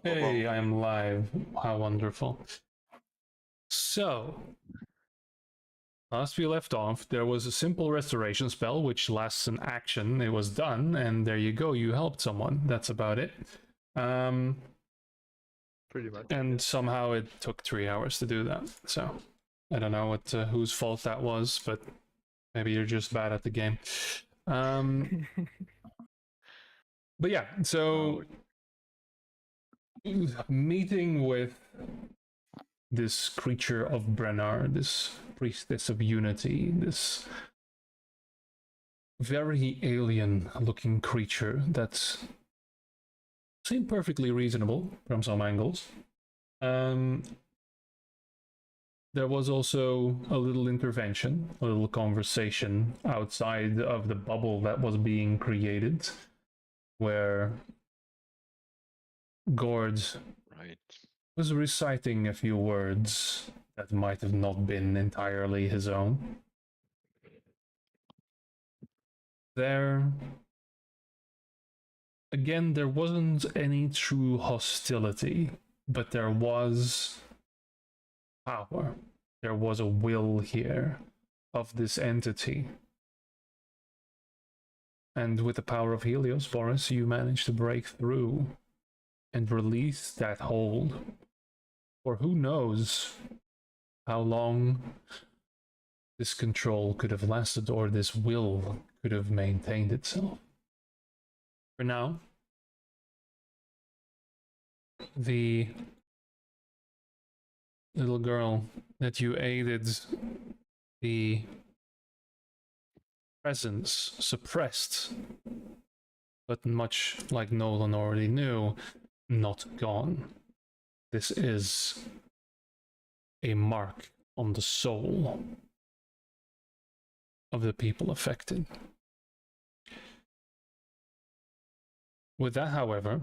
Hey, I am live. How wonderful. So, last we left off, there was a simple restoration spell which lasts an action. It was done, and there you go. You helped someone. That's about it. Pretty much. And somehow it took 3 hours to do that. So, I don't know what whose fault that was, but maybe you're just bad at the game. But yeah, so meeting with this creature of Brennar, this priestess of unity, this very alien looking creature that seemed perfectly reasonable from some angles. There was also a little intervention, a little conversation outside of the bubble that was being created, where Gord was reciting a few words that might have not been entirely his own. There again, there wasn't any true hostility, but there was power. There was a will here of this entity. And with the power of Helios, Boris, you managed to break through and release that hold. For who knows how long this control could have lasted or this will could have maintained itself. For now, the little girl that you aided, the presence suppressed, but much like Nolan already knew, not gone. This is a mark on the soul of the people affected. With that, however,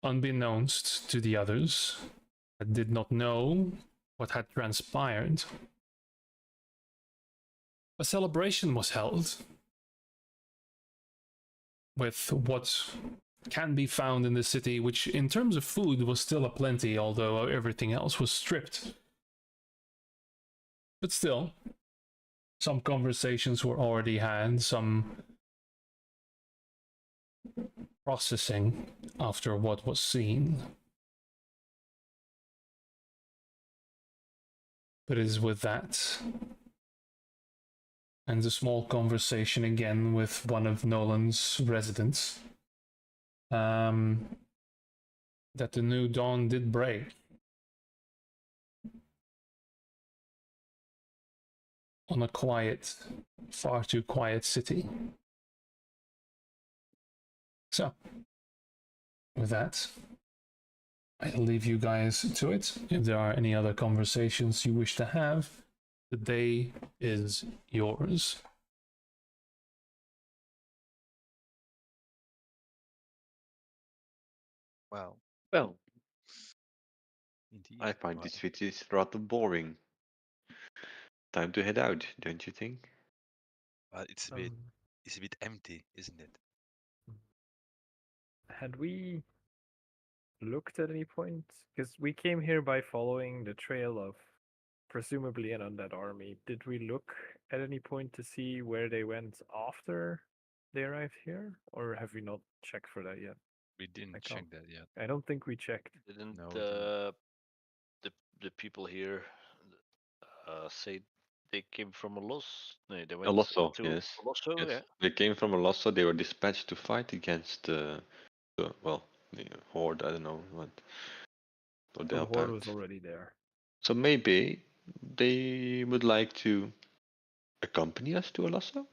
unbeknownst to the others that did not know what had transpired, a celebration was held with what can be found in the city, which in terms of food was still a plenty, although everything else was stripped. But still, some conversations were already had, some processing after what was seen. But it is with that, and a small conversation again with one of Nolan's residents, that the new dawn did break. On a quiet, far too quiet city. So, with that, I'll leave you guys to it. If there are any other conversations you wish to have, the day is yours. Well, indeed. I find this city rather boring. Time to head out, don't you think? Well, it's a bit empty, isn't it? Had we looked at any point? Because we came here by following the trail of presumably an undead army. Did we look at any point to see where they went after they arrived here? Or have we not checked for that yet? We didn't check that yet. I don't think we checked. Didn't No, the people here say they came from Olos? No, they went Olosso, to yes. Olosso, Yes. yeah. They came from Olosso. They were dispatched to fight against the horde. I don't know what. Or The horde was already there. So maybe they would like to accompany us to Olosso.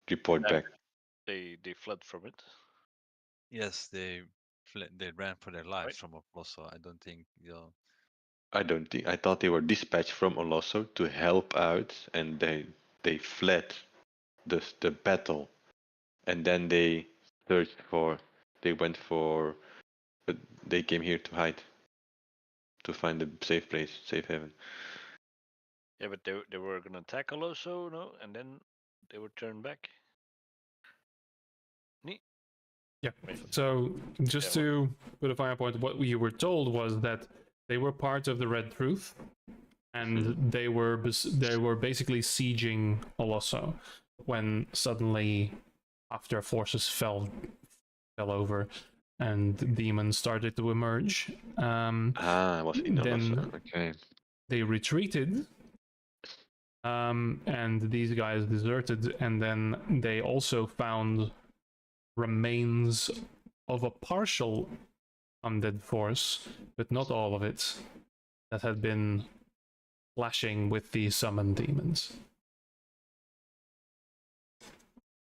Report back. They fled from it. Yes, they ran for their lives from Olosso. I don't think I don't think. I thought they were dispatched from Olosso to help out, and they fled the battle, and then they searched for. They went for. But they came here to hide. To find a safe place, safe haven. Yeah, but they were gonna attack Olosso, no, and then they would turn back. Yeah. Right. So just Yeah, to put a fine point, what we were told was that they were part of the Red Truth, and they were basically sieging Olosso when suddenly, after forces fell over and demons started to emerge, Ah, I was in then Olosso. Okay. they retreated. And these guys deserted, and then they also found remains of a partial undead force, but not all of it, that had been clashing with the summoned demons.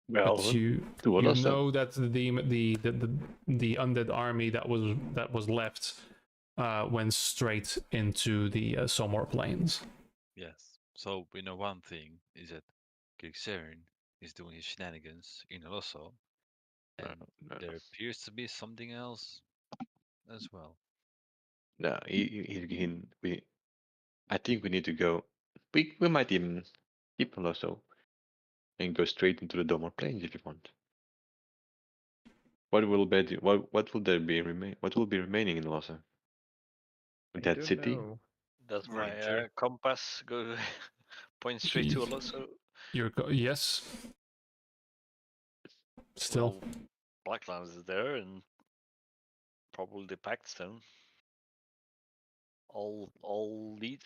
Well, But you to Olosso. know that the undead army that was left went straight into the Somor Plains. Yes. So we know one thing is that Kirksaren is doing his shenanigans in Olosso, and No. there appears to be something else as well. No, I think we need to go. We might even keep Olosso and go straight into the Domor Plains if you want. What will there be remain? What will be remaining in Olosso? I That don't city? know. does my Ranger. compass go point straight to Olosso? Yes. Still. Well, Blacklands is there, and probably the Paxton. All leads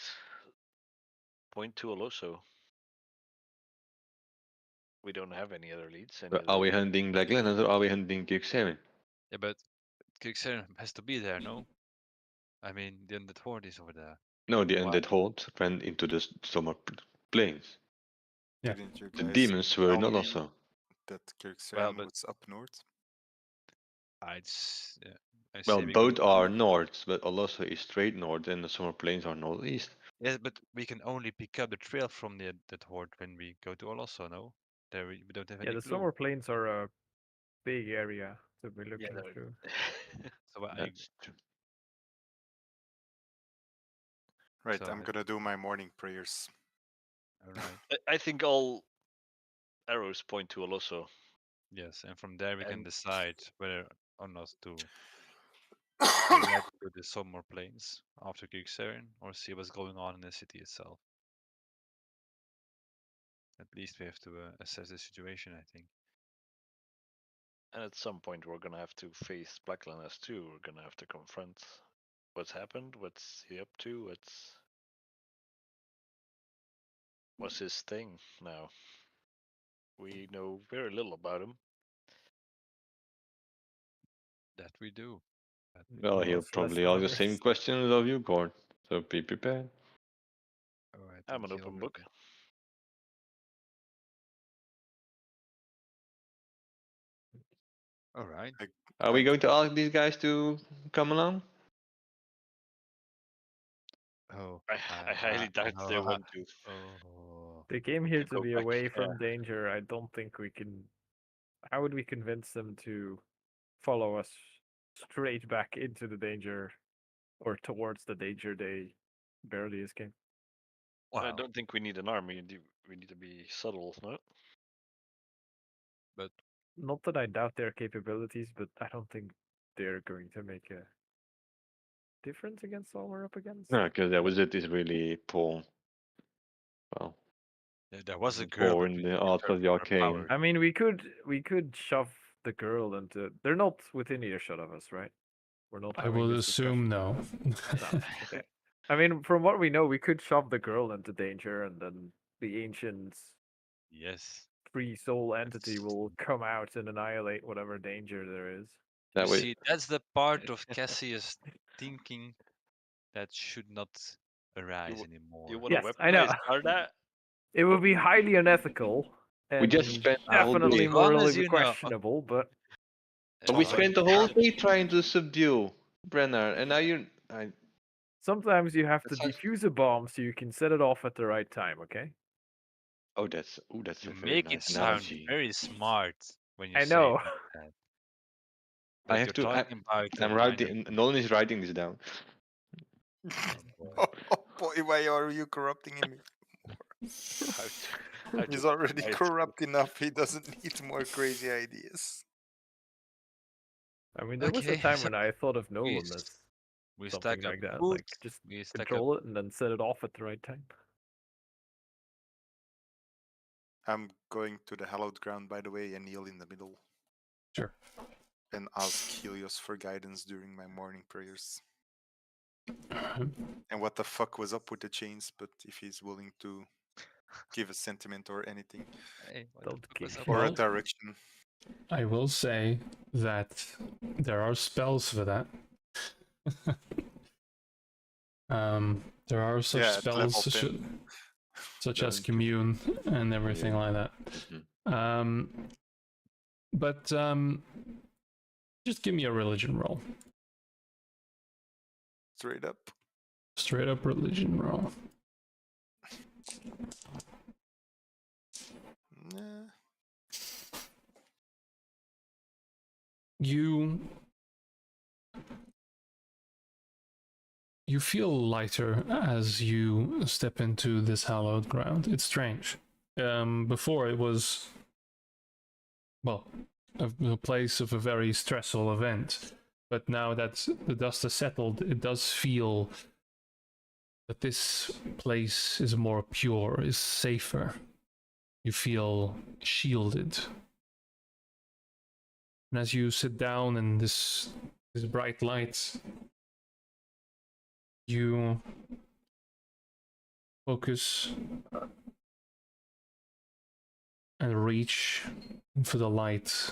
point to Olosso. We don't have any other leads. Any Are other we hunting Blacklands or are we hunting Kirksaren? Yeah, but Kirksaren has to be there, no? I mean, the undead horde is over there. No, the Wow. undead horde ran into the Domor Plains. Yeah. Didn't you The guys demons were in tell me Olosso. that Kirksaren Well, but- was up north? I Well, say we both go are north, but Olosso is straight north and the Summer Plains are northeast. Yes, but we can only pick up the trail from the undead horde when we go to Olosso, no? There we don't have Yeah, any the clue. Summer Plains are a big area to be looking they're- through. So I That's true. Right, So I'm that- gonna do my morning prayers. all right. I think all arrows point to Olosso. Yes, and from there we can And- decide whether or not to go right to the Somor Plains after Kirksaren or see what's going on in the city itself. At least we have to assess the situation, I think. And at some point, we're gonna have to face Blacklands too. We're gonna have to confront what's happened, what's he up to, what's his thing now. We know very little about him. That we do. Well, he'll Much less probably ask the same others. questions of you, Gord. So be prepared. Oh, I I'm think an he open book. already- All right. Are we going to ask these guys to come along? Oh, I highly doubt they want to. Oh, They came here To to go be back, away yeah. from danger. I don't think we can. How would we convince them to follow us straight back into the danger or towards the danger they barely escaped? I wow. don't think we need an army. We need to be subtle, no? But Not that I doubt their capabilities, but I don't think they're going to make a difference against all we're up against. No, because that was it. Is really poor. Well, there was a poor girl in the arts of the arcane. I mean, we could shove the girl into. They're not within earshot of us, right? We're not. I having would this assume no. discussion. No, okay. I mean, from what we know, we could shove the girl into danger, and then the ancient's Yes. free soul entity Yes. will come out and annihilate whatever danger there is. You That way, see, that's the part of Cassius thinking that should not arise anymore. You want to Yes, I know. weaponize Arda? It would be highly unethical. And we just spent the whole definitely day. As long morally as you know- questionable, but As We long spent the as- whole day trying to subdue Brenner, and now you. sometimes you have to That sounds- defuse a bomb so you can set it off at the right time, okay? that's You a very make it nice sound analogy. very smart when you I say know. it like that. But I have you're to. talking about a I'm minor- writing. Nolan is writing this down. boy. Oh boy, why are you corrupting him? How to He's already weaponize- corrupt enough. He doesn't need more crazy ideas. I mean, there was a Okay, time so when I thought of we Nolan s- as we something stack up like that. wood. Like, just We stack up. control it and then set it off at the right time. I'm going to the hallowed ground, by the way, and kneel in the middle Sure. and ask Helios for guidance during my morning prayers. Um, And what the fuck was up with the chains, but if he's willing to give a sentiment or anything, Hey, what the Don't fuck was give up? or a Well- direction. I will say that there are spells for that. There are such Yeah, at level spells 10. such as Don't- commune and everything Yeah. like that. Mhm. But just give me a religion roll. Straight up. Straight up religion roll. Nah. You feel lighter as you step into this hallowed ground. It's strange. Before it was, well, a place of a very stressful event. But now that the dust has settled, it does feel that this place is more pure, is safer. You feel shielded. And as you sit down in this bright light, you focus and reach for the light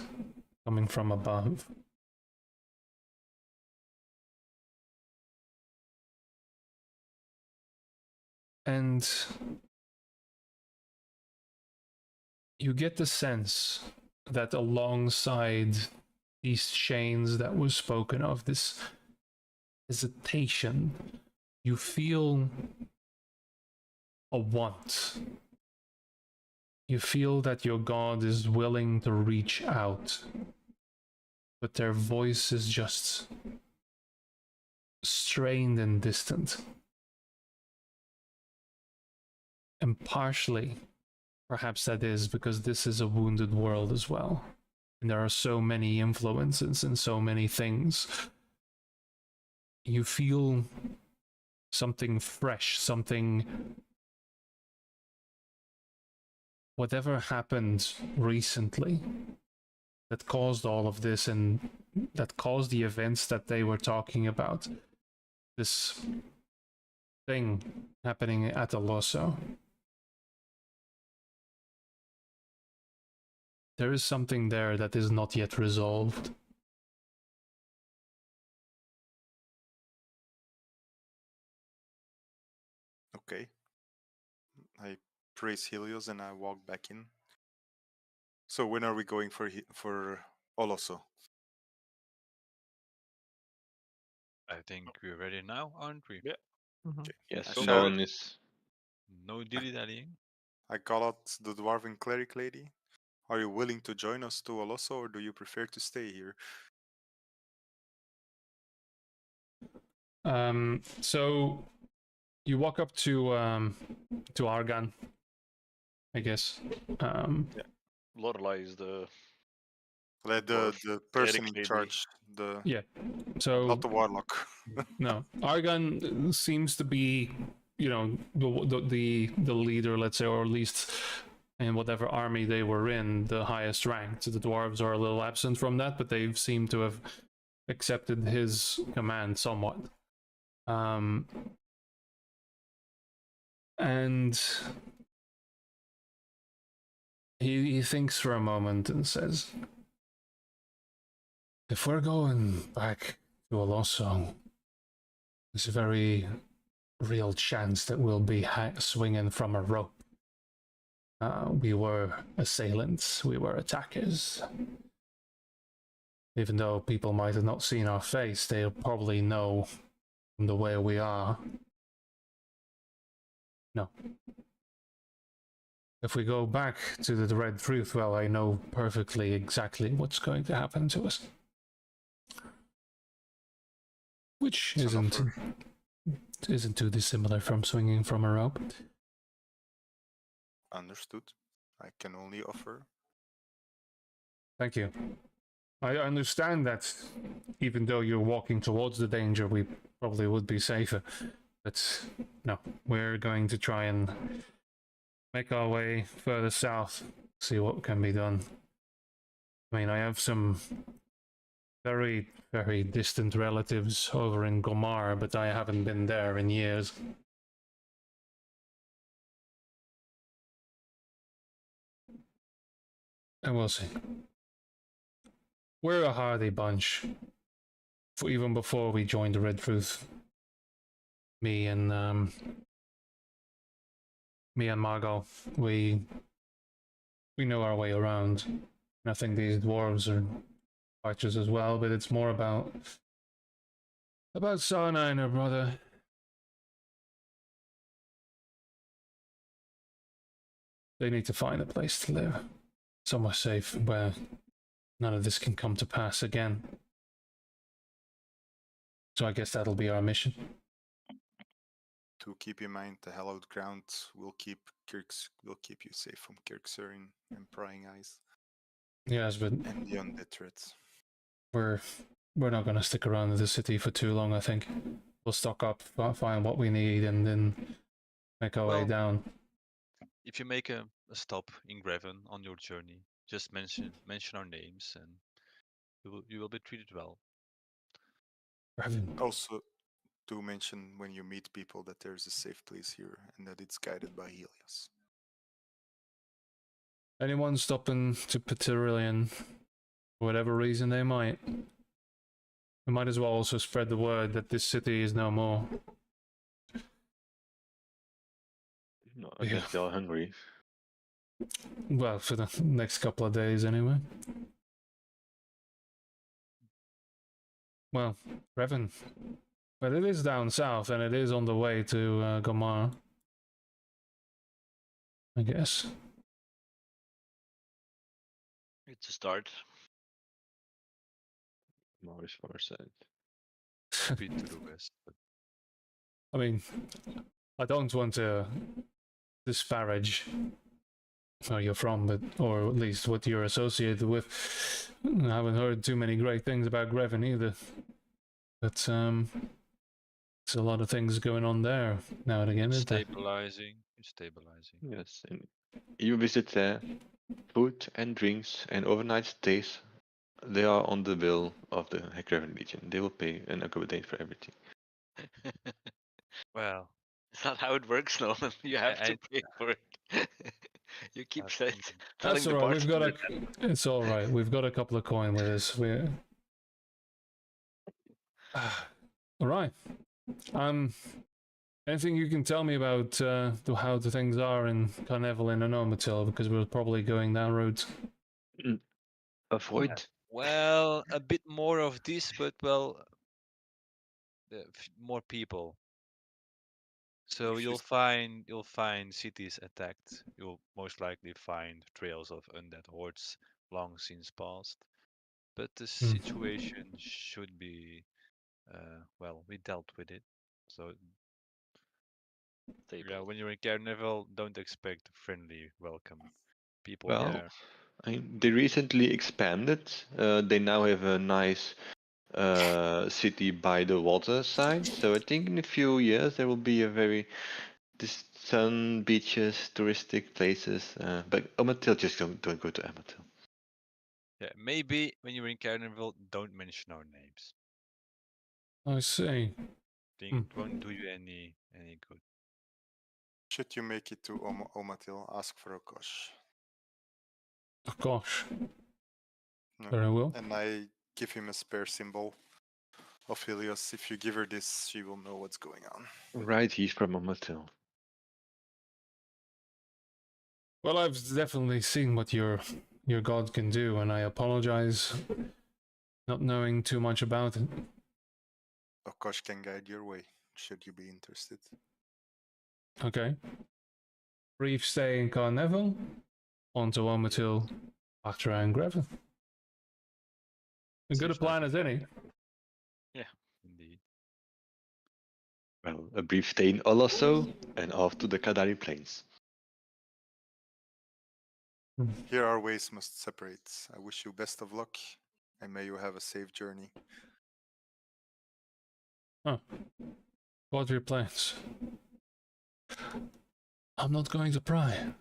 coming from above. And you get the sense that alongside these chains that was spoken of, this hesitation, you feel a want. You feel that your God is willing to reach out, but their voice is just strained and distant. And partially, perhaps that is because this is a wounded world as well. And there are so many influences and so many things. You feel something fresh, something. Whatever happened recently that caused all of this and that caused the events that they were talking about. This thing happening at Aloso. There is something there that is not yet resolved. Okay. I praise Helios and I walk back in. So when are we going for Oloso? I think we're ready now, aren't we? Yeah. Okay. Yes, I no shout- one is. No dilly-dallying. I call out the dwarven cleric lady. Are you willing to join us to Oloso, or do you prefer to stay here? So you walk up to Argan, I guess. Lorelai is the Like Dwarf the person cleric in lady. charge, the Yeah. So not the warlock. no, Argan seems to be, you know, the leader, let's say, or at least in whatever army they were in, the highest ranked. The dwarves are a little absent from that, but they seem to have accepted his command somewhat. And he thinks for a moment and says, if we're going back to Oloso, there's a very real chance that we'll be swinging from a rope. We were assailants, we were attackers. Even though people might have not seen our face, they'll probably know from the way we are. No. If we go back to the Red Truth, well, I know perfectly exactly what's going to happen to us. Which It's an isn't too dissimilar from swinging from a rope. Understood. I can only offer. Thank you. I understand that even though you're walking towards the danger, we probably would be safer. But no, we're going to try and make our way further south, see what can be done. I mean, I have some very, very distant relatives over in Gomar, but I haven't been there in years. And we'll see. We're a hardy bunch. Even before we joined the Red Truth, me and Margot, we know our way around. And I think these dwarves are archers as well, but it's more about Sana and her brother. They need to find a place to live, somewhere safe where none of this can come to pass again. So I guess that'll be our mission. To keep in mind, the hallowed ground will keep you safe from Kirksurin and prying eyes Yes, but and the undead threats. we're not going to stick around in the city for too long. I think we'll stock up, find what we need, and then make our way Well, down. If you make a stop in Greven on your journey, just mention our names, and you will be treated well. Also, do mention when you meet people that there's a safe place here and that it's guided by Helios. Anyone stopping to Petillian, for whatever reason they might, we might as well also spread the word that this city is no more. No, I guess they're all hungry. Well, for the next couple of days anyway. Well, Revan. But it is down south and it is on the way to Gomar. I guess. It's a start. More is far side. Be to the west. But I mean, I don't want to disparage where you're from, but or at least what you're associated with. I haven't heard too many great things about Greven either. But there's a lot of things going on there now and again, it's isn't there? stabilizing. It's stabilizing. Yes, and you visit there, food and drinks and overnight stays. They are on the bill of the Hecraven Legion. They will pay and accommodate for everything. Well, It's not how it works, Norman. You have to pay for it. You keep That's telling That's the all right. We've got bartender a. It's all right. We've got a couple of coin with us. We're all right. Anything you can tell me about how the things are in Carneville and Onomatil, because we're probably going down roads. Avoid. well, a bit more of this, but well, more people. So If you you'll find cities attacked. You'll most likely find trails of undead hordes long since past. But the situation should be, well, we dealt with it. So yeah, stable. when you're in Carnival, don't expect a friendly welcome. People Well, there. they recently expanded. They now have a nice city by the water side. So I think in a few years there will be a very sun, beaches, touristic places. But Amatil, just don't go to Amatil. Yeah, maybe when you're in Carnival, don't mention our names. I see. Think it won't do you any good. should you make it to Omatil, ask for a kosh. Oh gosh. No. Very well. And I give him a spare symbol of Helios. If you give her this, she will know what's going on. Right, he's from Amatil. Well, I've definitely seen what your god can do, and I apologize not knowing too much about it. A kosh can guide your way, should you be interested. Okay. Brief stay in Carneville, on to Omatil, after Greven. As good a Seems plan like as any. Indeed. Well, a brief stay in Oloso and off to the Kadari Plains. Here our ways must separate. I wish you best of luck and may you have a safe journey. Oh. What are your plans? I'm not going to pry.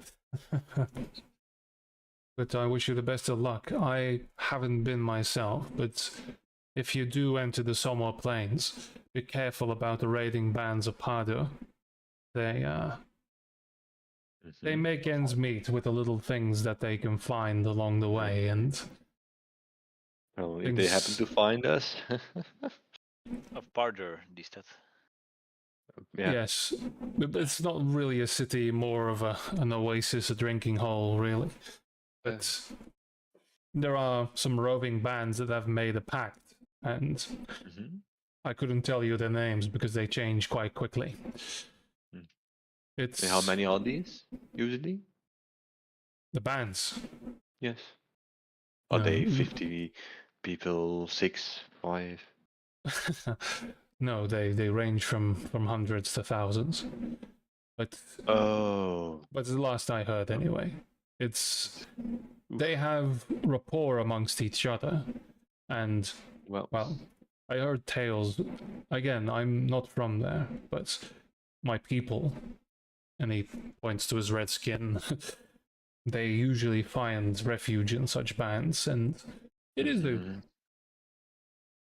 But I wish you the best of luck. I haven't been myself, but if you do enter the Somor Plains, be careful about the raiding bands of Pardo. They make ends meet with the little things that they can find along the way, and Well, if they happen to find us, Of Parder, die stad. yeah. yes, but it's not really a city, more of an oasis, a drinking hole, really. But there are some roving bands that have made a pact, and Mhm. I couldn't tell you their names because they change quite quickly. Hmm. It's And how many are these usually? the bands. Yes. Are they No. 50 people, 6, 5? No, they range from hundreds to thousands. But Oh. but the last I heard anyway. It's they have rapport amongst each other, and well, I heard tales. Again, I'm not from there, but my people, and he points to his red skin, they usually find refuge in such bands, and it is Mhm.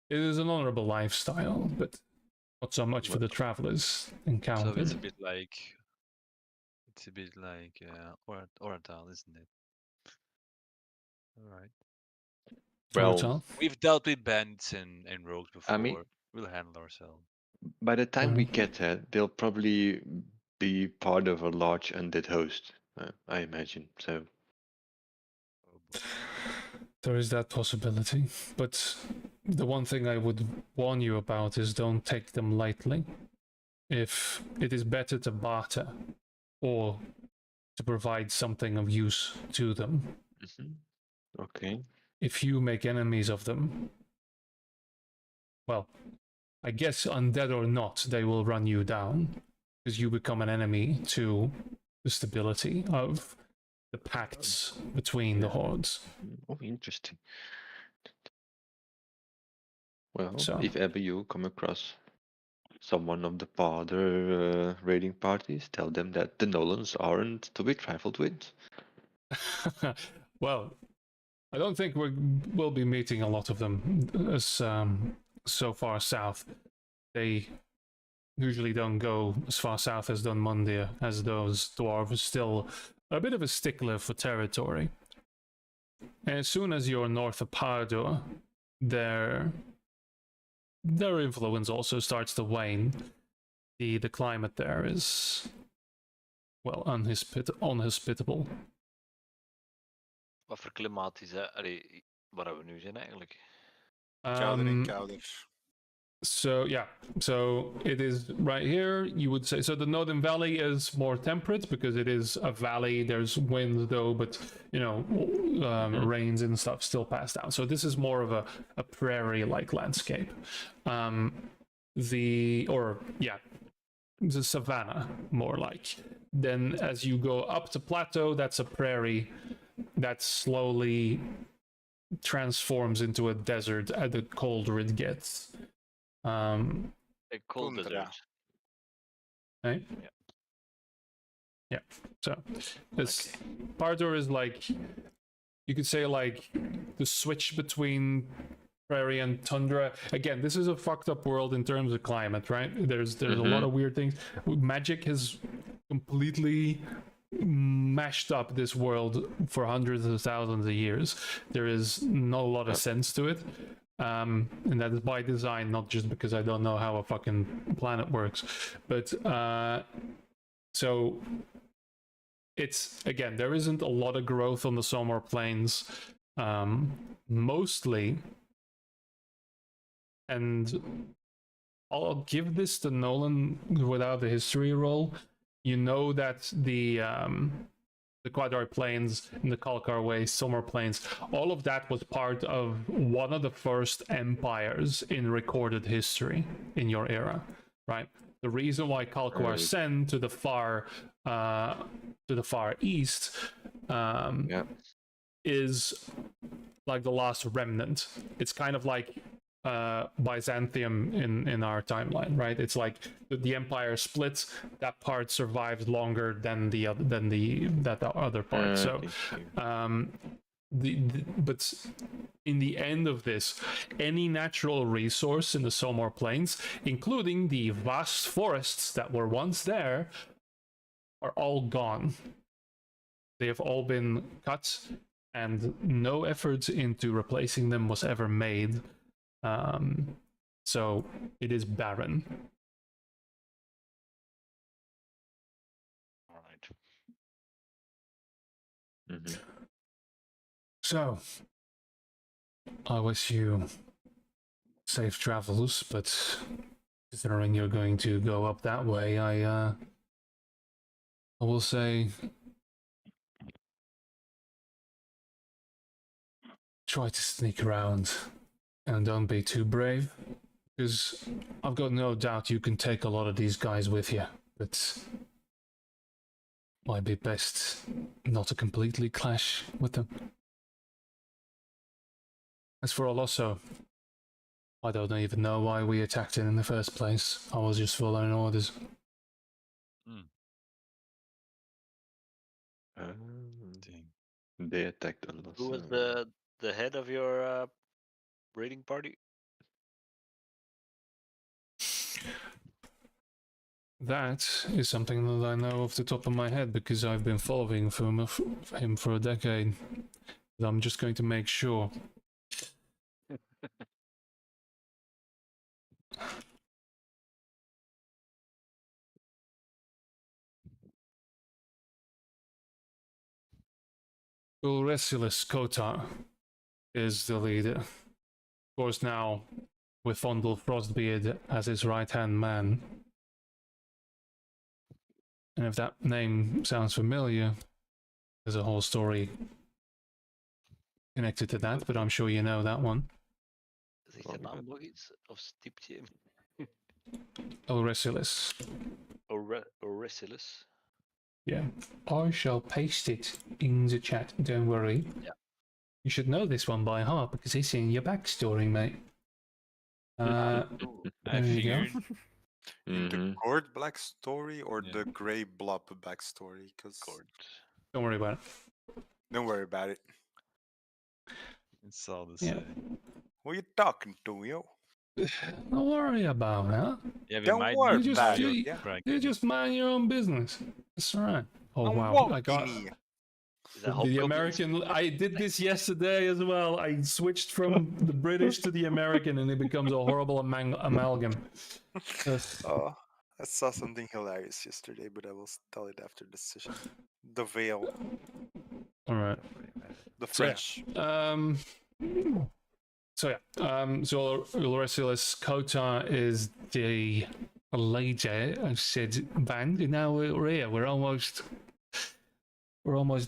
it is an honorable lifestyle, but not so much for the Well, travelers So encountered. it's a bit like Oratal, isn't it? All right. well, Oratal? We've dealt with bandits and rogues before. I mean, We'll handle ourselves. by the time we Mhm. get there, they'll probably be part of a large undead host, I imagine. So, Oh boy. There is that possibility, but the one thing I would warn you about is don't take them lightly. If it is better to barter or to provide something of use to them, mhm. Okay. if you make enemies of them, well, I guess undead or not, they will run you down because you become an enemy to the stability of the pacts between the hordes. Oh, interesting. Well, So, if ever you come across someone of the Father raiding parties, tell them that the Nolans aren't to be trifled with. well, I don't think we'll be meeting a lot of them as so far south. They usually don't go as far south as Dunmundia, as those dwarves are still a bit of a stickler for territory. And as soon as you're north of Pardo, their influence also starts to wane. The climate there is, well, unhospitable. Wat voor klimaat is dat? Allee, waar we nu zijn eigenlijk. Kouder en kouder. So yeah, so it is right here. You would say so. The Northern Valley is more temperate because it is a valley. There's wind though, but you know, rains and stuff still pass down. So this is more of a prairie-like landscape. The savanna more like. Then as you go up to plateau, that's a prairie that slowly transforms into a desert the colder it gets. A cold Tundra. desert. Right? Yeah. So this Pardor is like, you could say like the switch between prairie and tundra. Again, this is a fucked up world in terms of climate, right? There's a lot of weird things. Magic has completely mashed up this world for hundreds of thousands of years. There is not a lot of sense to it. And that is by design, not just because I don't know how a fucking planet works. But so it's, again, there isn't a lot of growth on the Somor Plains. Mostly, and I'll give this to Nolan without the history roll. You know that the Quadar Plains and the Kalkar Way, Somor Plains, all of that was part of one of the first empires in recorded history in your era, right? The reason why Kalkar Sen to the far east is like the last remnant. It's kind of like Byzantium in our timeline, right? It's like the empire splits. That part survives longer than the other part. So, but in the end of this, any natural resource in the Somor Plains, including the vast forests that were once there, are all gone. They have all been cut, and no effort into replacing them was ever made. So it is barren. All right. Mhm. So I wish you safe travels, but considering you're going to go up that way, I will say try to sneak around and don't be too brave, because I've got no doubt you can take a lot of these guys with you, but might be best not to completely clash with them. As for Olosso, I don't even know why we attacked it in the first place. I was just following orders. Dang. They attacked a lot. Who was the head of your raiding party? That is something that I know off the top of my head because I've been following him for a decade. But I'm just going to make sure. Ulresilis Kotar is the leader. Of course, now with Fondle Frostbeard as his right-hand man. And if that name sounds familiar, there's a whole story connected to that, but I'm sure you know that one. Zeg je naam nog iets? Of stipt je hem? Ulresilis. Oresilis? Yeah. I shall paste it in the chat, don't worry. Yeah. You should know this one by heart because it's in your backstory, mate. I there you go. figured. In the Mhm. Cord Black story or Yeah. the Grey Blob backstory? Because Cord. Don't worry about it. don't worry about it. It's all the Yeah. same. Who are you talking to, yo? Don't worry about it. Yeah, we Don't might worry need to about know it, your yeah. bracket. You just mind your own business. That's all right. Oh I'm wow! walking I got here. Is that the Hobgoblins? American. I did this yesterday as well. I switched from the British to the American, and it becomes a horrible amalgam. Ugh. Oh, I saw something hilarious yesterday, but I will tell it after the session. The Veil, All right. the So, yeah. French. So Ulresilis Kotar is the leader. I said band. Now we're here. We're almost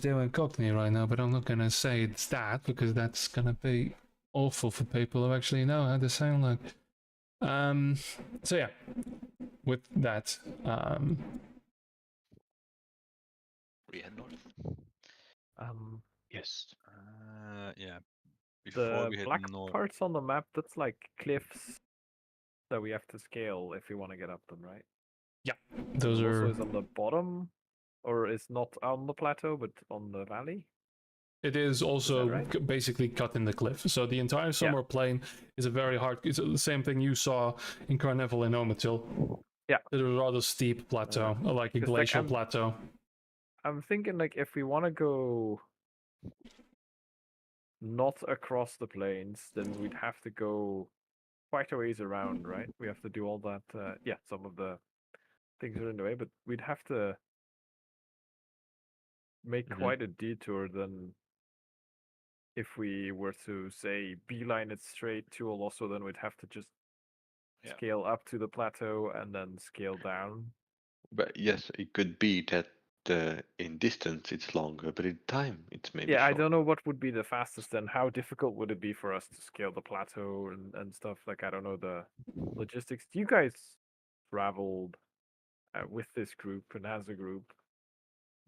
doing Cockney right now, but I'm not going to say it's that because that's going to be awful for people who actually know how to sound like. So yeah, with that, We head north. Yes. Yeah. Before The we head black north. parts on the map, that's like cliffs that we have to scale if we want to get up them, right? those And also are. is on the bottom, or is not on the plateau, but on the valley. It is also right? basically cut in the cliff. So the entire summer plain is a very hard. It's the same thing you saw in Carnival and Ometil. Yeah. It's a rather steep plateau, like a 'Cause, like, glacial plateau. I'm thinking like if we want to go not across the plains, then we'd have to go quite a ways around, right? We have to do all that. Some of the things are in the way, but we'd have to make Mhm. quite a detour than if we were to say beeline it straight to Olosso, then we'd have to just scale up to the plateau and then scale down. But yes, it could be that in distance it's longer, but in time it's maybe Yeah, I shorter. don't know what would be the fastest and how difficult would it be for us to scale the plateau and stuff. Like, I don't know the logistics. Do you guys traveled with this group and as a group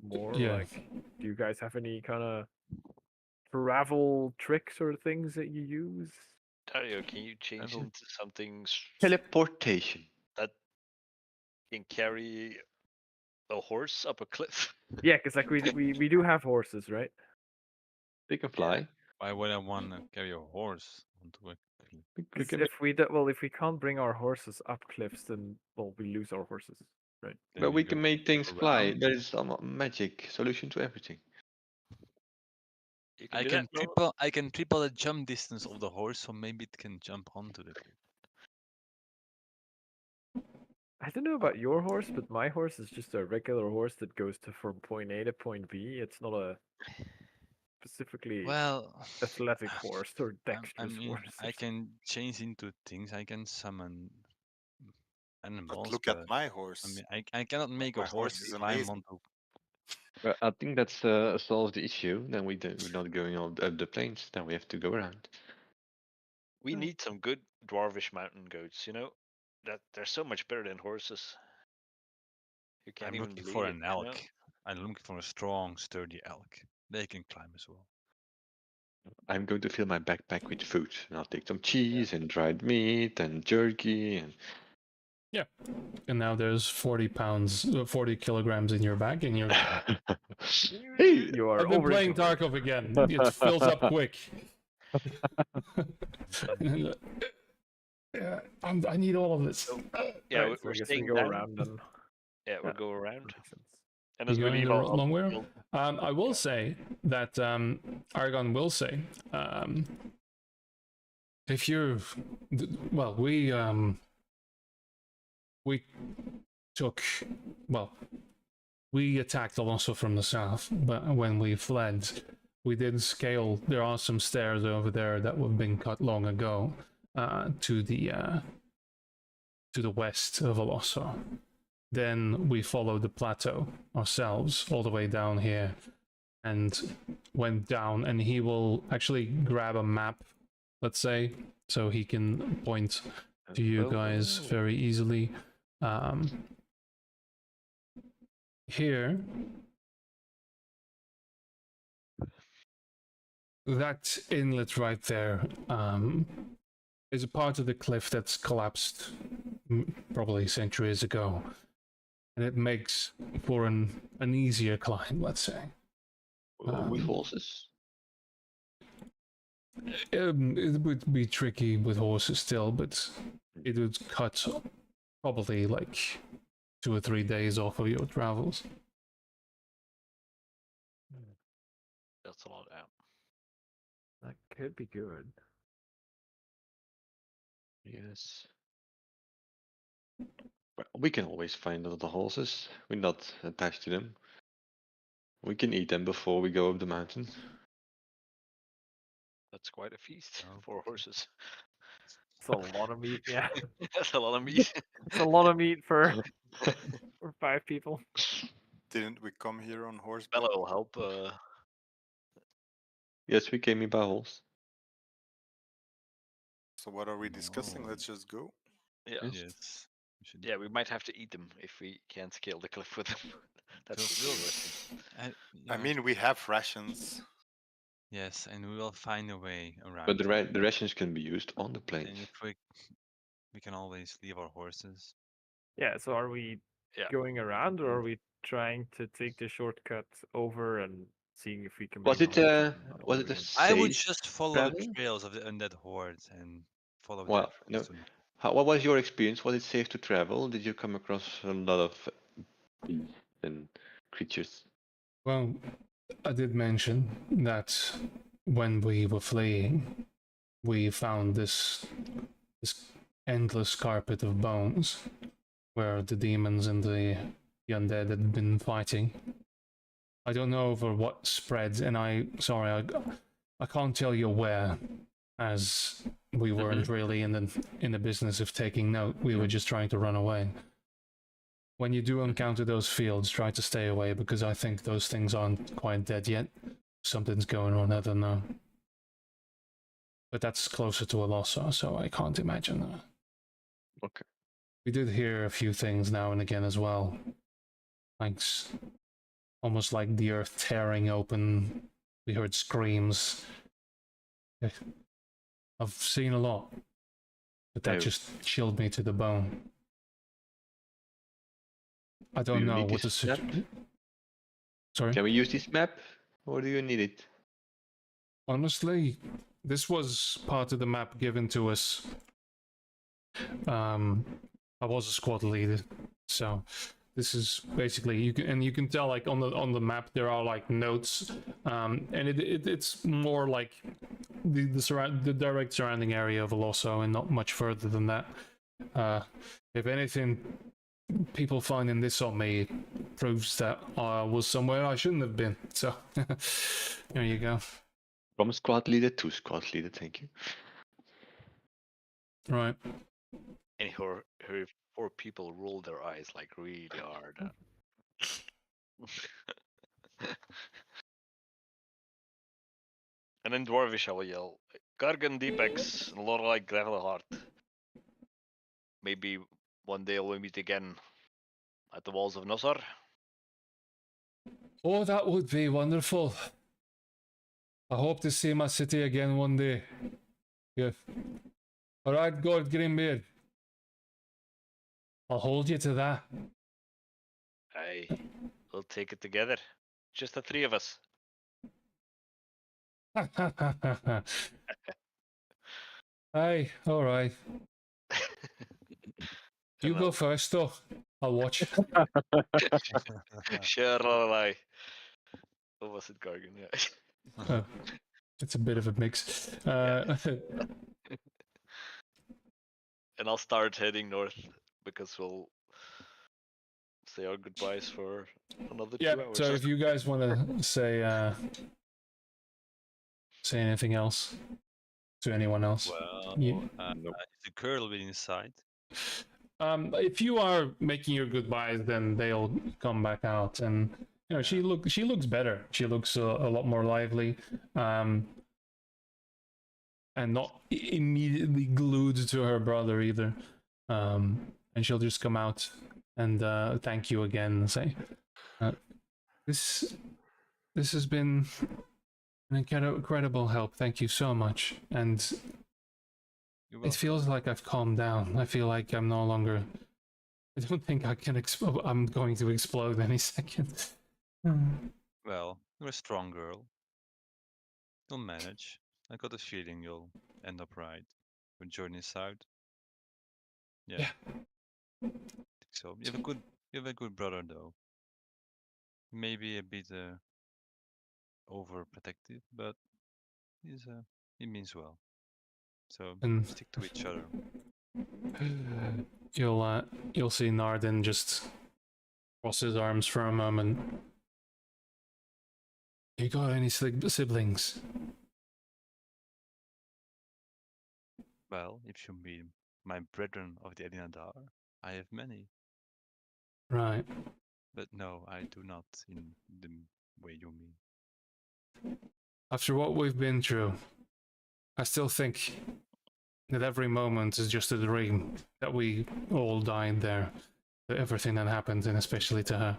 more? Yeah. Like, do you guys have any kind of travel tricks or things that you use? Dario, can you change Travel- into something Teleportation. that can carry a horse up a cliff? Yeah, because like we do have horses, right? They can fly. Why would I want to carry a horse onto a cliff? We 'Cause can if we if we can't bring our horses up cliffs, then well we lose our horses, right? Then but we go can make things fly. around. There is some magic solution to everything. You can I do can that, Nolan? triple the jump distance of the horse, so maybe it can jump onto the cliff. I don't know about your horse, but my horse is just a regular horse that goes from point A to point B. It's not a specifically Well, athletic horse or I dexterous mean, horse. I can change into things. I can summon But animals, look but at my I horse. mean, I cannot make a My horse horse is climb amazing. onto. But I think that's solves the issue. Then we're not going up the plains. Then we have to go around. We need some good dwarvish mountain goats, you know? That they're so much better than horses. You can't I'm even looking believe for it, an you know? elk. I'm looking for a strong, sturdy elk. They can climb as well. I'm going to fill my backpack with food. And I'll take some cheese and dried meat and jerky and And now there's 40 kilograms in your bag, and you're. hey, You are I've been playing overjoyed. Tarkov again. It fills up quick. Yeah, I need all of this. Yeah, Right, we're, so I we're guess we staying go down. around then. Yeah, we'll Yeah. go around. Makes sense. And You as we going leave, the I'll long way? we'll- I will say that Argon will say, if you're, well, we took, well, we attacked Alonso from the south, but when we fled, we did scale. There are some stairs over there that have been cut long ago to the west of Alonso. Then we followed the plateau ourselves all the way down here and went down, and he will actually grab a map, let's say, so he can point to you guys very easily. Here, that inlet right there is a part of the cliff that's collapsed probably centuries ago, and it makes for an easier climb, let's say. with horses. It would be tricky with horses still, but it would cut probably like 2 or 3 days off of your travels. that's a lot out. That could be good. Yes. Well, we can always find other horses. We're not attached to them. We can eat them before we go up the mountain. That's quite a feast Oh. for horses. It's a lot of meat, yeah. That's a lot of meat. It's a lot of meat for 5 people. Didn't we come here on horseback? Bella will help. Yes, we came here by horse. So what are we discussing? No. Let's just go. Yeah. Yes. Yes. We should Yeah, we might have to eat them if we can't scale the cliff with them. That's Feel the free. real risk. I Yeah. mean, we have rations. Yes, and we will find a way around. But it. the rations can be used on the And plains. if we can always leave our horses. Yeah, so are we Yeah. going around or are we trying to take the shortcut over and seeing if we can Was bring it our a horses was in? it a I would safe just follow travel? the trails of the undead hordes and follow Well, that no. route to- What was your experience? Was it safe to travel? Did you come across a lot of beasts and creatures? Well, I did mention that when we were fleeing, we found this endless carpet of bones where the demons and the undead had been fighting. I don't know over what spread, and I can't tell you where, as we weren't really in the business of taking note. We were just trying to run away. When you do encounter those fields, try to stay away, because I think those things aren't quite dead yet. Something's going on, I don't know. But that's closer to Alossa, so I can't imagine that. Okay. We did hear a few things now and again as well. Like, almost like the earth tearing open We heard screams. I've seen a lot, but that Oh. just chilled me to the bone. I Do don't you know need what the this map? Sorry. Can we use this map? Or do you need it? Honestly, this was part of the map given to us. I was a squad leader, so this is basically you can tell like on the map there are like notes, and it's more like the direct surrounding area of Olosso and not much further than that. If anything, people finding this on me proves that I was somewhere I shouldn't have been. So there you go. From squad leader to squad leader, thank you. Right. And her 4 people roll their eyes like really hard. And in Dwarvish I will yell, Gargan Deepex, Lorelei Gravelheart. Maybe one day we'll meet again at the walls of Nosor. Oh, that would be wonderful. I hope to see my city again one day. Yeah. All right, God Grimbeard. I'll hold you to that. Aye, we'll take it together. Just the 3 of us. Aye, all right. You And go first, though. I'll watch. Sure, Lorelei. Or was it Gargan? Yeah. It's a bit of a mix. And I'll start heading north because we'll say our goodbyes for another Yeah. 2 hours. So if you guys want to say anything else to anyone else, Well, You- is the girl within sight? if you are making your goodbyes, then they'll come back out, and you know she looks better. She looks a lot more lively, and not immediately glued to her brother either. And she'll just come out and thank you again and say, "This has been an incredible help. Thank you so much." And You're it welcome. feels like I've calmed down. I feel like I'm no longer. I don't think I can explode. I'm going to explode any second. Well, you're a strong girl. You'll manage. I got a feeling you'll end up right. When journey south. Yeah. Think so. You have a good brother though. Maybe a bit overprotective, but he means well. So And stick to each other. you'll see Narden just cross his arms for a moment. You got any siblings? Well, if you mean my brethren of the Adinadar, I have many. Right. But no, I do not in the way you mean. After what we've been through, I still think that every moment is just a dream, that we all died there, that everything that happened, and especially to her.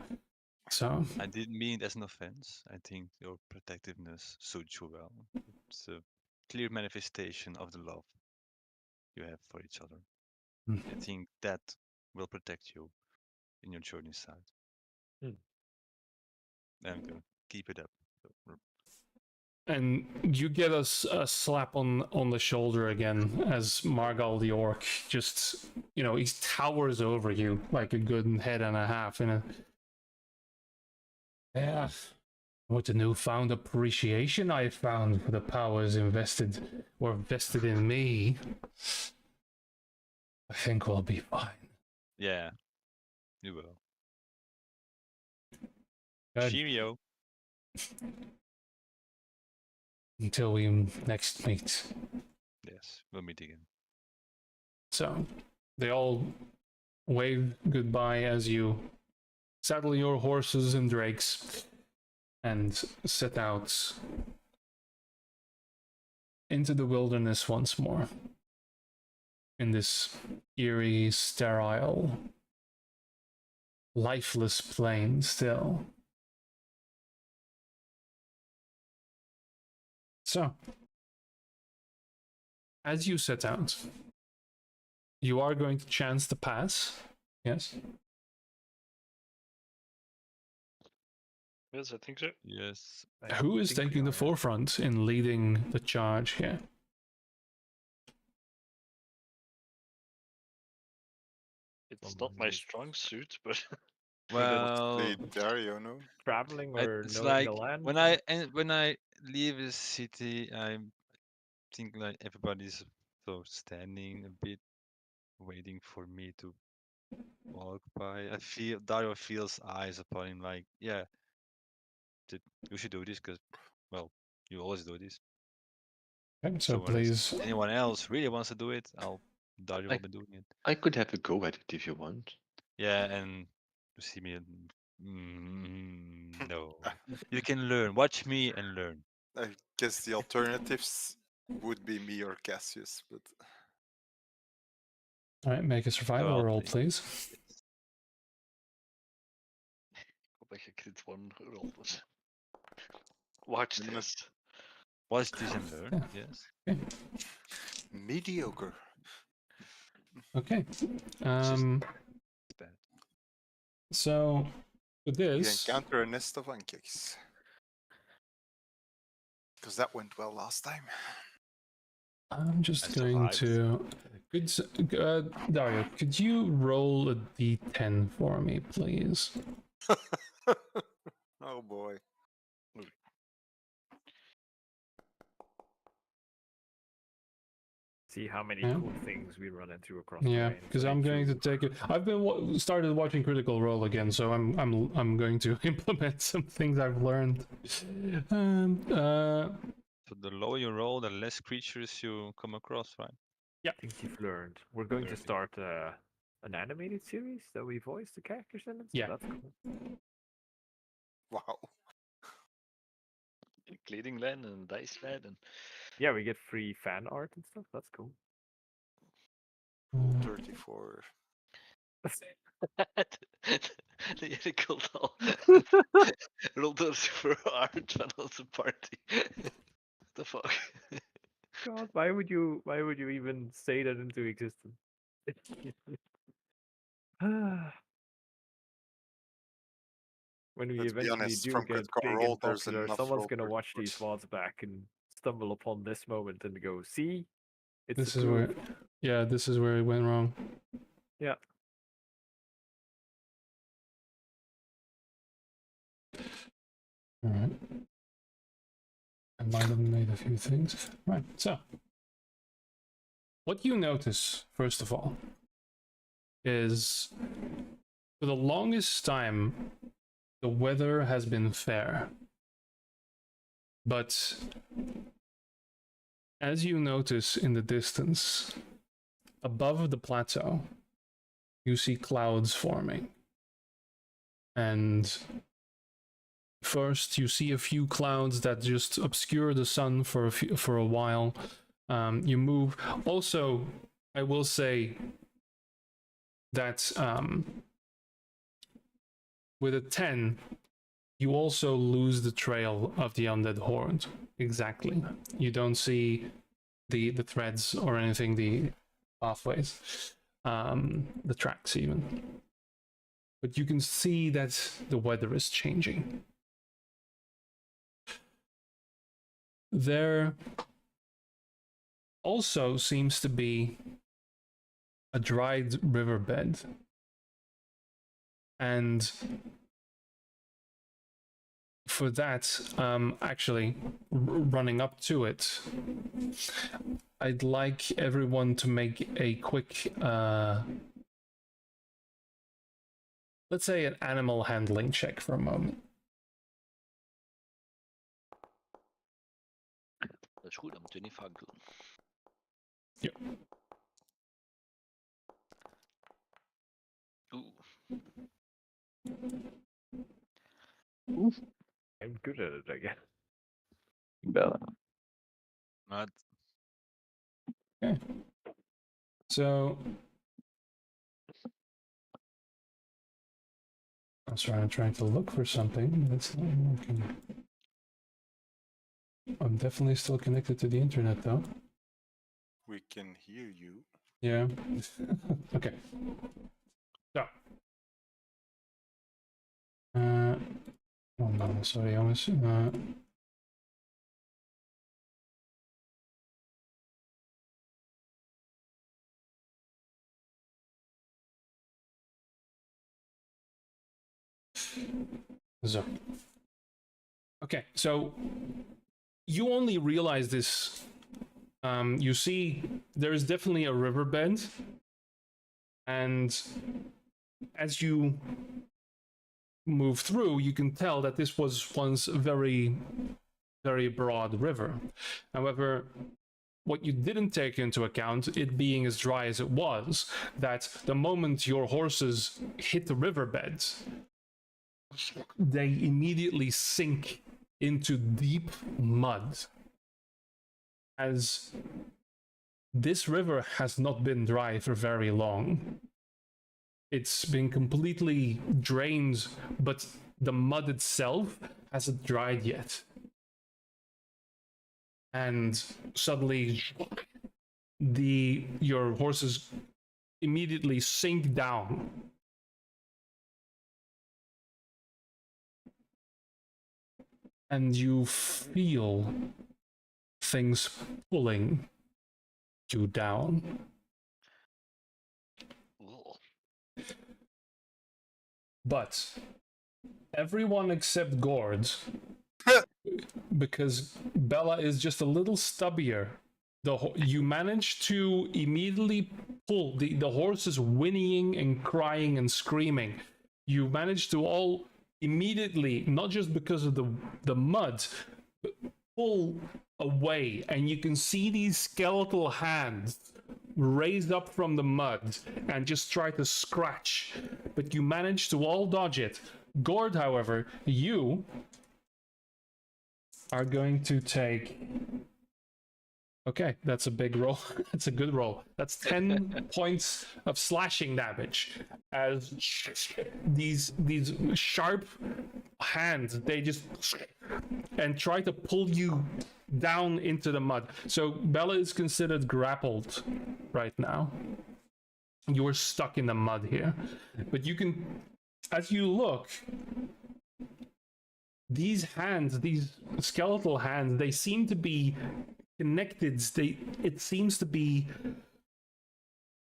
So, I didn't mean it as an offense. I think your protectiveness suits you well. It's a clear manifestation of the love you have for each other. I think that will protect you in your journey side. And keep it up. and you get a slap on the shoulder again as Margal the orc just, he towers over you like a good head and a half. Yeah, with the newfound appreciation I found for the powers vested in me, I think we'll be fine. Yeah, you will. Good. Cheerio. Until we next meet. Yes, we'll meet again. So they all wave goodbye as you saddle your horses and drakes and set out into the wilderness once more in this eerie, sterile, lifeless plain still. So, as you set out, you are going to chance the pass. Yes. Yes, I think so. Yes. I Who is think we taking the are, yeah. forefront in leading the charge here? It's not my Is strong suit, but Well, Mostly Dario, no? traveling or it's knowing the like land? when I leave a city, I think like everybody's so standing a bit, waiting for me to walk by. I feel Dario feels eyes upon him, like, yeah, you should do this because, well, you always do this. Okay, so So unless please. anyone else really wants to do it, Dario will be doing it. I could have a go at it if you want. Yeah, and you see me. No, you can learn. Watch me and learn. I guess the alternatives would be me or Cassius, but All right, make a survival Well, roll, please. yes. hope I can get one roll. Watch I'm this. Watch this and learn. Yeah. Yes. Okay. mediocre. Okay. It's bad. So with We this, encounter a nest of pancakes. Because that went well last time. I'm just I going survived. to. Dario, could you roll a d10 for me, please? Oh boy. See how many Yeah. cool things we run into across the Yeah, way. because I'm going to take it. I've been started watching Critical Role again, so I'm going to implement some things I've learned. So the lower you roll, the less creatures you come across, right? Things you've learned. We're going to Learning. start an animated series that we voice the characters in. So Yeah. that's cool. Wow. Cleaning land and dice land and Yeah, we get free fan art and stuff. That's cool. 34. the ethical doll. Rolled us for art when I was a party. The fuck? God, why would you even say that into existence? When we Let's be eventually honest, do from get Critical big Role, and there's popular, enough someone's role gonna for watch these sports. VODs back and stumble upon this moment and go, "See, it's this is where, approved." yeah, this is where it went wrong. Yeah. All right. I might have made a few things. Right. So, what you notice first of all is, for the longest time, the weather has been fair. But as you notice in the distance, above the plateau, you see clouds forming. And first, you see a few clouds that just obscure the sun for a while. You move. Also, I will say that with a 10, you also lose the trail of the undead horde. Exactly. You don't see the threads or anything, the pathways, the tracks even. But you can see that the weather is changing. There also seems to be a dried riverbed. And for that, actually, running up to it, I'd like everyone to make a quick, let's say, an animal handling check for a moment. Dat is goed, dan moeten we niet vaak doen. Ja. Oeh. I'm good at it, I guess. Not Okay. So, I'm sorry, I'm trying to look for something, but it's not working. I'm definitely still connected to the internet, though. We can hear you. Yeah. Okay. So. Oh no, sorry, jongens. So. Okay, so you only realize this. You see, there is definitely a riverbed, and as you move through, you can tell that this was once a very, very broad river. However, what you didn't take into account, it being as dry as it was, that the moment your horses hit the riverbed, they immediately sink into deep mud. As this river has not been dry for very long. It's been completely drained, but the mud itself hasn't dried yet. And suddenly, your horses immediately sink down. And you feel things pulling you down. But everyone except Gord, because Bella is just a little stubbier. You manage to immediately pull the horse is whinnying and crying and screaming. You manage to all immediately, not just because of the mud, but pull away, and you can see these skeletal hands raised up from the mud and just try to scratch, but you manage to all dodge it. Gord, however, you are going to take... Okay, that's a big roll. That's a good roll. That's 10 points of slashing damage as these sharp hands, they just and try to pull you down into the mud. So Bella is considered grappled right now. You are stuck in the mud here. But you can, as you look, these hands, these skeletal hands, they seem to be connected. It seems to be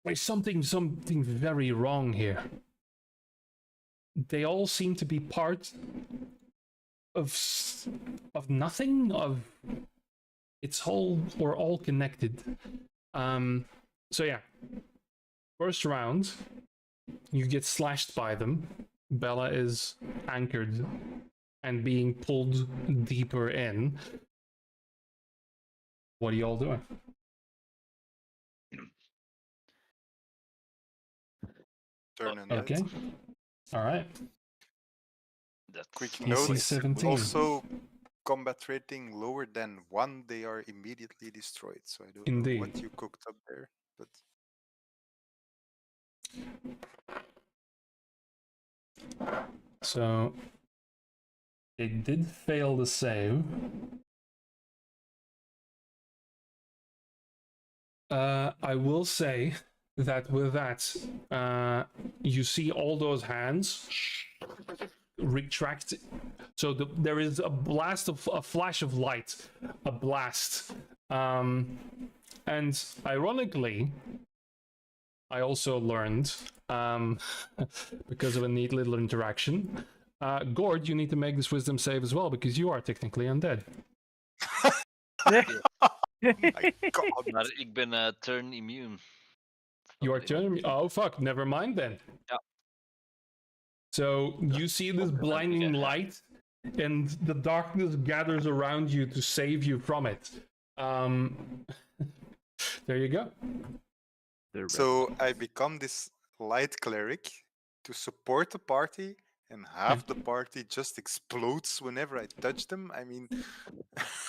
there's something very wrong here. They all seem to be part of nothing. It's all, we're all connected. So yeah, first round, you get slashed by them. Bella is anchored and being pulled deeper in. What are you all doing? Turn and Okay. All right. That's Quick PC note, 17. also combat rating lower than 1, they are immediately destroyed. So I don't Indeed. know what you cooked up there, but So they did fail the save. I will say that with that, you see all those hands retract. So there is a flash of light, a blast. And ironically, I also learned, because of a neat little interaction, Gord, you need to make this wisdom save as well, because you are technically undead. my god. Maar ik ben turn immune. You are turning. Oh fuck! Never mind then. Yeah. So you see this blinding light, and the darkness gathers around you to save you from it. There you go. So I become this light cleric to support the party, and half the party just explodes whenever I touch them. I mean,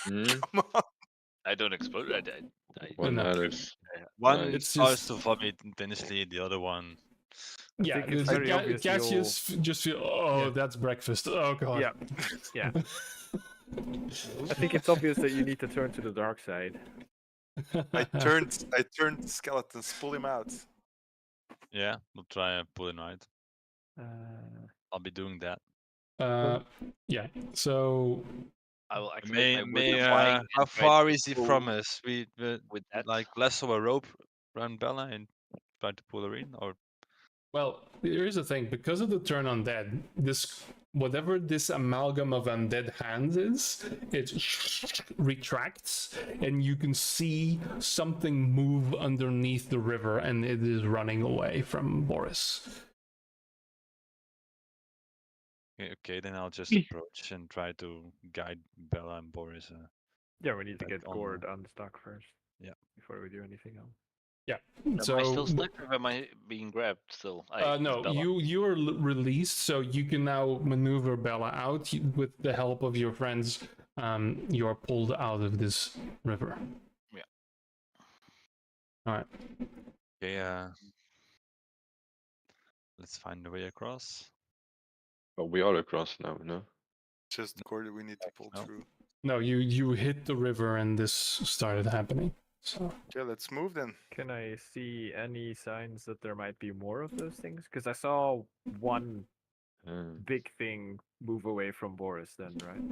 come on. I don't explode. I One No. others. One It's starts just- to vomit intensely, the other one. Yeah, think it's the very obvious Cassius just feel. Oh, Yeah. that's breakfast. Oh god. Yeah, yeah. I think it's obvious that you need to turn to the dark side. I turned skeletons, pull him out. Yeah, we'll try and pull it out. I'll be doing that. Yeah. So I will activate my word of How buying and try far to is he pull from us? We with that. like lasso a rope around Bella and try to pull her in, or well, here's the thing. Because of the turn undead, this whatever this amalgam of undead hands is, it retracts, and you can see something move underneath the river, and it is running away from Boris. okay, then I'll just approach and try to guide Bella and Boris. Yeah, we need to Back get on Gord unstuck first. Yeah. Before we do anything else. Yeah. Am So I still stuck or am I being grabbed still? no, you are released, so you can now maneuver Bella out with the help of your friends. You are pulled out of this river. Yeah. All right. Okay, let's find a way across. But we are across now, no? Just Gordy, we need to pull No. through. No, you hit the river, and this started happening. So Okay, let's move then. Can I see any signs that there might be more of those things? Because I saw one big thing move away from Boris then, right?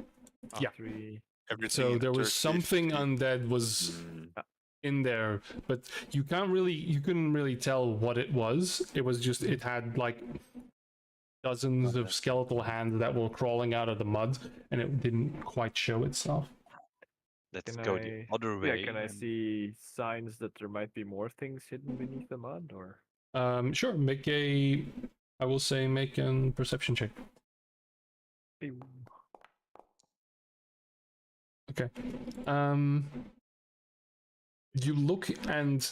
Yeah. After he... Everything so in there was 30, something 50. undead was in there, but you couldn't really tell what it was. It was just it had like dozens of skeletal hands that were crawling out of the mud, and it didn't quite show itself. Let's Can go the I- other way. Yeah, can I and- see signs that there might be more things hidden beneath the mud, or... Sure, make a perception check. Okay. You look, and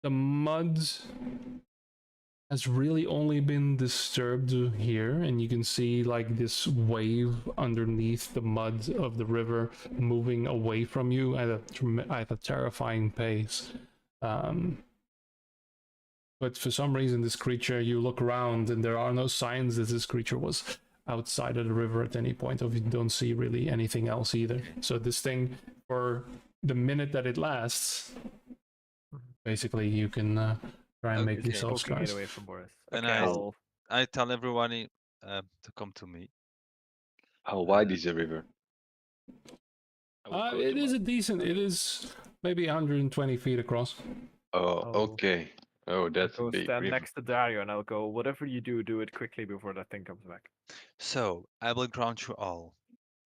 the mud has really only been disturbed here, and you can see like this wave underneath the mud of the river moving away from you at a terrifying pace. But for some reason, this creature, you look around, and there are no signs that this creature was outside of the river at any point, or you don't see really anything else either. So this thing, for the minute that it lasts, basically you can try and make Okay. yourself Poking it scars. away from Boris. And Okay, I tell everybody to come to me. How wide is the river? It is a decent. It is maybe 120 feet across. Oh, Oh. okay. Oh, that's a I'll go big stand river. next to Dario and I'll go, whatever you do, do it quickly before that thing comes back. So I will grant you all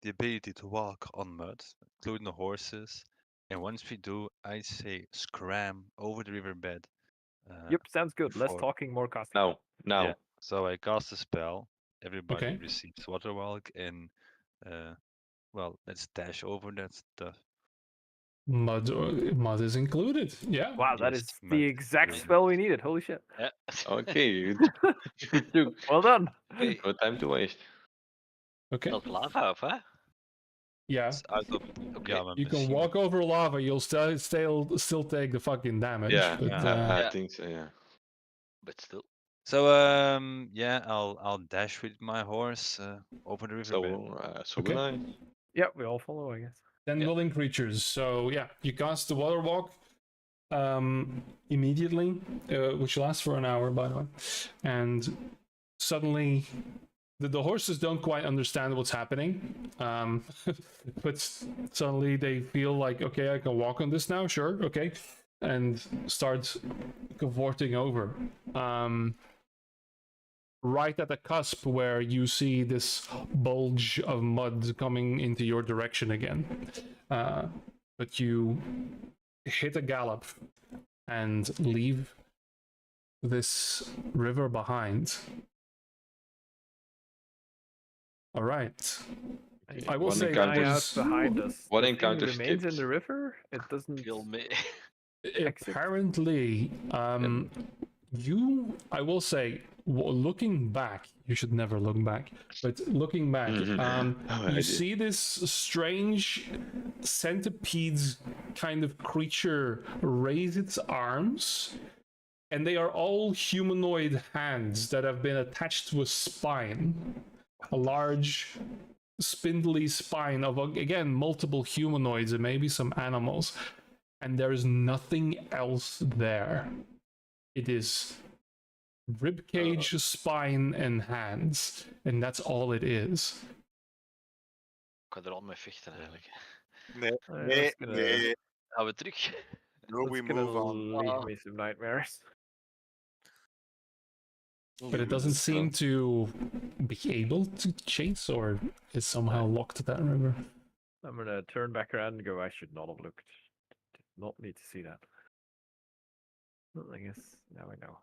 the ability to walk on mud, including the horses. And once we do, I say scram over the riverbed. Yep, sounds good. Less before- talking, more casting. Now. Yeah. So I cast a spell. Everybody Okay. receives water walk, and well, let's dash over that stuff. Mud is included. Yeah. Wow, that Yes, is mud the exact included. spell we needed. Holy shit. Yeah. Okay, you took Well done. Hey, no time to waste. Okay. not lava, huh? Yeah. It's out of Okay. yeah, my You can machine. walk over lava. You'll still take the fucking damage. Yeah, But, Yeah. I think so, yeah. But still. So yeah, I'll dash with my horse over the riverbed. So Okay. will I. Yeah, we all follow, I guess. 10 willing creatures. So yeah, you cast the water walk immediately, which lasts for an hour, by the way. And suddenly, the horses don't quite understand what's happening. But suddenly they feel like, okay, I can walk on this now, sure, okay. And start cavorting over. Right at the cusp where you see this bulge of mud coming into your direction again. But you hit a gallop and leave this river behind. All right. I will One say encounter- that Dying out was behind us. What The thing encounter remains in skipped? the river? It doesn't... Kill me. apparently you. I will say, looking back, you should never look back. But looking back, I you did. see this strange centipede kind of creature raise its arms, and they are all humanoid hands that have been attached to a spine. A large spindly spine of, again, multiple humanoids and maybe some animals, and there is nothing else there. It is ribcage, spine, and hands, and that's all it is. Ik ga er al mee vechten eigenlijk. Nee, That's nee, gonna- nee. Gaan we terug? No, we That's gonna move on. leave me some nightmares. But it doesn't seem to be able to chase, or is somehow locked to that river. I'm gonna turn back around and go, I should not have looked. Did not need to see that. Well, I guess now I know.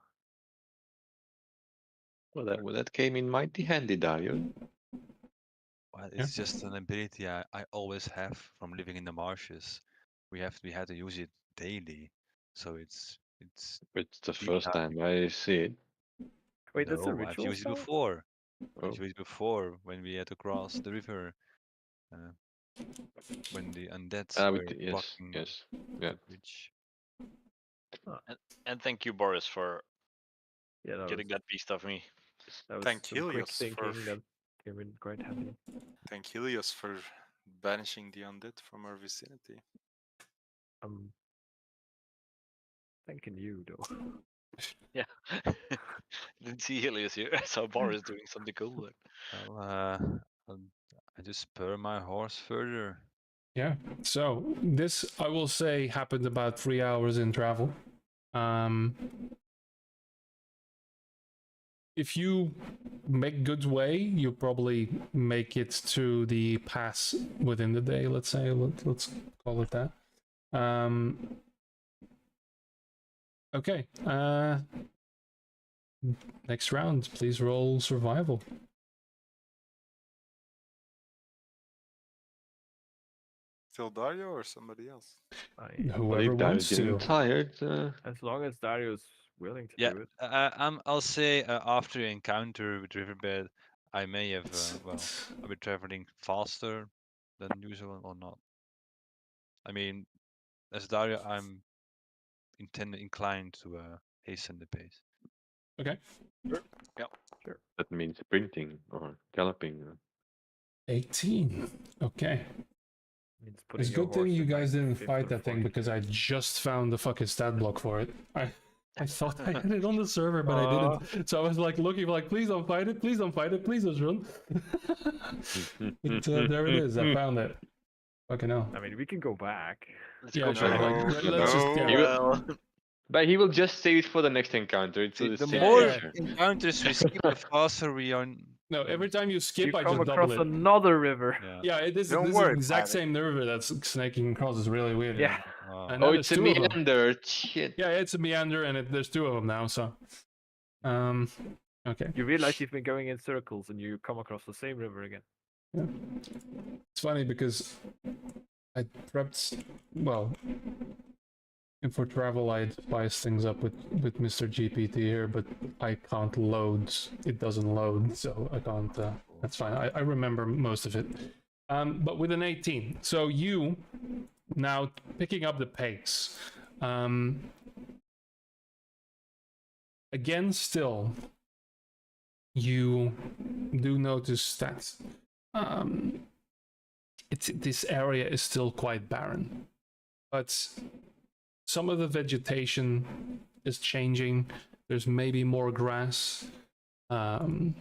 Well, that came in mighty handy, Dario. Well, it's just an ability I always have from living in the marshes. We had to use it daily, so it's It's the deep first down. time I see it. Wait, that's a No, I've ritual used it spell? before. Oh. I've used it before when we had to cross the river. When the undeads were Yes, blocking yes, the yeah. bridge. And thank you, Boris, for Yeah, getting that beast off me. that was Thank some quick Helios for thinking that came in quite handy. thank Helios for banishing the undead from our vicinity. I'm thanking you, though. Yeah. Didn't see Helios here. I saw Boris doing something cool. But... Well, I just spur my horse further. Yeah. So this, I will say, happened about 3 hours in travel. If you make good way, you probably make it to the pass within the day. Let's say, let's call it that. Okay. Next round, please roll survival. Still Dario or somebody else? Whoever If wants Dario's to. getting tired, As long as Dario's willing to Yeah, do it. I'll say after the encounter with Riverbed, I may have I'll be traveling faster than usual or not. I mean, as Dario, I'm inclined to hasten the pace. Okay. Sure. Yeah. Sure. that means sprinting or galloping. 18. Okay. Means It's putting a your good thing horse you in, guys like, didn't fifth fight or that thing, fourth because gear. I just found the fucking stat block for it. I thought I had it on the server, but I didn't. So I was like looking for, like, please don't fight it, please don't fight it, please just run. But there it is, I found it. Fucking hell. I mean, we can go back. Let's Yeah, go sure. back. Like, let's just, No. yeah. Well, But he will just save it for the next encounter. It's The safe more feature. encounters we skip, the faster we are. No, every time you skip, You I come just across double it. another river. Yeah. Yeah, this is Don't the worry exact about it. same river that's snaking across. Is really weird. Yeah. And Oh, now it's a there's two of them. meander. Shit. Yeah, it's a meander, and there's two of them now. So, okay. You realize you've been going in circles and you come across the same river again. Yeah. It's funny because I prepped, well, and for travel I spice things up with Mr. GPT here, but I can't load. It doesn't load, so I can't. That's fine. I remember most of it. But with an 18, so you now picking up the pace. Again, still, you do notice that this area is still quite barren, but some of the vegetation is changing. There's maybe more grass, and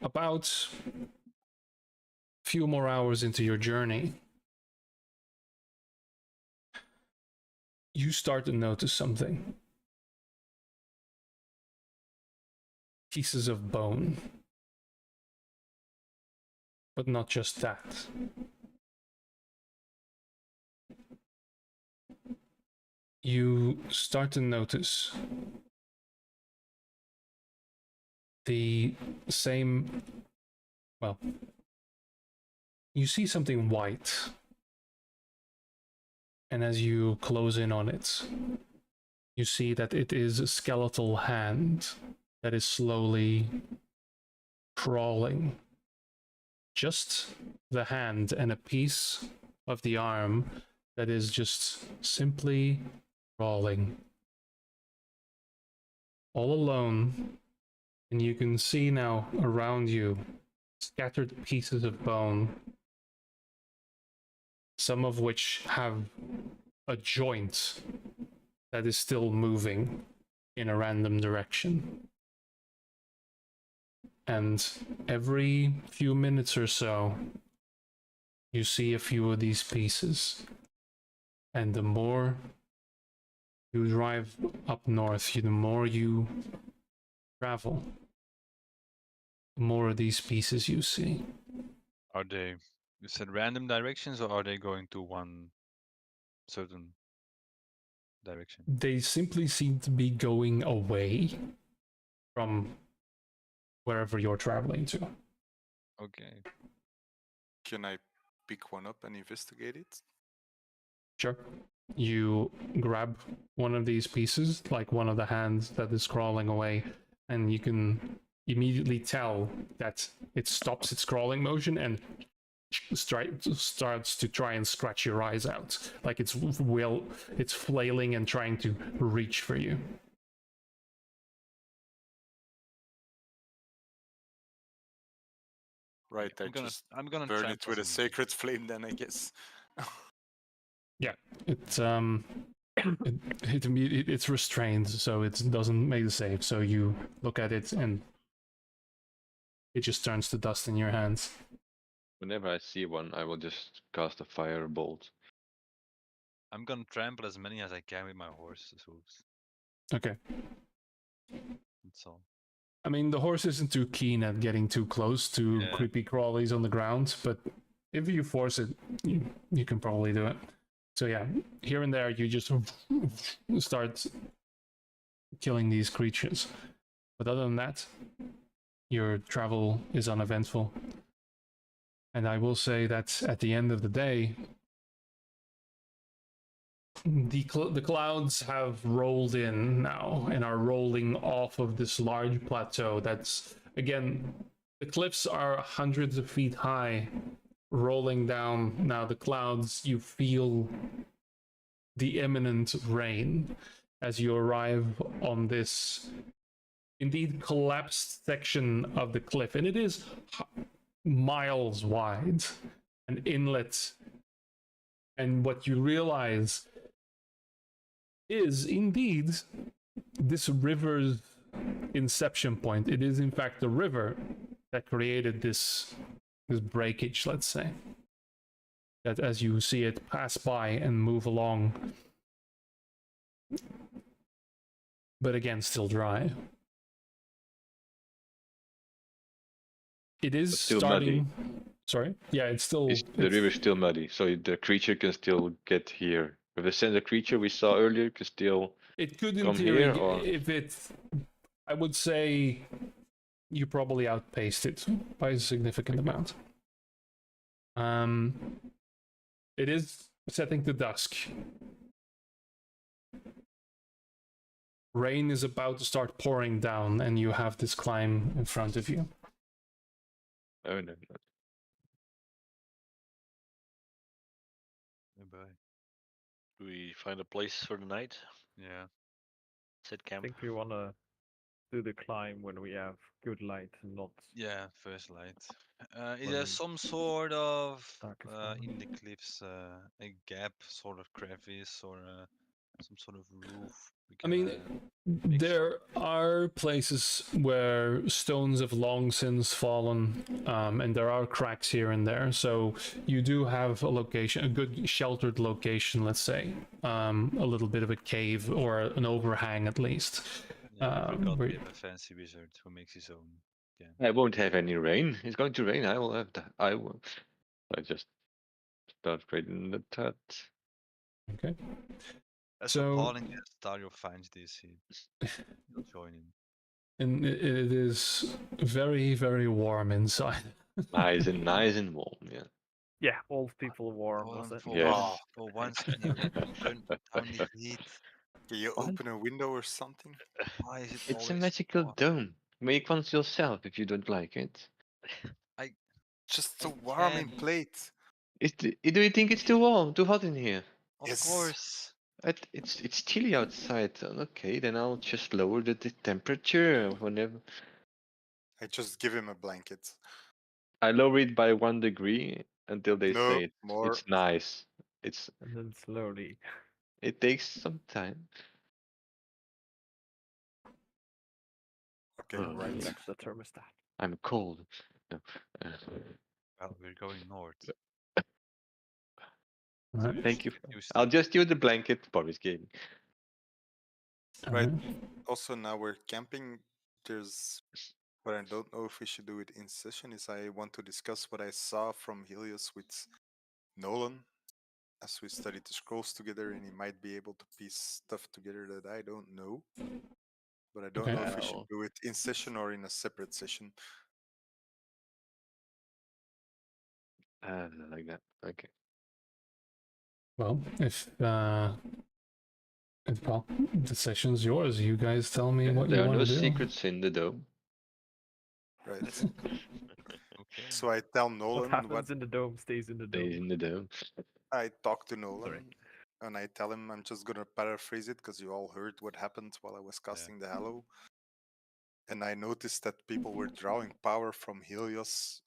about a few more hours into your journey, you start to notice something. Pieces of bone. But not just that. You start to notice the same, well, you see something white. And as you close in on it, you see that it is a skeletal hand that is slowly crawling. Just the hand and a piece of the arm that is just simply crawling. All alone And you can see now around you scattered pieces of bone, some of which have a joint that is still moving in a random direction. And every few minutes or so, you see a few of these pieces. And the more you drive up north, the more you travel, the more of these pieces you see. Are they, you said random directions, or are they going to one certain direction? They simply seem to be going away from wherever you're traveling to. Okay. Can I pick one up and investigate it? Sure. You grab one of these pieces, like one of the hands that is crawling away, and you can immediately tell that it stops its crawling motion and starts to try and scratch your eyes out, like it's flailing and trying to reach for you. Right, I'm gonna burn trample it with a some- sacred flame then, I guess. It's it's restrained, so it doesn't make the save. So you look at it and it just turns to dust in your hands. Whenever I see one, I will just cast a firebolt. I'm gonna trample as many as I can with my horse's hooves. Okay. That's all. I mean, the horse isn't too keen at getting too close to Yeah. creepy crawlies on the ground, but if you force it, you can probably do it. So yeah, here and there, you just start killing these creatures. But other than that, your travel is uneventful. And I will say that at the end of the day, the clouds have rolled in now and are rolling off of this large plateau that's, again, the cliffs are hundreds of feet high, rolling down. Now the clouds, you feel the imminent rain as you arrive on this indeed collapsed section of the cliff, and it is miles wide, an inlet. And what you realize is indeed this river's inception point. It is in fact the river that created this breakage, let's say. That as you see it pass by and move along, but again still dry. It is Still starting. Sorry? Yeah, it's still. The river's still muddy, so the creature can still get here. If the send creature we saw earlier can still. It could, in come theory, here, or- if it. I would say you probably outpaced it by a significant amount. It is setting to dusk. Rain is about to start pouring down, and you have this climb in front of you. Oh no. Bye. Do we find a place for the night? Yeah. Set I camp. think we want to do the climb when we have good light and not. Yeah, first light. Is When there some sort of dark is in the falling. cliffs a gap, sort of crevice, or some sort of roof? We I can, mean, make there are places where stones have long since fallen, and there are cracks here and there. So you do have a location, a good sheltered location, let's say, a little bit of a cave or an overhang at least. Yeah, we forgot where- we have a fancy wizard who makes his own. Yeah. I won't have any rain. It's going to rain. I will have that. I will. I just start creating the hut. Okay. As So- appalling as Dario finds this, he'll join in. And it is very, very warm inside. Nice and warm. Yeah. Yeah, old people warm, was it? For Yes. once, for once, can you turn down the heat? Can you What? open a window or something? Why is it It's a always magical warm? dome. Make one yourself if you don't like it. Just so I warm in can. plate. Do you think it's too warm, too hot in here? Of Yes. course. It's chilly outside. Okay, then I'll just lower the temperature whenever. I just give him a blanket. I lower it by 1 degree until they No, say more. it's nice. And then slowly. It takes some time. Okay, right. Relax the thermostat. I'm cold. No. Well, we're going north. Alright. Thank you. You I'll sleep. just use the blanket. Boris gaming. Right. Alright. Also, now we're camping. There's what I don't know if we should do it in session is I want to discuss what I saw from Helios with Nolan as we studied the scrolls together, and he might be able to piece stuff together that I don't know. But I don't Okay. know if we should Well. do it in session or in a separate session. Like that. Okay. Well, if well, the session's yours. You guys tell me what There you are want no to do. secrets in the dome. Right. Okay. So I tell What Nolan happens in the dome stays in the Stays dome. in the dome. I talk to Nolan Sorry. and I tell him I'm just gonna paraphrase it because you all heard what happened while I was casting the Hallow. And I noticed that people were drawing power from Helios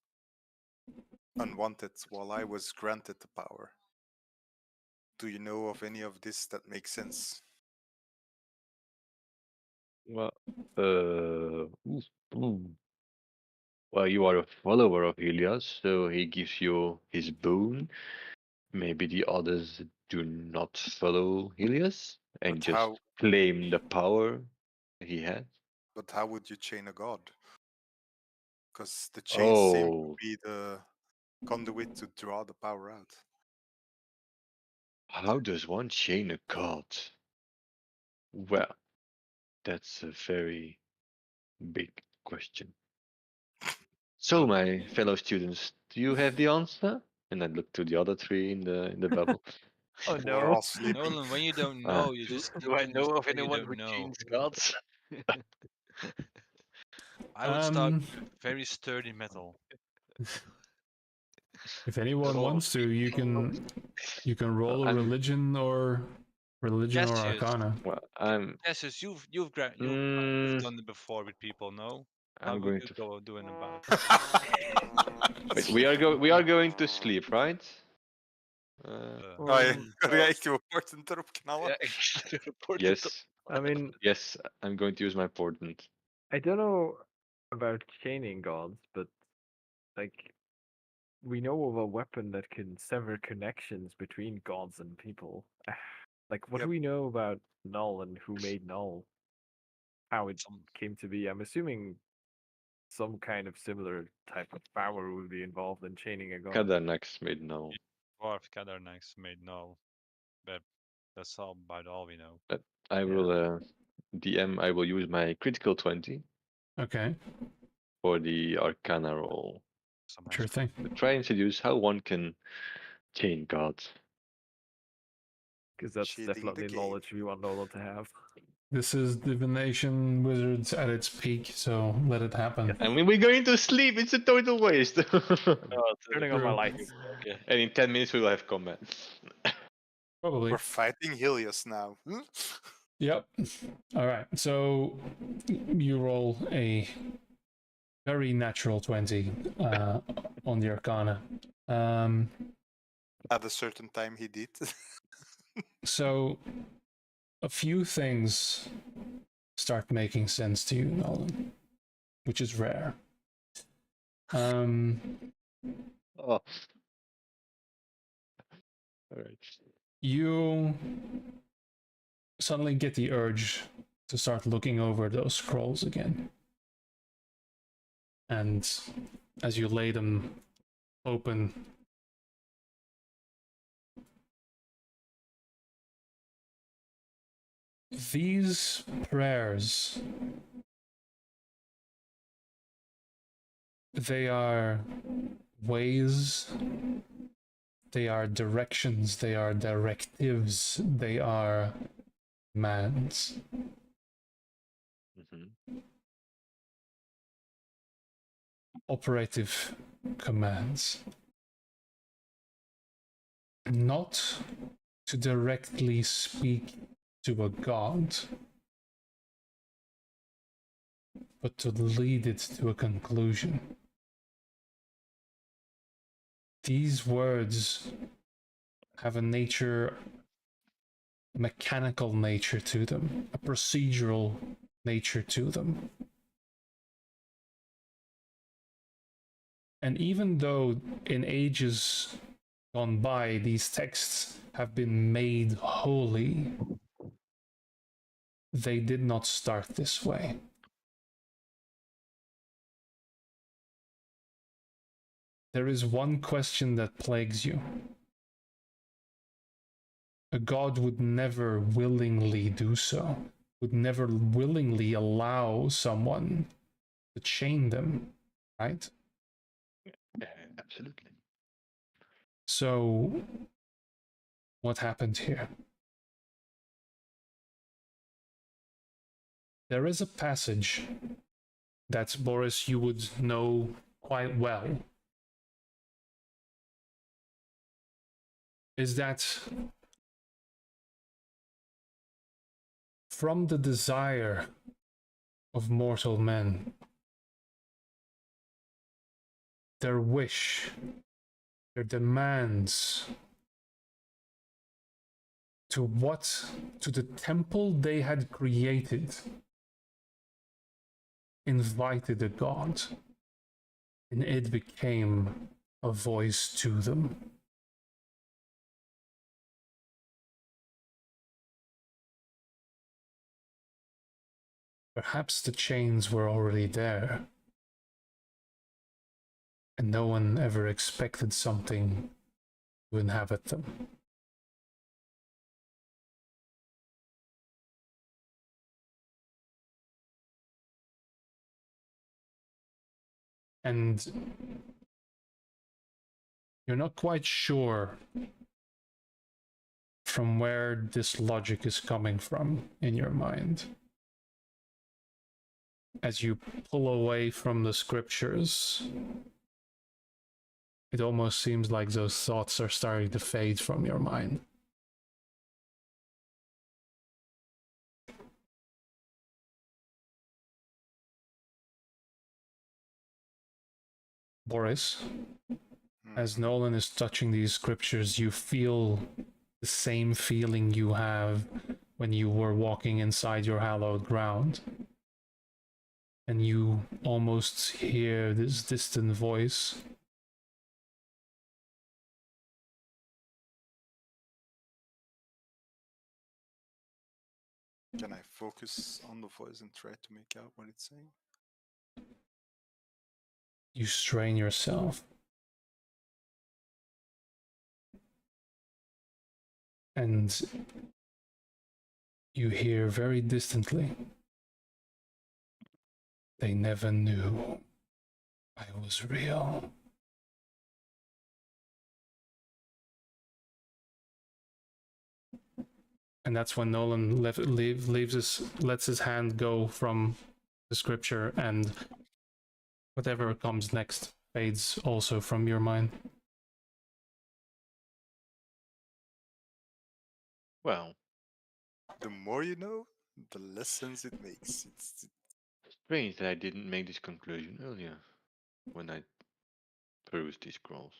unwanted while I was granted the power. Do you know of any of this that makes sense? Well, well, you are a follower of Helios, so he gives you his boon. Maybe the others do not follow Helios and But just how? claim the power he has. But how would you chain a god? Because the chains seem to Oh, be the conduit to draw the power out. how does one chain a god? Well, that's a very big question. So, my fellow students, do you have the answer? And I look to the other three in the bubble. Oh We're no. all sleeping. Nolan, when you don't Ah. know, you just Do I know of say you anyone don't who know. chains gods? I would start with very sturdy metal. If anyone Oh, wants to, you can roll a I'm- religion or Cassius. arcana. Well, I'm Cassius, you've Mm, done it before with people, no? How I'm would going you to. go doing about it? Wait, we are going to sleep, right? Ai, Um, ga ik je portent erop knallen? yeah, actually, report it. Yes, I mean, yes, I'm going to use my portent. I don't know about chaining gods, but like we know of a weapon that can sever connections between gods and people. Like, what do Yep. we know about Null and who made Null? How it Some came to be? I'm assuming some kind of similar type of power would be involved in chaining a god. Kadarnax made no. dwarf Kadarnax made no, but that's all about all we know. But I will DM. I will use my critical 20 Okay, for the Arcana roll Some sure nice thing. to try and seduce how one can chain gods. Because that's Shading the definitely game. knowledge we want Nolan to have. This is divination wizards at its peak, so let it happen. And when we're going to sleep, it's a total waste. Oh, Turning on my True. lights. Okay. And in 10 minutes we will have combat. Probably. We're fighting Helios now. Yep. All right. So you roll a very natural 20 on the Arcana. At a certain time he did. So a few things start making sense to you, Nolan, which is rare. Oh. All right. You suddenly get the urge to start looking over those scrolls again. And as you lay them open, these prayers, they are ways, they are directions, they are directives, they are commands. Mhm. Operative commands. Not to directly speak to a god, but to lead it to a conclusion. These words have a nature, a mechanical nature to them, a procedural nature to them. And even though in ages gone by these texts have been made holy, they did not start this way. There is one question that plagues you. A god would never willingly do so, would never willingly allow someone to chain them, right? Absolutely. So, what happened here? There is a passage that, Boris, you would know quite well. Is that from the desire of mortal men, their wish, their demands to the temple they had created, invited a god, and it became a voice to them. Perhaps the chains were already there, and no one ever expected something to inhabit them. And you're not quite sure from where this logic is coming from in your mind. As you pull away from the scriptures, it almost seems like those thoughts are starting to fade from your mind. Boris, as Nolan is touching these scriptures, you feel the same feeling you have when you were walking inside your hallowed ground. And you almost hear this distant voice. Can I focus on the voice and try to make out what it's saying? You strain yourself. And you hear very distantly, "They never knew I was real." And that's when Nolan lets his hand go from the scripture, and whatever comes next fades also from your mind. Well, The more you know, the less sense it makes. It's strange that I didn't make this conclusion earlier when I perused these scrolls.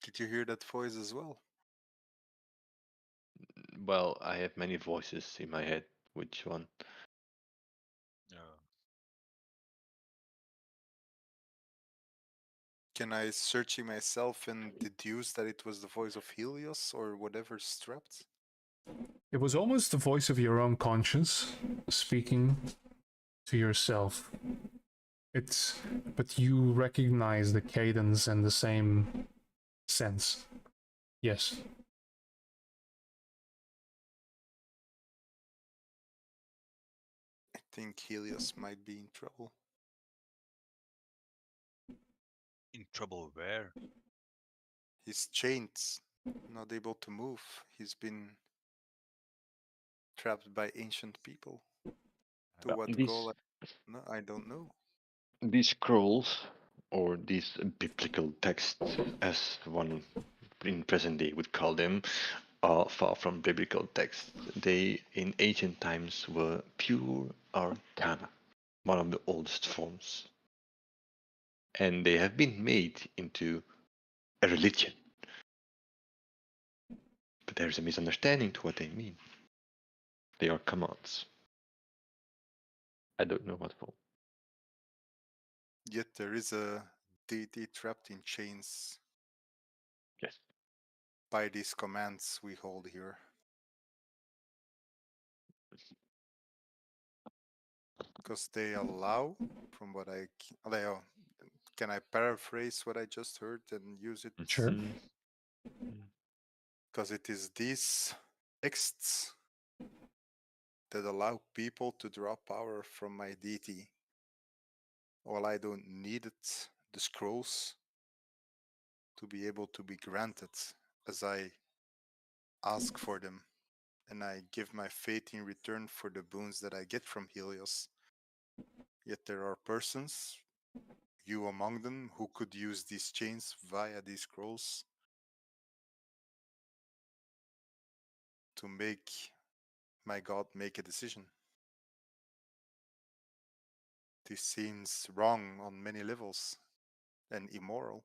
Did you hear that voice as well? Well, I have many voices in my head. Which one? Can I searching myself and deduce that it was the voice of Helios or whatever strapped? It was almost the voice of your own conscience speaking to yourself. But you recognize the cadence and the same sense. Yes. I think Helios might be in trouble. In trouble where? He's chained, not able to move. He's been trapped by ancient people. To Well, what goal? No, I don't know. These scrolls, or these biblical texts, as one in present day would call them, are far from biblical texts. They, in ancient times, were pure arcana. one of the oldest forms. And they have been made into a religion. But there's a misunderstanding to what they mean. They are commands. I don't know what for. Yet there is a deity trapped in chains Yes. by these commands we hold here. Because they allow, from what can I paraphrase what I just heard and use it? Sure. Because it is these texts that allow people to draw power from my deity. While I don't need it, the scrolls, to be able to be granted as I ask for them. And I give my faith in return for the boons that I get from Helios. Yet there are persons, you among them, who could use these chains via these scrolls to make my god make a decision. This seems wrong on many levels and immoral,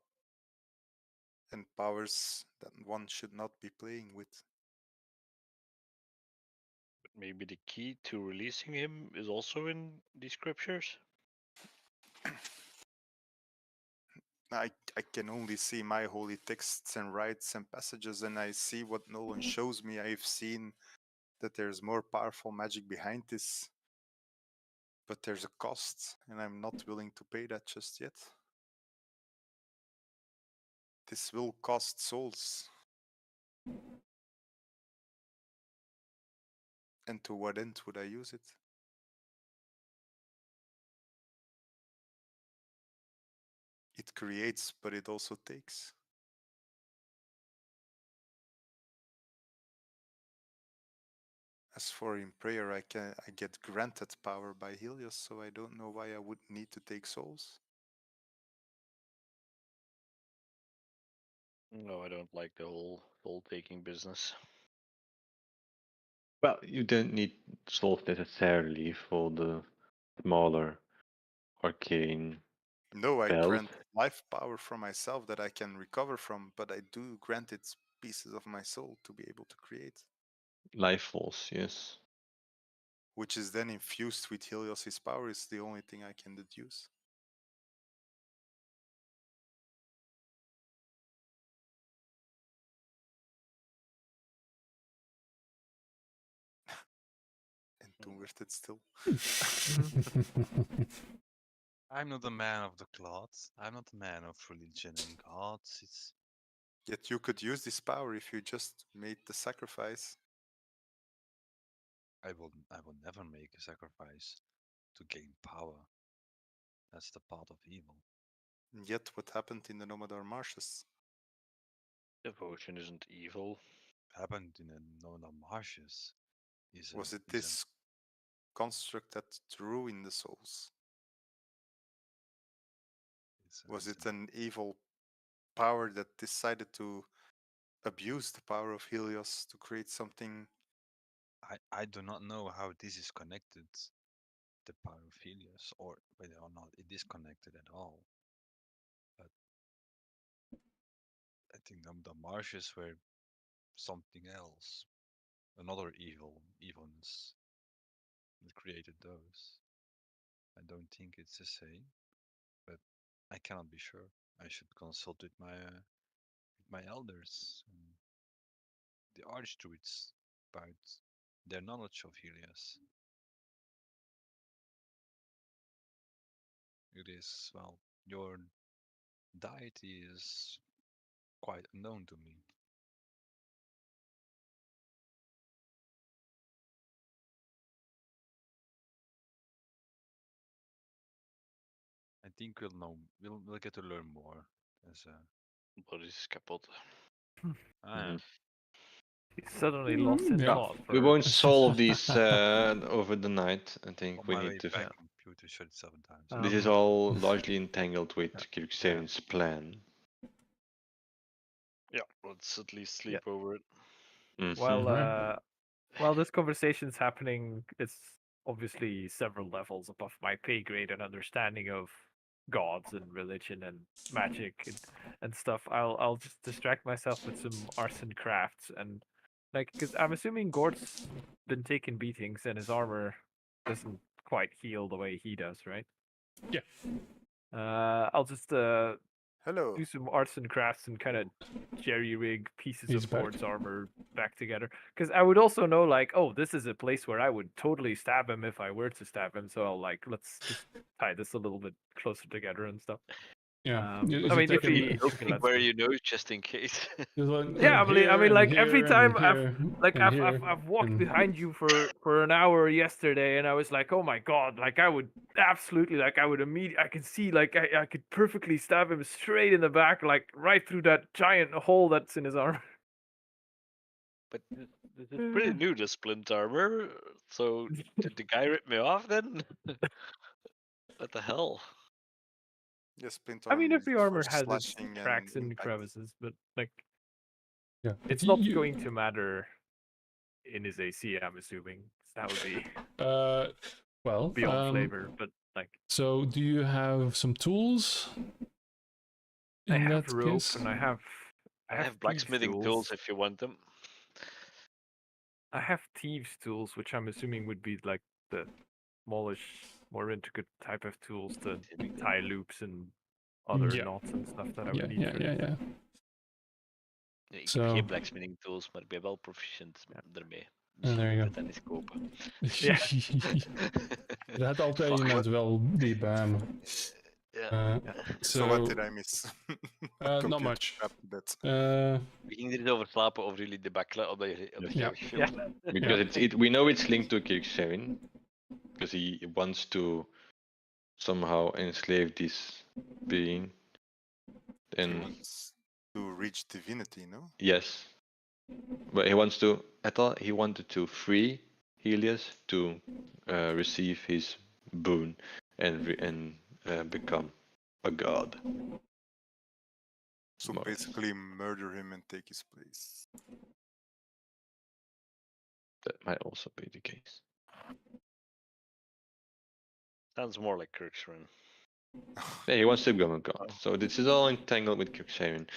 and powers that one should not be playing with. But maybe the key to releasing him is also in the scriptures? I can only see my holy texts and rites and passages, and I see what Nolan shows me. I've seen that there's more powerful magic behind this, but there's a cost, and I'm not willing to pay that just yet. This will cost souls. And to what end would I use it? It creates, but it also takes. As for in prayer, I get granted power by Helios, so I don't know why I would need to take souls. No, I don't like the whole soul taking business. Well, you don't need souls necessarily for the smaller arcane No, I spells. grant life power from myself that I can recover from, but I do grant it pieces of my soul to be able to create, Life force, yes. which is then infused with Helios' power. Is the only thing I can deduce. En toen werd het stil. I'm not a man of the cloth. I'm not a man of religion and gods. It's Yet you could use this power if you just made the sacrifice. I will never make a sacrifice to gain power. That's the path of evil. And yet what happened in the Nomadar Marshes? Devotion isn't evil. Happened in the Nona marshes. Was it this construct that drew in the souls? Was it an evil power that decided to abuse the power of Helios to create something? I do not know how this is connected, the power of Helios, or whether or not it is connected at all. But I think the marshes were something else, another evilness that created those. I don't think it's the same, but I cannot be sure. I should consult with my elders, and the archdruids, about their knowledge of Helios. It is, well, your deity is quite unknown to me. I think we'll know. We'll get to learn more as Body is kapot. ah, He suddenly lost his Yeah. thought. We For won't solve these over the night. I on think we my way need to. back, computer shut itself in time. This is all largely entangled with Kirksaren's plan. Yeah, let's at least sleep over it. Mm-hmm. while this conversation's happening, it's obviously several levels above my pay grade and understanding of gods and religion and magic and stuff. I'll just distract myself with some arts and crafts and like because I'm assuming Gord's been taking beatings and his armor doesn't quite heal the way he does, right? Yeah. I'll just Hello. do some arts and crafts and kind of jerry rig pieces He's of back. Gord's armor back together. Because I would also know, like, oh, this is a place where I would totally stab him if I were to stab him. So I'll like, let's just tie this a little bit closer together and stuff. Yeah. I mean, if he Think lets where me. you know, just in case. Yeah, I mean, like every time I've walked and behind you for an hour yesterday, and I was like, oh my god, like I would absolutely, like I would immediately, I could see, like I could perfectly stab him straight in the back, like right through that giant hole that's in his arm. But this is pretty new, the splint armor. So did the guy rip me off then? What the hell? Yes, splint I mean, armor every is for armor has its slashing cracks and impact. crevices, but like yeah, it's not going to matter in his AC. I'm assuming that would be well, beyond flavor, but like. So, do you have some tools? I In have that rope case? and I have thieves' blacksmithing tools if you want them. I have thieves tools, which I'm assuming would be like the smallish, more intricate type of tools to tie loops and other Yeah. knots and stuff that I Yeah, would need. yeah, for this. yeah. Ik Zo. heb geen blacksmithing tools, maar ik ben wel proficient ermee. Oh, there you Misschien moet go. ik dat eens kopen. Ja. Het had altijd Fuck. iemand wel die bam. Ja. So what did I miss? Not Computer much. crap that. We gingen er eens over slapen over jullie debakkelen op de Ja. film. Because we know it's linked to Kirkshaven, because he wants to somehow enslave this being. He And wants to reach divinity, no? yes, but he wants to. I thought he wanted to free Helios to receive his boon and become a god. So More or less. basically murder him and take his place. That might also be the case. Sounds more like Kirk's run. Yeah, he wants to become a god. So this is all entangled with Kirkshaven.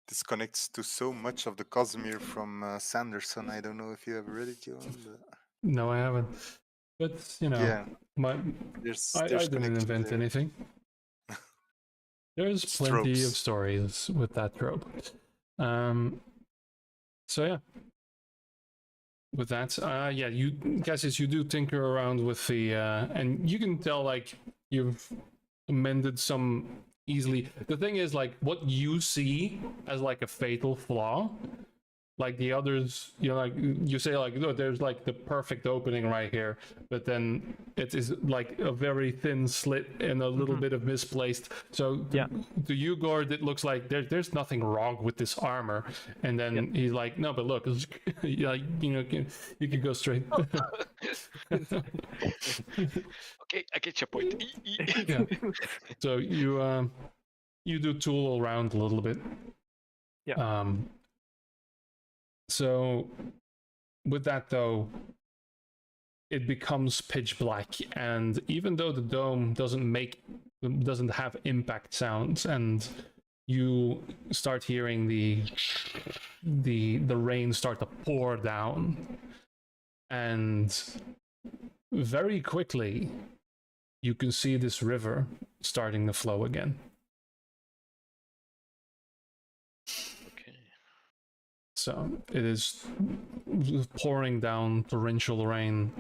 This connects to so much of the Cosmere from Sanderson. I don't know if you have read it, Johan. But... No, I haven't. But, you know, yeah, I didn't connection invent there. anything. There's It's plenty of tropes. stories with that trope. So yeah. With that, yeah, you guys, you do tinker around with the, and you can tell like you've amended some easily. The thing is, like, what you see as like a fatal flaw, like the others, you know, like you say, like, look, there's like the perfect opening right here, but then it is like a very thin slit and a little bit of misplaced. So to you, Gord, it looks like there's nothing wrong with this armor, and then he's like, no, but look, it's, like, you know, you can go straight. Okay, I get your point. Yeah. So you do tool around a little bit. Yeah. So with that though, it becomes pitch black, and even though the dome doesn't have impact sounds, and you start hearing the rain start to pour down, and very quickly you can see this river starting to flow again. Okay. So it is pouring down torrential rain,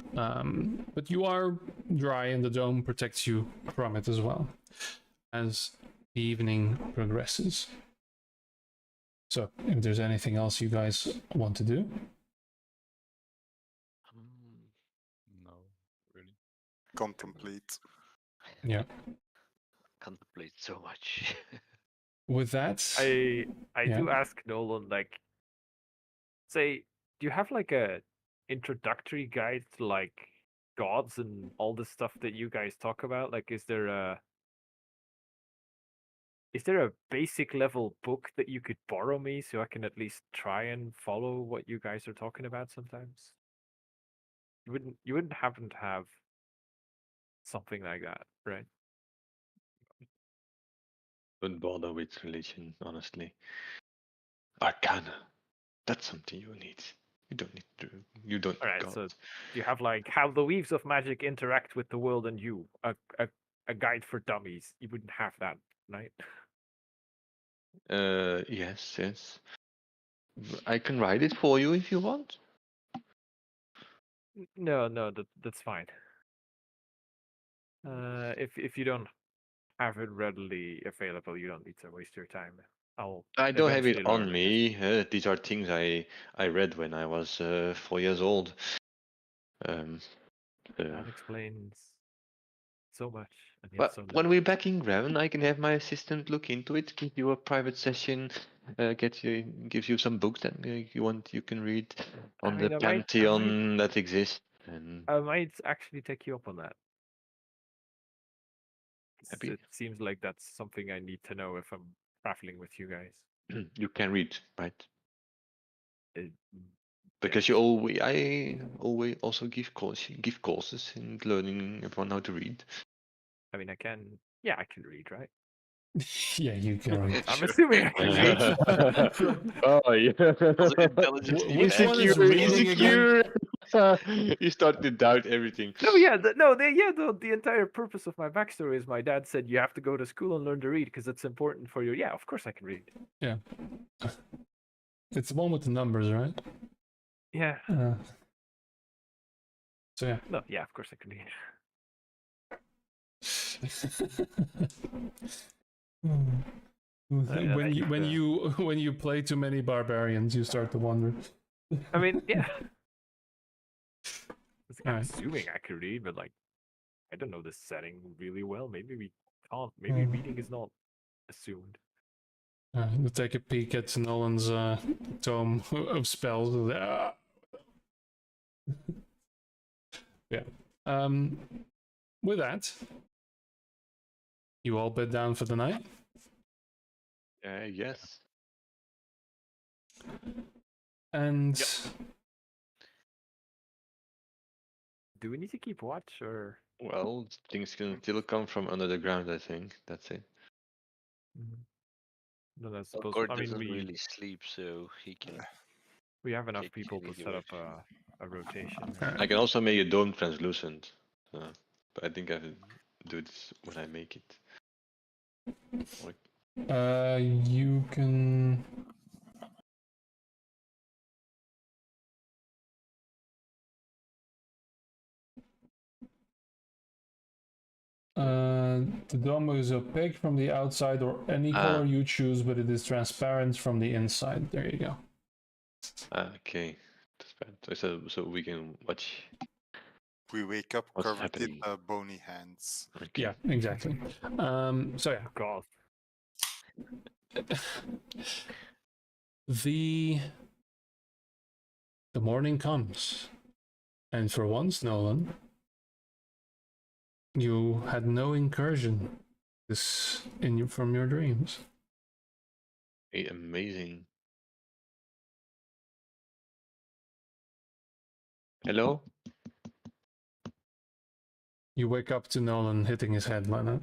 but you are dry, and the dome protects you from it as well as the evening progresses. So if there's anything else you guys want to do. No, really. Contemplate. Yeah. Contemplate so much. With that, I yeah. do ask Nolan, like, say, do you have like a introductory guide to like gods and all the stuff that you guys talk about? Like, is there a basic level book that you could borrow me so I can at least try and follow what you guys are talking about sometimes? You wouldn't happen to have something like that, right? Don't bother with religion, honestly. Arcana. That's something you need. You don't need to. You don't All need right. God. So you have like how the weaves of magic interact with the world and you. A guide for dummies. You wouldn't have that, right? Yes, yes. I can write it for you if you want. No, that's fine. If you don't have it readily available, you don't need to waste your time. I'll I don't have it eventually learn on it. me. These are things I read when I was 4 years old. That explains so much, and yet But so when little. we're back in Graven, I can have my assistant look into it, give you a private session, gives you some books that you can read on the I pantheon that exists. And might actually take you up on that. happy It seems like that's something I need to know if I'm traveling with you guys. you can read, right? It, Because yes. I always also give courses in learning everyone how to read. I mean, I can. Yeah, I can read, right? Yeah, you can read. I'm Sure. assuming I can read. Oh yeah. Also intelligence Which one is Insecure, reading again? insecure. You start to doubt everything. No, yeah, the entire purpose of my backstory is my dad said you have to go to school and learn to read because it's important for your. Yeah, of course I can read. Yeah. It's the one with the numbers, right? Yeah. So yeah. No, yeah, of course I can read. When you play too many barbarians, you start to wonder. I mean, yeah. I'm Alright. assuming I can read, but like, I don't know this setting really well. Maybe we can't. Maybe reading is not assumed. We'll take a peek at Nolan's tome of spells. Yeah. With that, you all bed down for the night. Yes. And Do we need to keep watch or? Well, things can still come from under the ground. I think that's it. No, I suppose. Gord I mean, doesn't really sleep, so he can. we have enough Take people to easy set watch. up a rotation. I can also make a dome translucent, but I think I have to do this when I make it. you can. The dome is opaque from the outside or any color you choose, but it is transparent from the inside. There you go. Okay. So we can watch. We wake up What's covered in happening? bony hands. Okay. Yeah, exactly. So yeah, God. the morning comes, and for once, Nolan, you had no incursion from your dreams. Amazing. Hello? You wake up to Nolan hitting his head like that.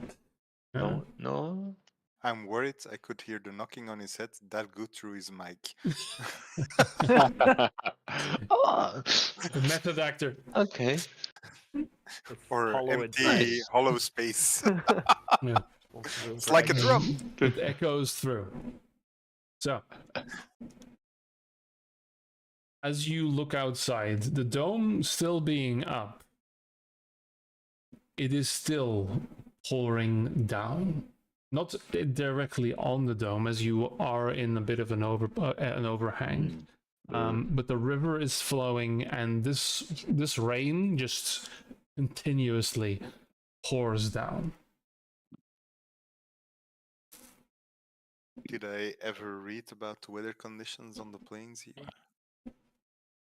No, no. I'm worried I could hear the knocking on his head that good through his mic. Oh, The method actor. okay. Or Hollow empty Nice. hollow space. Yeah. It's like a drum. It echoes through. So, as you look outside, the dome still being up, it is still pouring down. Not directly on the dome, as you are in a bit of an overhang. But the river is flowing, and this rain just continuously pours down. Did I ever read about the weather conditions on the plains here?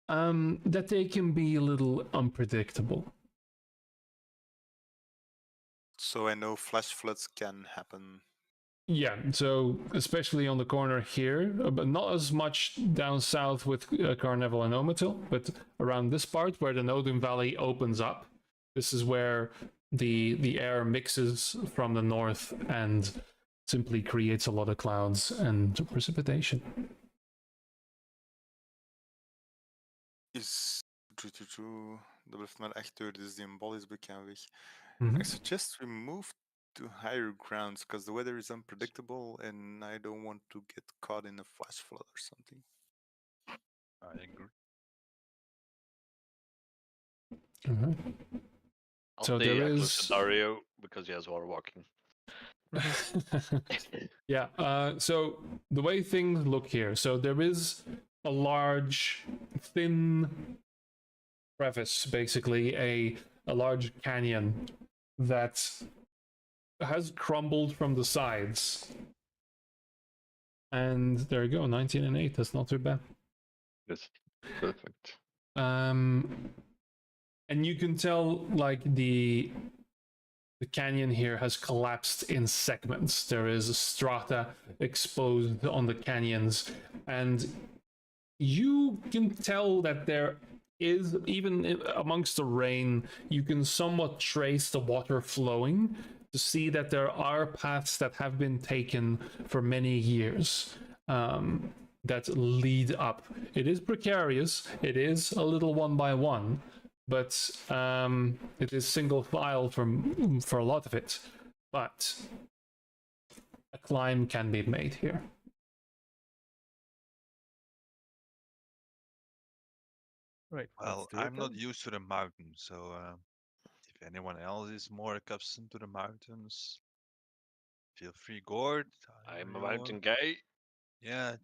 That they can be a little unpredictable. So I know flash floods can happen. Yeah, so especially on the corner here, but not as much down south with Carnival and Omatil, but around this part where the Nodun Valley opens up. This is where the air mixes from the north and simply creates a lot of clouds and precipitation. Is... Dat blijft maar echt door, dus die embol is bekend weg. Mhm. I suggest we move to higher grounds, because the weather is unpredictable and I don't want to get caught in a flash flood or something. I agree. Alright. I'll So stay there close is- to Dario because he has water walking. Yeah, so the way things look here, so there is a large, thin crevice, basically, a large canyon that has crumbled from the sides. And there you go, 19 and 8, that's not too bad. That's perfect. And you can tell, like, the canyon here has collapsed in segments. There is a strata exposed on the canyons, and you can tell that there is, even amongst the rain, you can somewhat trace the water flowing to see that there are paths that have been taken for many years that lead up. It is precarious, it is a little one by one, but it is single file for a lot of it. But a climb can be made here. Right. Well, let's do it I'm not then. used to the mountains, so if anyone else is more accustomed to the mountains, feel free, Gord. I'm a you're- mountain guy. Yeah,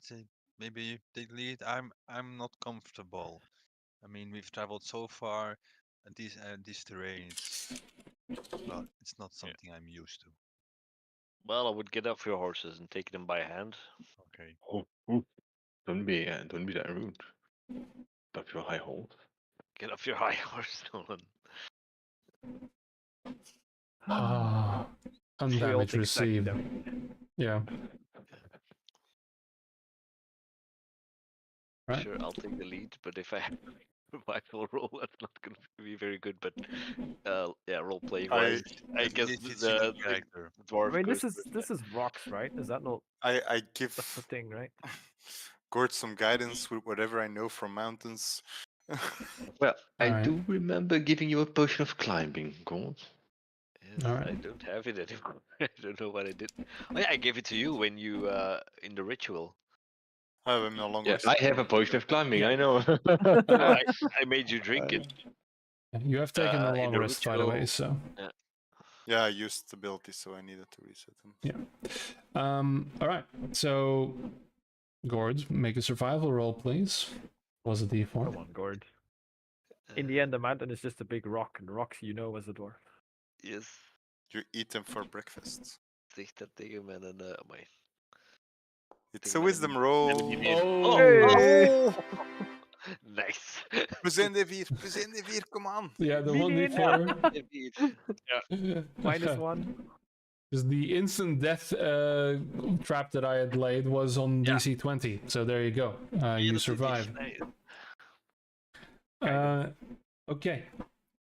maybe you take lead. I'm not comfortable. I mean, we've traveled so far, and this terrain, it's not something I'm used to. Well, I would get off your horses and take them by hand. Okay. Oh, don't be that rude. Up your high hold. Get off your high horse, Nolan. Ah, We all undamage take second received. damage. Yeah. Right. Sure, I'll take the lead, but if I have a survival roll, that's not going to be very good. But yeah, role playing wise, I guess It's the unique character. dwarf. I mean, goes this is rocks, right? Is that not I give that's the thing, right? Gord some guidance with whatever I know from mountains. Well, I Alright. do remember giving you a potion of climbing, Gold. Yes, I Alright. don't have it anymore. I don't know what I did. Oh yeah, I gave it to you when you in the ritual. I'm no longer. Yeah, I have a potion of climbing, I know. No, I made you drink it. You have taken a in long the rest, by the way, ritual- so. Yeah, I used ability, so I needed to reset them. Yeah. Alright, so Gord, make a survival roll, please. Was a D4. Come on, Gord. In the end, the mountain is just a big rock, and rocks you know as a dwarf. Yes, You eat them for breakfast. zeg dat tegen mijn amai. It's Tegen a wisdom roll. Oh. Hey! Nice. We zijn de vier, come on. Yeah, the Million. 1d4. -1. Because the instant death trap that I had laid was on Yeah. DC 20, so there you go. You survived. Okay,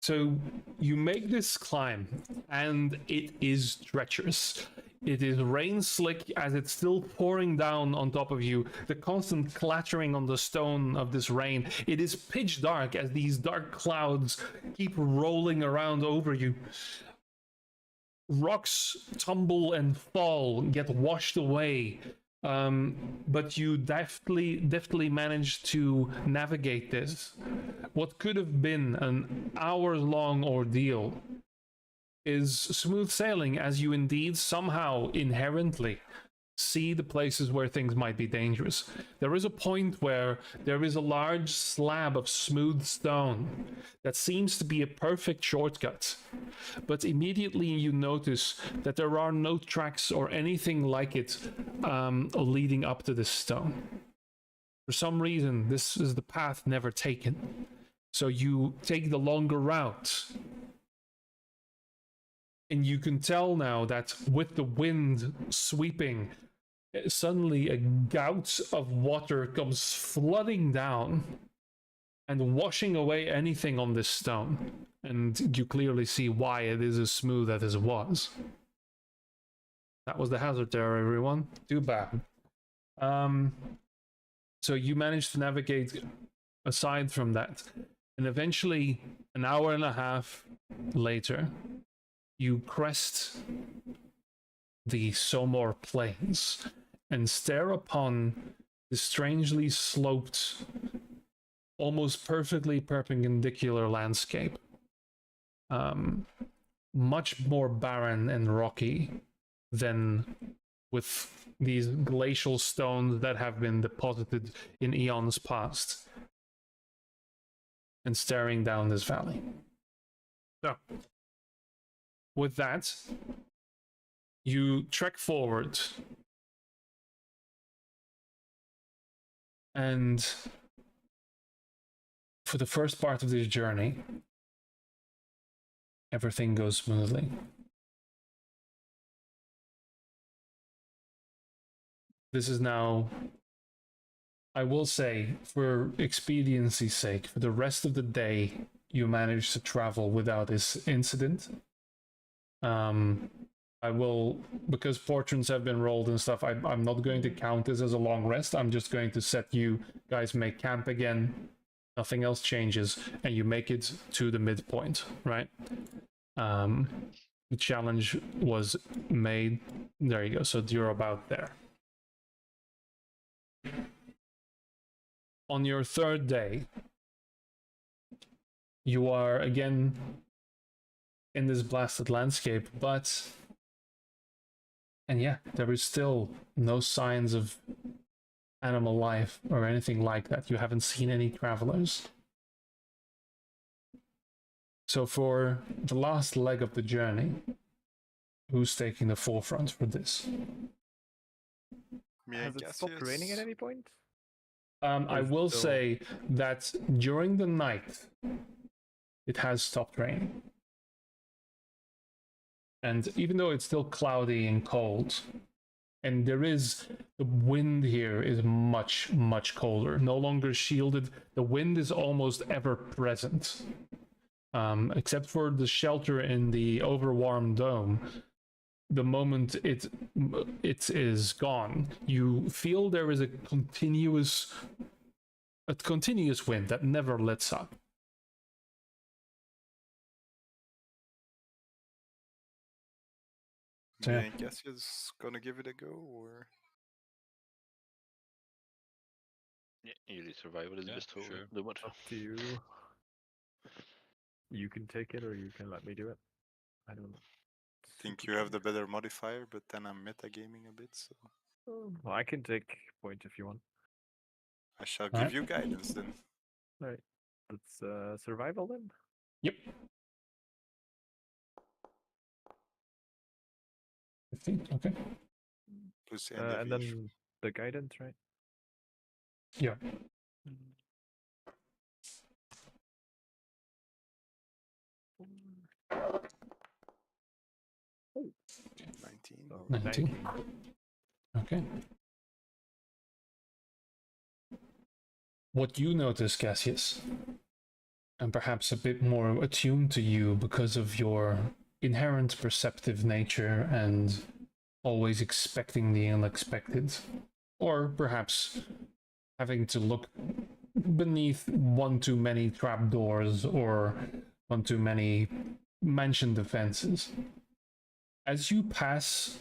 so you make this climb, and it is treacherous. It is rain slick as it's still pouring down on top of you, the constant clattering on the stone of this rain. It is pitch dark as these dark clouds keep rolling around over you. Rocks tumble and fall, get washed away. But you deftly managed to navigate this. What could have been an hours-long ordeal is smooth sailing, as you indeed somehow inherently see the places where things might be dangerous. There is a point where there is a large slab of smooth stone that seems to be a perfect shortcut, but immediately you notice that there are no tracks or anything like it leading up to this stone. For some reason, this is the path never taken, so you take the longer route. And you can tell now that with the wind sweeping, suddenly a gout of water comes flooding down and washing away anything on this stone. And you clearly see why it is as smooth as it was. That was the hazard there, everyone. Too bad. So you managed to navigate aside from that. And eventually, an hour and a half later, you crest the Somor Plains and stare upon the strangely sloped, almost perfectly perpendicular landscape. Much more barren and rocky than with these glacial stones that have been deposited in eons past, and staring down this valley. So, with that, you trek forward, and for the first part of this journey, everything goes smoothly. This is now, I will say, for expediency's sake, for the rest of the day, you managed to travel without this incident. I will, because fortunes have been rolled and stuff, I'm not going to count this as a long rest. I'm just going to set you guys make camp again. Nothing else changes, and you make it to the midpoint, right? The challenge was made. There you go. So you're about there. On your third day, you are again in this blasted landscape, and yeah, there is still no signs of animal life or anything like that. You haven't seen any travelers. So for the last leg of the journey, who's taking the forefront for this? Has it stopped raining at any point? I will say that during the night, it has stopped raining. And even though it's still cloudy and cold, and there is, the wind here is much, much colder, no longer shielded. The wind is almost ever present. Except for the shelter in the overwarmed dome. The moment it is gone, you feel there is a continuous wind that never lets up. So, yeah. I guess he's gonna give it a go, or yeah, usually survival is just sure. too much. Up to you. You can take it, or you can let me do it. I don't know. think you have the better modifier, but then I'm metagaming a bit, so Well, I can take point if you want. I shall give you guidance then. Alright. Let's survival then? Yep. 15, okay. Plus And then the guidance, right? Yeah. Oh. 19. So 19. Okay. What you notice, Cassius, and perhaps a bit more attuned to you because of your inherent perceptive nature and always expecting the unexpected, or perhaps having to look beneath one too many trapdoors or one too many mansion defenses. As you pass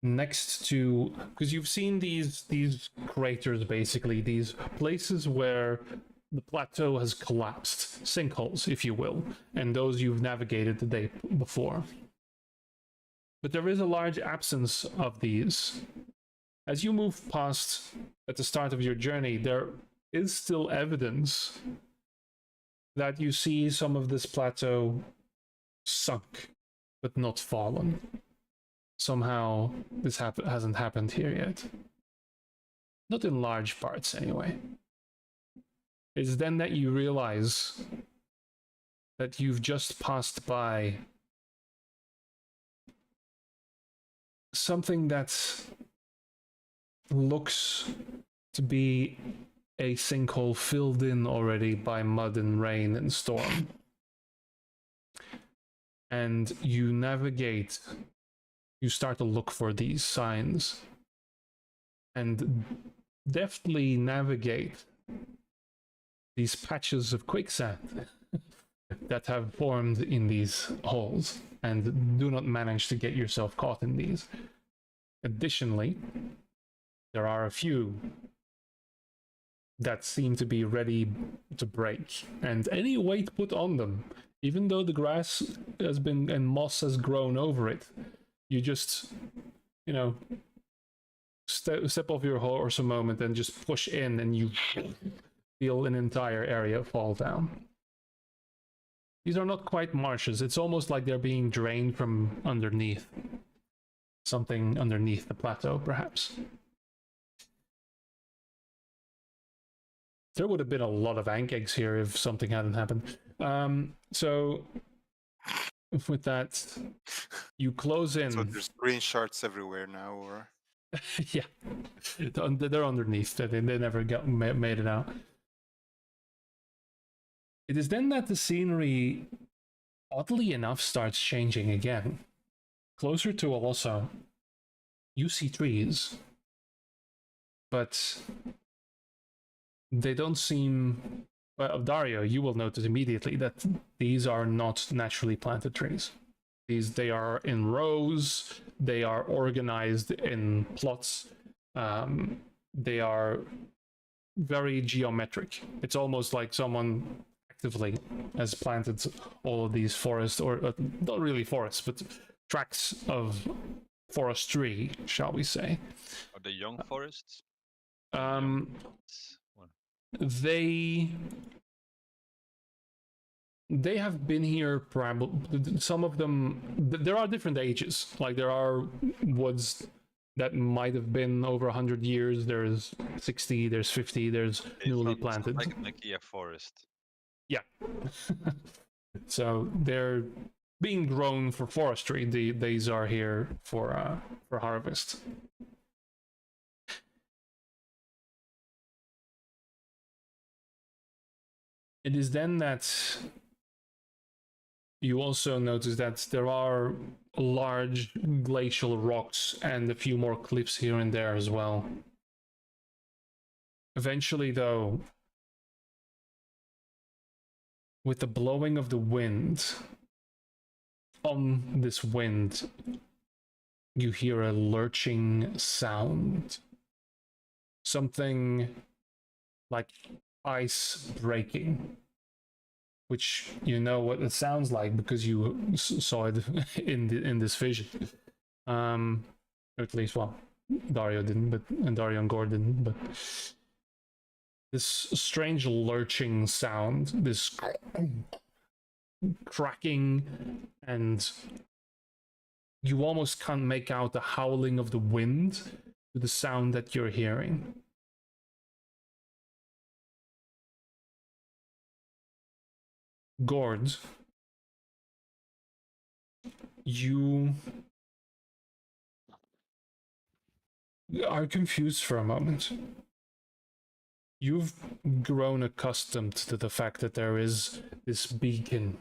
next to, because you've seen these craters, basically these places where the plateau has collapsed, sinkholes if you will, and those you've navigated the day before. But there is a large absence of these. As you move past at the start of your journey, there is still evidence that you see some of this plateau sunk but not fallen. Somehow this hasn't happened here yet. Not in large parts, anyway. It's then that you realize that you've just passed by something that looks to be a sinkhole filled in already by mud and rain and storm. And you navigate, you start to look for these signs and deftly navigate these patches of quicksand that have formed in these holes, and do not manage to get yourself caught in these. Additionally, there are a few that seem to be ready to break, and any weight put on them, even though the grass has been and moss has grown over it, you just, you know, step off your horse a moment and just push in, and you feel an entire area fall down. These are not quite marshes. It's almost like they're being drained from underneath. Something underneath the plateau, perhaps. There would have been a lot of ant eggs here if something hadn't happened. So, with that, you close in. So there's green shards everywhere now, or? Yeah, they're underneath. They never made it out. It is then that the scenery, oddly enough, starts changing again. Closer to Olosso, you see trees, but they don't seem... Well, Dario, you will notice immediately that these are not naturally planted trees. They are in rows, they are organized in plots, they are very geometric. It's almost like someone actively has planted all of these forests, or not really forests, but tracts of forestry, shall we say. Are they young forests? They have been here probably, some of them, there are different ages. Like there are woods that might have been over 100 years, there's 60, there's 50, there's newly planted. Like an IKEA forest. Yeah. So they're being grown for forestry. These are here for harvest. It is then that you also notice that there are large glacial rocks and a few more cliffs here and there as well. Eventually, though, with the blowing of the wind, on this wind, you hear a lurching sound. Something like ice breaking, which you know what it sounds like because you saw it in this vision. At least, well, Dario didn't, and Dario and Gore didn't, but this strange lurching sound, this cracking, and you almost can't make out the howling of the wind to the sound that you're hearing. Gord, you are confused for a moment. You've grown accustomed to the fact that there is this beacon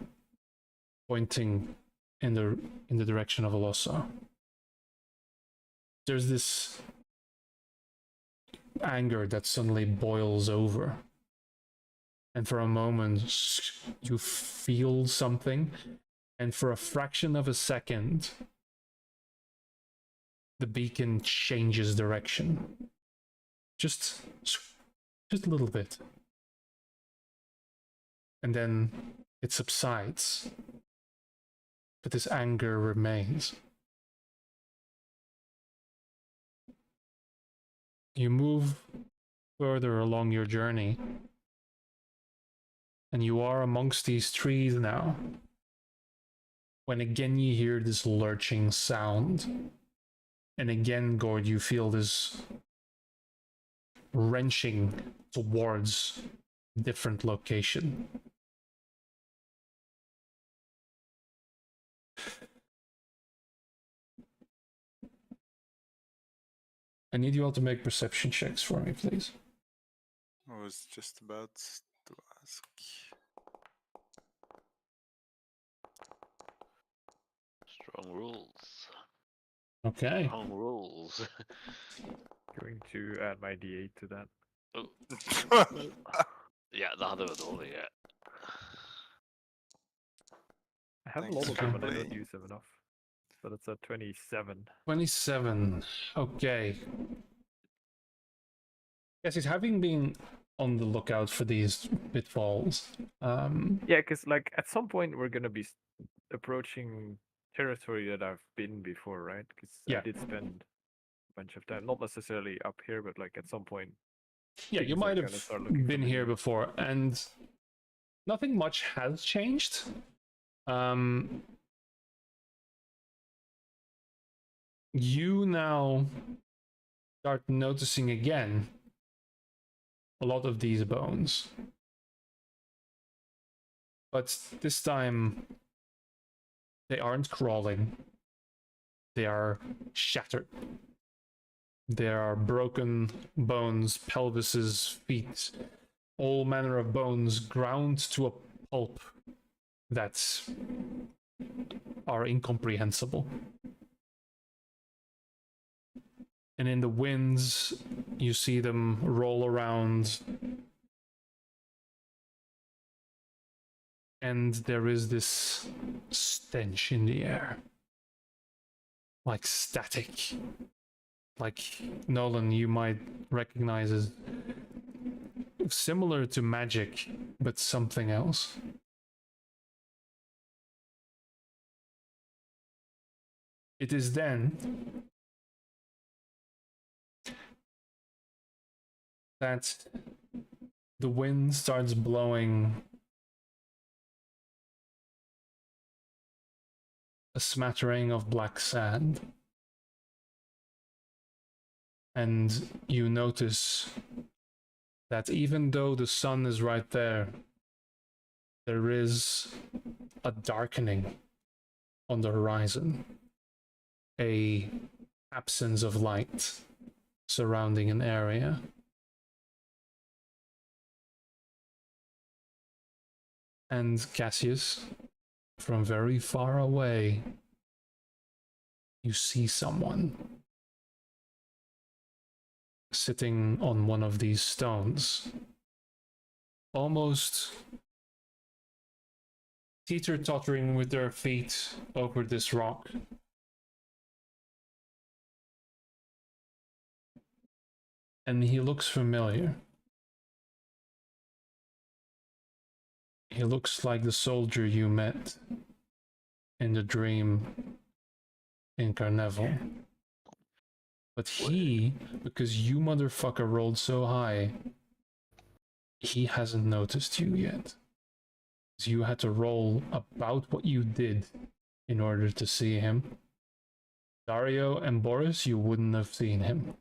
pointing in the direction of Olosso. There's this anger that suddenly boils over. And for a moment, you feel something, and for a fraction of a second, the beacon changes direction. Just a little bit. And then it subsides. But this anger remains. You move further along your journey, and you are amongst these trees now, when again you hear this lurching sound. And again, Gord, you feel this wrenching towards a different location. I need you all to make perception checks for me, please. I was just about to ask. Strong rules. Okay. Strong rules. Going to add my D8 to that. Ja, dat hadden we nodig, ja. I have a Thanks lot of for them, but I don't playing. use them enough. So that's a 27. 27. Okay. Yes, he's having been on the lookout for these pitfalls. Yeah, because like at some point we're gonna be approaching territory that I've been before, right? Because Yeah. I did spend a bunch of time, not necessarily up here, but like at some point. Yeah, you things are might gonna have start looking been here familiar. before, and nothing much has changed. You now start noticing again a lot of these bones. But this time, they aren't crawling. They are shattered. There are broken bones, pelvises, feet, all manner of bones ground to a pulp that are incomprehensible. And in the winds, you see them roll around. And there is this stench in the air. Like static. Like Nolan, you might recognize as similar to magic, but something else. It is then that the wind starts blowing a smattering of black sand. And you notice that even though the sun is right there, there is a darkening on the horizon, a absence of light surrounding an area. And Cassius, from very far away, you see someone sitting on one of these stones, almost teeter-tottering with their feet over this rock. And he looks familiar. He looks like the soldier you met in the dream in Carnival. But he, because you motherfucker rolled so high, he hasn't noticed you yet. So you had to roll about what you did in order to see him. Dario and Boris, you wouldn't have seen him.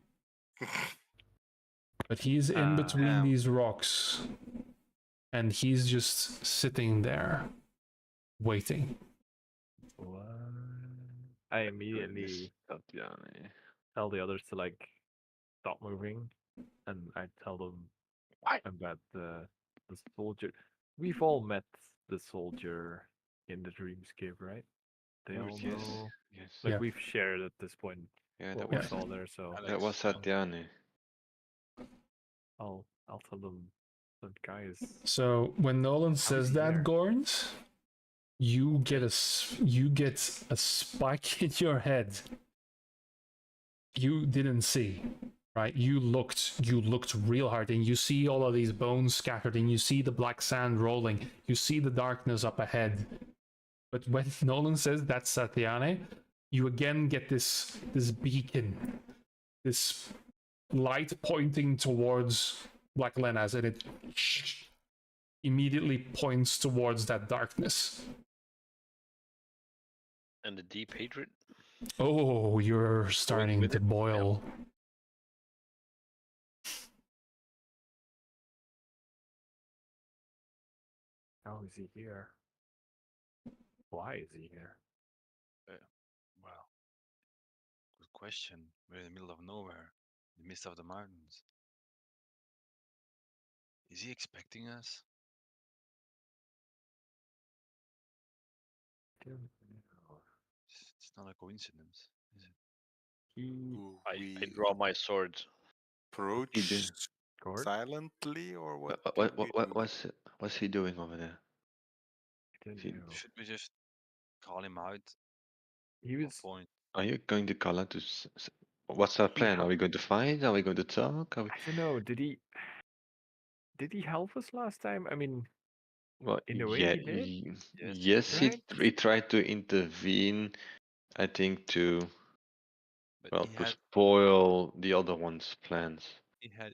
But he's in between Damn. these rocks, and he's just sitting there, waiting. What? I immediately Tatiana. tell the others to like stop moving, and I tell them about the soldier. We've all met the soldier in the dreamscape, right? They all Yes, know. yes. Like Yeah. we've shared at this point Yeah, what that we was saw there, so that was Satyane. I'll tell them that guy is. So when Nolan How says is he that, there? Gorns, you get a spike in your head. You didn't see, right? You looked real hard, and you see all of these bones scattered, and you see the black sand rolling. You see the darkness up ahead. But when Nolan says that's Satyane, you again get this beacon, this light pointing towards Black Lenas, and it immediately points towards that darkness. And the deep hatred. Oh, you're starting with to it? boil. How is he here? Why is he here? Well, good question. We're in the middle of nowhere. the mist of the mountains. Is he expecting us? It's not a coincidence, is it? Do I we draw my sword. approach did. Gord? silently, or what do What, we what, do? what's he doing over there? I don't He- know. Should we just call him out? He What was. point? Are you going to call out to? What's our He plan? Are helped. we going to fight? Are we going to talk? Are we... I don't know. Did he? Did he help us last time? I mean, Well, in a way, yeah, he did. yes, Right? he tried to intervene. I think to But well he to had spoil the other one's plans.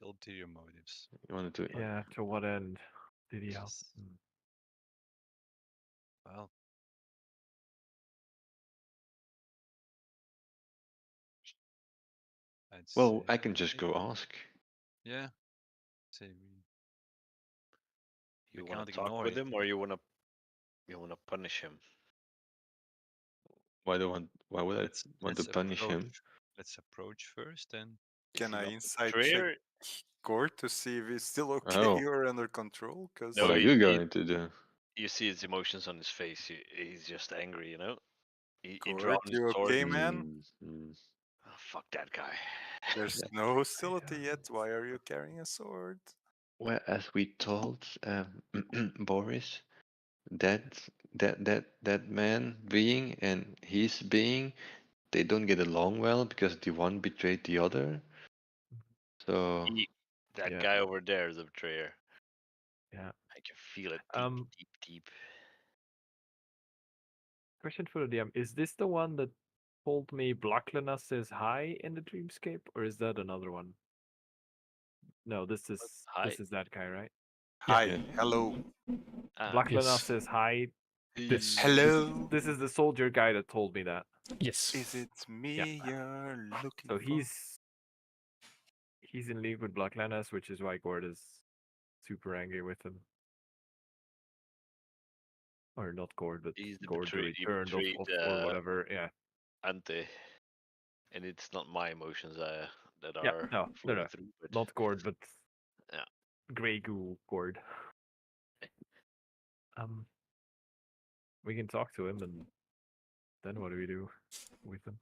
ulterior motives. You wanted to. Yeah. To what end did he help? Yes. Hmm. Well, I'd Well, say I can just go ask. yeah. Say we You want can't to talk ignore with it. him, or you want to punish him? Why would I want to punish him? Let's approach first, and Is Can he I not a insight check betrayer? Gord to see if he's still okay Oh, or under control? Because what No, are you going to do? you see his emotions on his face. He's just angry, you know. He Gord, drawn his you sword. okay, man? Oh, fuck that guy. There's Yeah. no hostility yet. Why are you carrying a sword? Well, as we told Boris, that man being and his being, they don't get along well because the one betrayed the other. So That Yeah. guy over there is a betrayer. Yeah. I can feel it deep, deep. Question for the DM: is this the one that told me Blacklana says hi in the dreamscape, or is that another one? No, this is Hi. that guy, right? Hi, Yeah. hello, Ah, Blacklana Yes. says hi. This. hello. This is the soldier guy that told me that. Yes. Is it me you're looking So for? he's in league with Blacklanas, which is why Gord is super angry with him. Or not Gord, but he's the Gord the he returned betrayed or whatever. Yeah. Ante, and it's not my emotions that Yeah. are No. flowing through, but Not Gord, but yeah. Grey Ghoul Gord. We can talk to him, and then what do we do with him?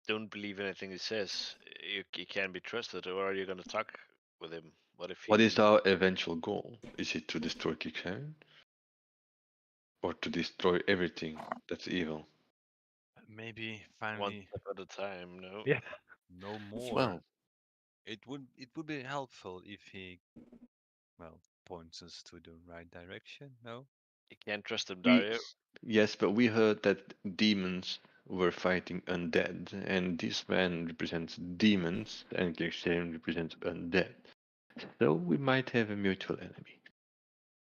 Don't believe anything he says. He can't be trusted, or are you gonna talk with him? What if What is he? our eventual goal? Is it to destroy Kixhaven? Or to destroy everything that's evil? maybe One finally step at a time, no? Yeah. no more. Well, It would be helpful if he points us to the right direction. No. You can't trust him, we, Dario. yes, but we heard that demons were fighting undead, and this man represents demons, and Kixhaven represents undead. So we might have a mutual enemy.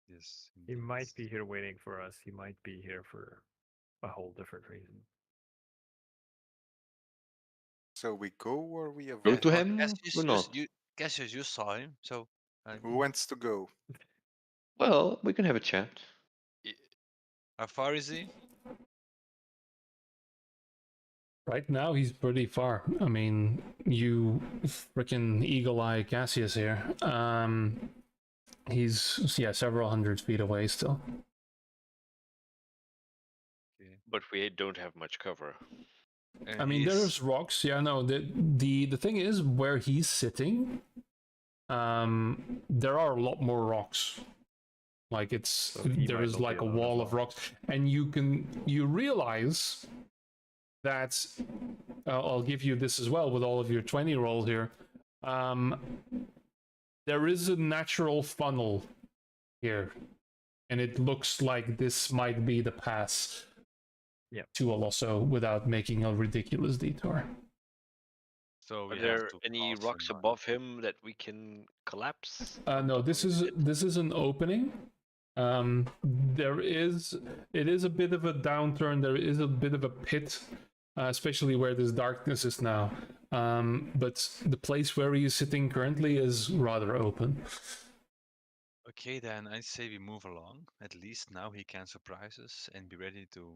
Yes. He Indeed. might be here waiting for us. He might be here for a whole different reason. So we go or we Go avoid? to him or not? Cassius, you saw him, so Who wants to go? Well, we can have a chat. how far is he? Right now, he's pretty far. I mean, you freaking eagle eye Cassius here. He's several hundred feet away still. Okay. But we don't have much cover. And I mean, there's rocks. Yeah, no. The thing is, where he's sitting, there are a lot more rocks. Like there is like a wall of rocks, and you realize that I'll give you this as well with all of your 20 roll here. There is a natural funnel here, and it looks like this might be the pass to Olosso without making a ridiculous detour. So Are there any rocks above him that we can collapse? No, this is an opening. It is a bit of a downturn. There is a bit of a pit, especially where this darkness is now. But the place where he is sitting currently is rather open. Okay, then I say we move along. At least now he can surprise us and be ready to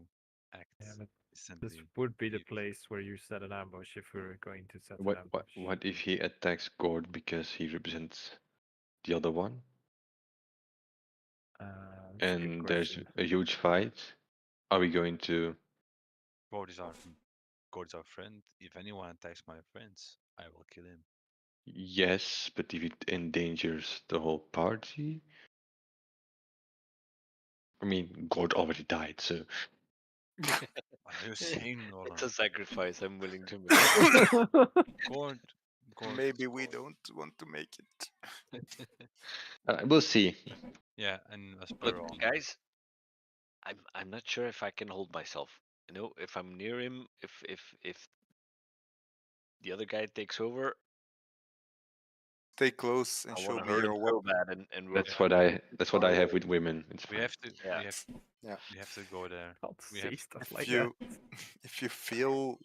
act Yeah, but this instantly. would be the immediately. place where you set an ambush if we were going to set an What ambush. what if he attacks Gord because he represents the other one, That's a good and there's question. a huge fight? Are we going to? God is our friend. If anyone attacks my friends, I will kill him. Yes, but if it endangers the whole party, I mean, Gord already died, so What are you saying, Nolan? It's a sacrifice I'm willing to make. God, Maybe is we God. don't want to make it. we'll see. Yeah, and as per Look, on guys, I'm not sure if I can hold myself. You know, if I'm near him, if the other guy takes over, Stay close and I show want to me hurt your him so weapon. bad, and we'll That's what I have with women. It's we fine. have to Yeah. Yeah. we have to go there. Can't We say have stuff If like you that. if you feel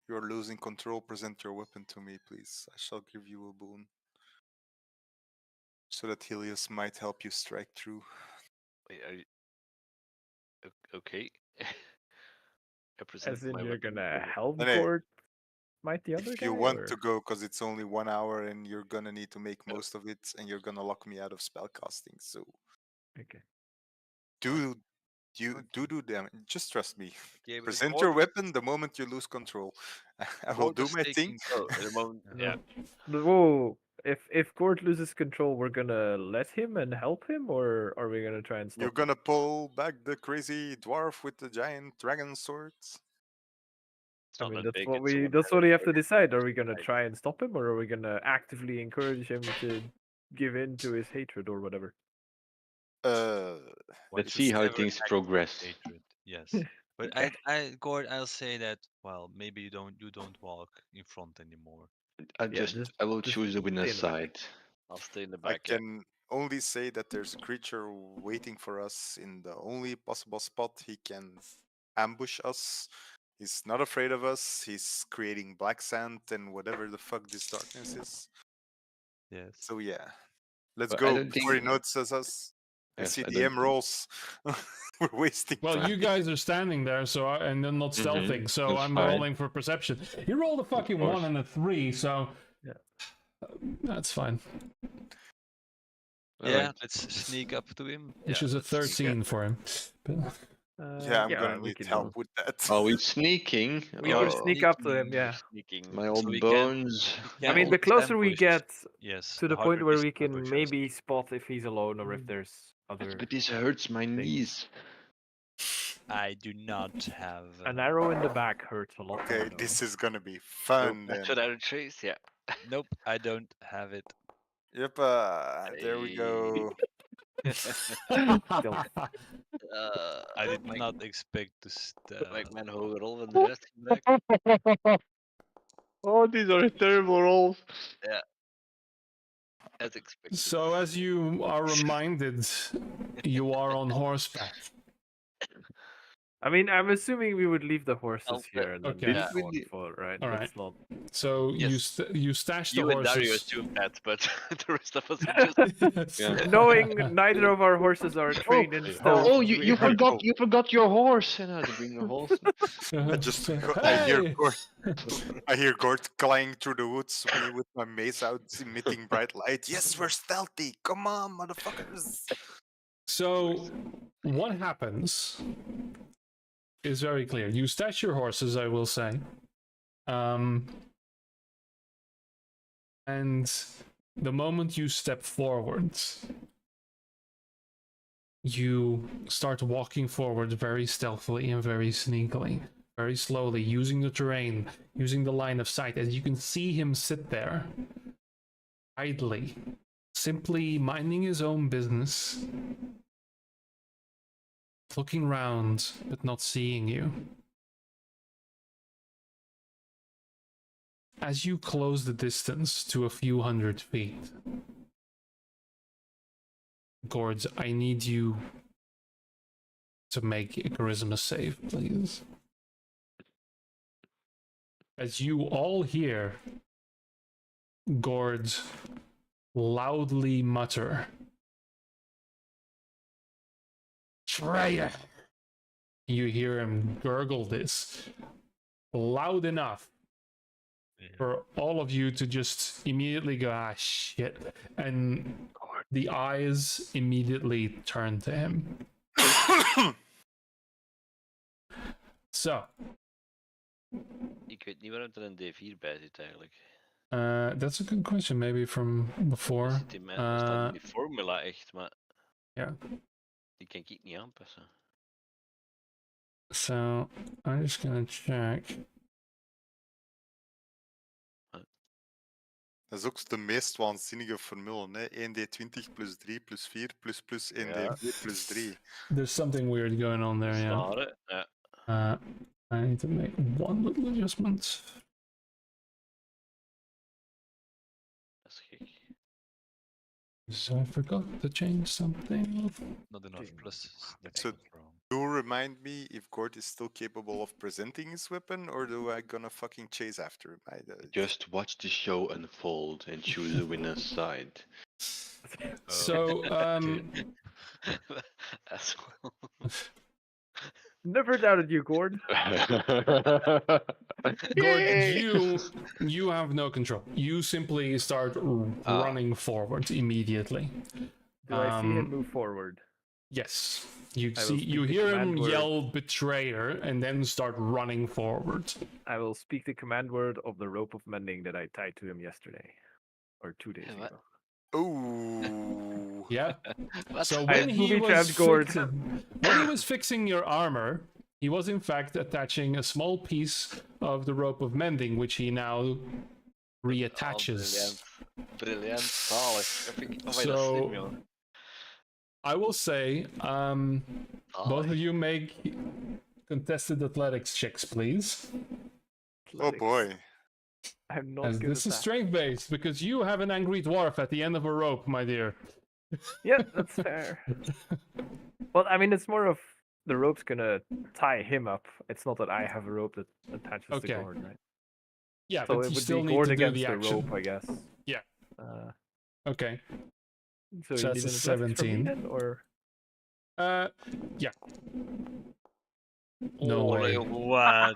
you're losing control, present your weapon to me, please. I shall give you a boon. So that Helios might help you strike through. Wait, are you okay? I present As in, my you're weapon. gonna to- help Hey, Gord fight the other if guy, you want or to go, because it's only 1 hour and you're gonna need to make most of it, and you're gonna lock me out of spellcasting. So okay. do do damage. Just trust me. Okay, but Present your weapon the moment you lose control. I will God do is my thing. taking Oh, at the moment, yeah. Whoa! If Gord loses control, we're gonna let him and help him, or are we gonna try and stop You're gonna pull back the crazy dwarf with the giant dragon swords. It's I not mean, that big. It's a that's what we have to one-handed decide. Are we gonna sword. try and stop him, or are we gonna actively encourage him to give in to his hatred or whatever? Let's It's see how Never things act progress. hatred. Yes. But Gord, I'll say that maybe you don't walk in front anymore. I will just choose the winner's stay in the back. side. I'll stay in the I back. Yeah. can only say that there's a creature waiting for us in the only possible spot he can ambush us. He's not afraid of us. He's creating black sand and whatever the fuck this darkness is. Yes. So yeah, let's But I go don't before he think- notices us. I Yes, see I the don't M rolls. We're wasting Well, time. you guys are standing there, and then not stealthing, so that's I'm fine. rolling for perception. You rolled a fucking course. 1 and a 3, so Yeah. that's fine. Yeah, Alright. let's sneak up to him. Which Yeah, is a let's sneak 13 for him. But- Yeah, I'm gonna we need can help with that. Are we sneaking? We will Oh, sneak up to him. Sneaking. Yeah. sneaking. my So old we can- bones. we I mean, can the closer we ambush. get Yes. to the harder point where this we can ambush is. maybe spot if he's alone or if there's other. But this hurts my knees. I do not have. An arrow in the back hurts a lot. Okay, more, though. this is gonna be No fun patch then. without a trace. Yeah. Nope, I don't have it. Yep, there we go. Still, I did Mike, not expect to stab. Mike Manhover roll and the rest come back. Oh, these are terrible rolls. Yeah. As expected. So, as you are reminded, you are on horseback. I mean, I'm assuming we would leave the horses I'll here and then Okay. just Yeah. go on foot, right? All That's not. So Yes. you stash the You and Dario horses. assumed that, but the rest of us are just. Yeah. Knowing neither of our horses are trained in stealth. you we- forgot your horse. And I had to bring a horse. I just I hear Hey! Gord, I hear Gord clanging through the woods, me with my mace out, emitting bright light. Yes, we're stealthy. Come on, motherfuckers. So what happens is very clear. You stash your horses, I will say. And the moment you step forward, you start walking forward very stealthily and very sneakily, very slowly, using the terrain, using the line of sight. As you can see him sit there, idly, simply minding his own business, looking round but not seeing you. As you close the distance to a few hundred feet, Gords, I need you to make a charisma save, please. As you all hear Gords loudly mutter, "Traitor! you hear him gurgle this loud enough for all of you to just immediately go, ah, shit. And the eyes immediately turn to him. So. Ik weet niet waarom er een D4 bij zit eigenlijk. That's a good question. Maybe from before. Dat zit in mijn, dat staat in die formula echt, maar yeah. Die kan ik niet aanpassen. So I'm just gonna check. Dat is ook de meest waanzinnige formule, hè? 1d20 plus 3 plus 4 plus 1d4 plus 3. There's something weird going on there, yeah. Ja. I need to make one little adjustment. Dat is gek. So I forgot to change something. Not enough pluses. That's So- what's wrong. Do remind me if Gord is still capable of presenting his weapon, or do I gonna fucking chase after him? Just watch the show unfold and choose the winner's side. So, Asshole. Never doubted you, Gord. Gord, you have no control. You simply start running forward immediately. Do I see him move forward? Yes. You I will see, speak you the hear him command word. yell betrayer and then start running forward. I will speak the command word of the rope of mending that I tied to him yesterday. Or 2 days What? ago. Ooh. Yeah. What? So I when he was booby-trapped Gord. when he was fixing your armor, he was in fact attaching a small piece of the rope of mending, which he now reattaches. Brilliant. Brilliant. Zalig. Dat vind ik So- dat slim, joh. I will say, both of Zalig. you make contested athletics checks, please. Oh boy. I'm not As good this at is that. strength based, because you have an angry dwarf at the end of a rope, my dear. Yeah, that's fair. Well, I mean, it's more of the rope's gonna tie him up. It's not that I have a rope that attaches Okay. to Gord, right? Yeah, So but it you would still be need Gord to do against the the action. rope, I guess. Yeah. Uh, Okay. so So you that's need a an athletics from me 17. then, or Yeah. No Oh, way. what?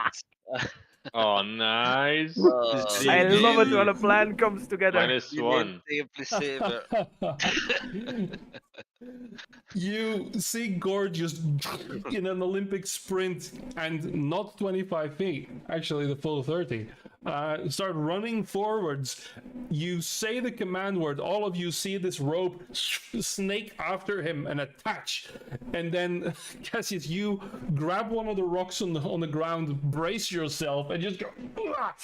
Oh, nice. Oh, I love it when Easy. a plan comes together. -1. Tegen +7. You see Gord just in an Olympic sprint and not 25 feet, actually the full 30. Start running forwards. You say the command word. All of you see this rope snake after him and attach. And then, Cassius, you grab one of the rocks on the ground, brace yourself, and just go. "Ah!"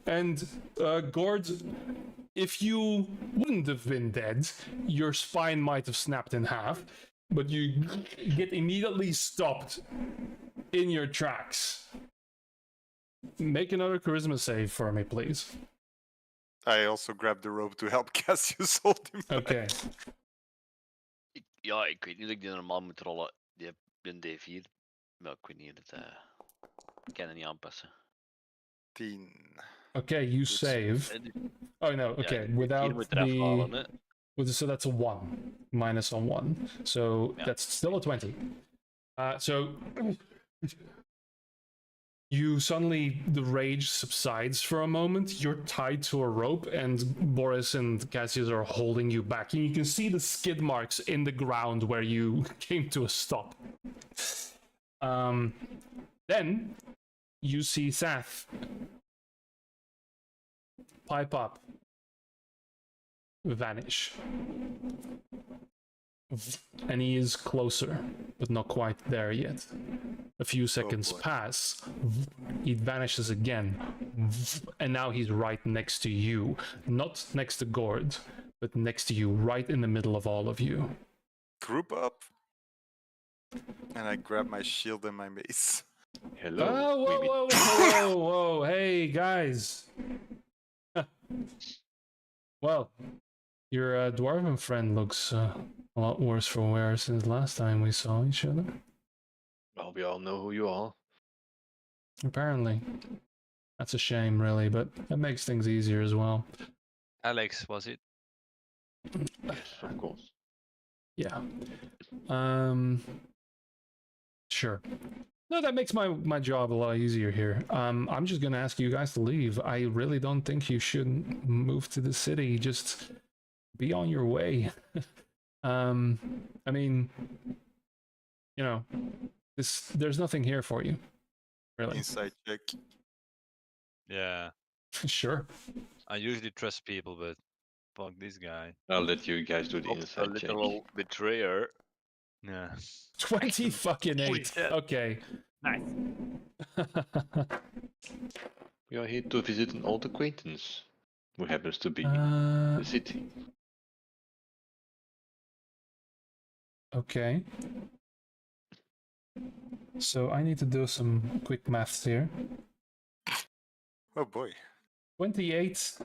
And Gord, if you wouldn't have been dead, your spine might have snapped in half, but you get immediately stopped in your tracks. Make another charisma save for me, please. I also grabbed the rope to help Cassius hold him back. Okay. Ja, ik weet niet of ik die normaal moet rollen. Die heb een D4. Maar ik weet niet. Ik kan het niet aanpassen. 10. Okay, you Dus, save. Oh no, okay. Hier Without moet eraf halen, the... hè. So that's a 1. Minus on 1. So Yeah. that's still a 20. So... You suddenly, the rage subsides for a moment. You're tied to a rope, and Boris and Cassius are holding you back. And you can see the skid marks in the ground where you came to a stop. Then you see Seth pipe up, vanish. And he is closer, but not quite there yet. A few seconds boy. pass. He vanishes again. And now he's right next to you. Not next to Gord, but next to you, right in the middle of all of you. Group up. And I grab my shield and my mace. Hello. Oh, whoa, baby. whoa, whoa, whoa, whoa. Hey, guys. Well, your dwarven friend looks a lot worse for wear since last time we saw each other. Well, we all know who you are. Apparently. That's a shame, really, but that makes things easier as well. Alex, was it? Yes, of course. Yeah. Sure. No, that makes my job a lot easier here. I'm just gonna ask you guys to leave. I really don't think you should move to the city. Just be on your way. I mean, you know, there's nothing here for you, really. Inside check. Yeah, Sure. I usually trust people, but fuck this guy. I'll let you guys do the Not a inside check. literal betrayer. Yeah. 20 fucking Holy 8. shit. Okay. Nice. We are here to visit an old acquaintance who happens to be in the city. Okay. So I need to do some quick maths here. Oh boy. 28. Is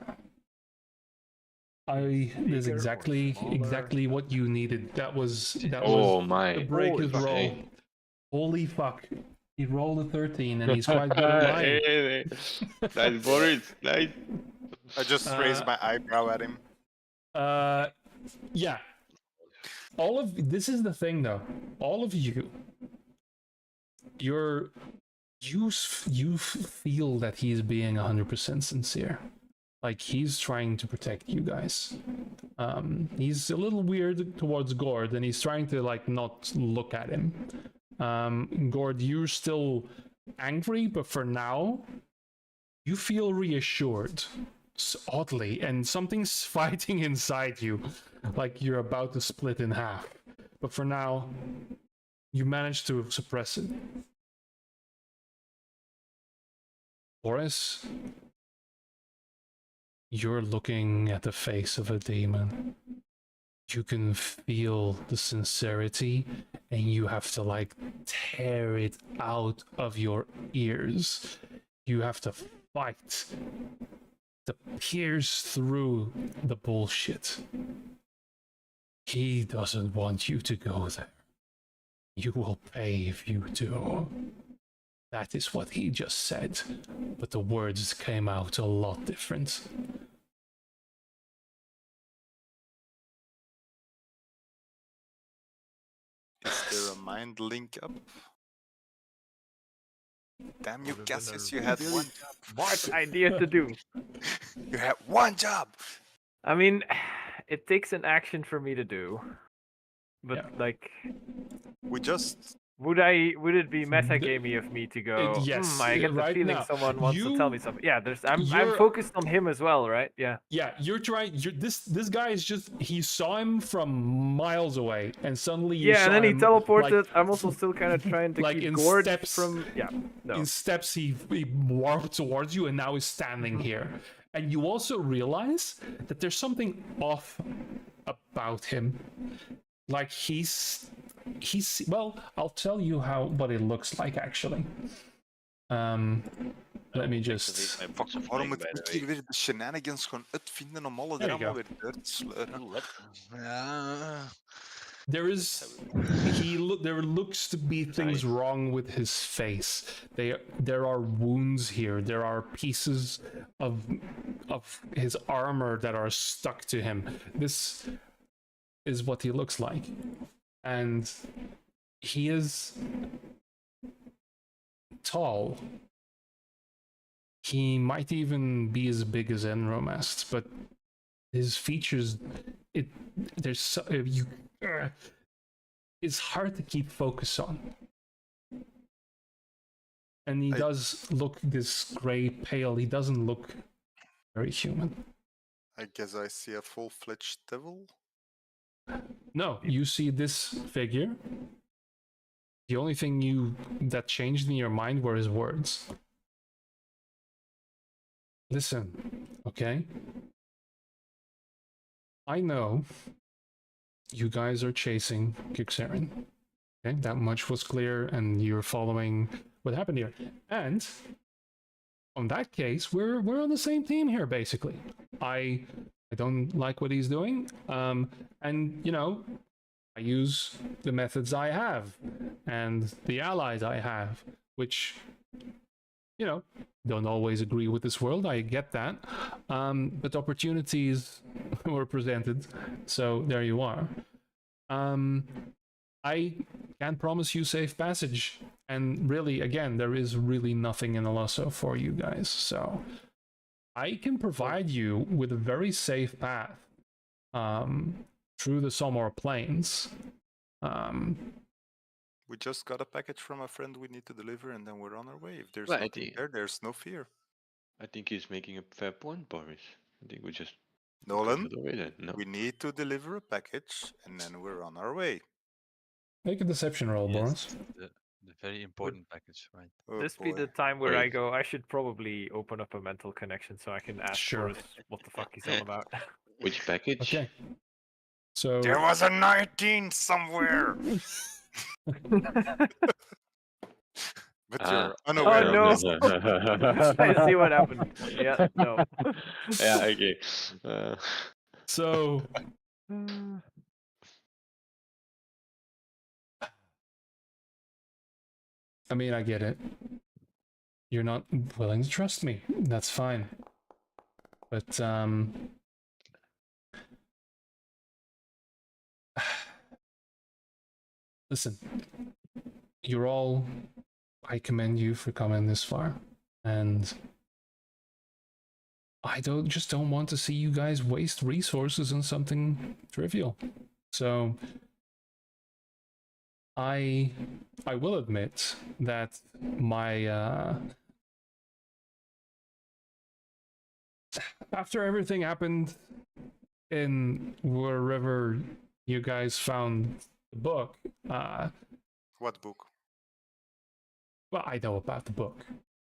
Bigger or exactly smaller? what you needed. That was Oh the my. break Holy his fuck. roll. Holy fuck. He rolled a 13 and he's quite good at lying. Hey, nice, Boris. Nice. I just raised my eyebrow at him. Yeah. This is the thing though. All of you, you feel that he's being 100% sincere. Like he's trying to protect you guys. He's a little weird towards Gord, and he's trying to like not look at him. Gord, you're still angry, but for now, you feel reassured. Oddly, and something's fighting inside you, like you're about to split in half. But for now, you managed to suppress it. Boris, you're looking at the face of a demon. You can feel the sincerity, and you have to like tear it out of your ears. You have to fight to pierce through the bullshit. He doesn't want you to go there. You will pay if you do. That is what he just said, but the words came out a lot different. Is there a mind link up? Damn you, Would've been Cassius, a you had really one job. Smart idea to do. You had one job! I mean, it takes an action for me to do. But Yeah. like, We just... would it be metagamey of me to go? Yes, I get the right feeling now, someone wants to tell me you- something. Yeah, I'm you're- focused on him as well, right? Yeah. Yeah, this guy is just, he saw him from miles away, and suddenly you Yeah, saw and then he him, teleported. like, I'm also still kind of trying to like keep in Gord steps- from. Yeah. No. in steps he warped towards you and now is standing here. And you also realize that there's something off about him. Like he's well, I'll tell you what it looks like actually. Let me just... Mijn box of Waarom flying, moet by ik the hier weer de shenanigans gewoon uitvinden om alle There er you allemaal go. weer deur te sleuren? way. There looks to be things Nice. wrong with his face. There are wounds here. There are pieces of his armor that are stuck to him. This is what he looks like, and he is tall. He might even be as big as Enromast, but his features, it's hard to keep focus on. And he does look this gray pale. He doesn't look very human. I guess I see a full-fledged devil. No, you see this figure. The only thing that changed in your mind were his words. Listen, okay? I know you guys are chasing Kixarin. Okay, that much was clear, and you're following what happened here. And on that case, we're on the same team here, basically. I don't like what he's doing, and you know, I use the methods I have and the allies I have, which, you know, don't always agree with this world. I get that, but opportunities were presented, so there you are. I can't promise you safe passage. And really, again, there is really nothing in Olosso for you guys. So I can provide you with a very safe path through the Somor Plains. We just got a package from a friend we need to deliver, and then we're on our way. If there's Well, I nothing think- there, there's no fear. I think he's making a fair point, Boris. I think we just Nolan, go the other way then. No. we need to deliver a package, and then we're on our way. Make a deception roll, Boris. Yes, the very important package, right? Oh, This be boy. the time where I Wait. go, I should probably open up a mental connection so I can ask Sure. Boris what the fuck he's on about. Which package? Okay. So There was a 19 somewhere! But Ah. you're unaware no. of this. I see what happened. Yeah, no. Yeah, okay. so I mean, I get it. You're not willing to trust me. That's fine. But listen, you're all, I commend you for coming this far, and I just don't want to see you guys waste resources on something trivial. So I will admit that my after everything happened in wherever you guys found the book, What book? well, I know about the book.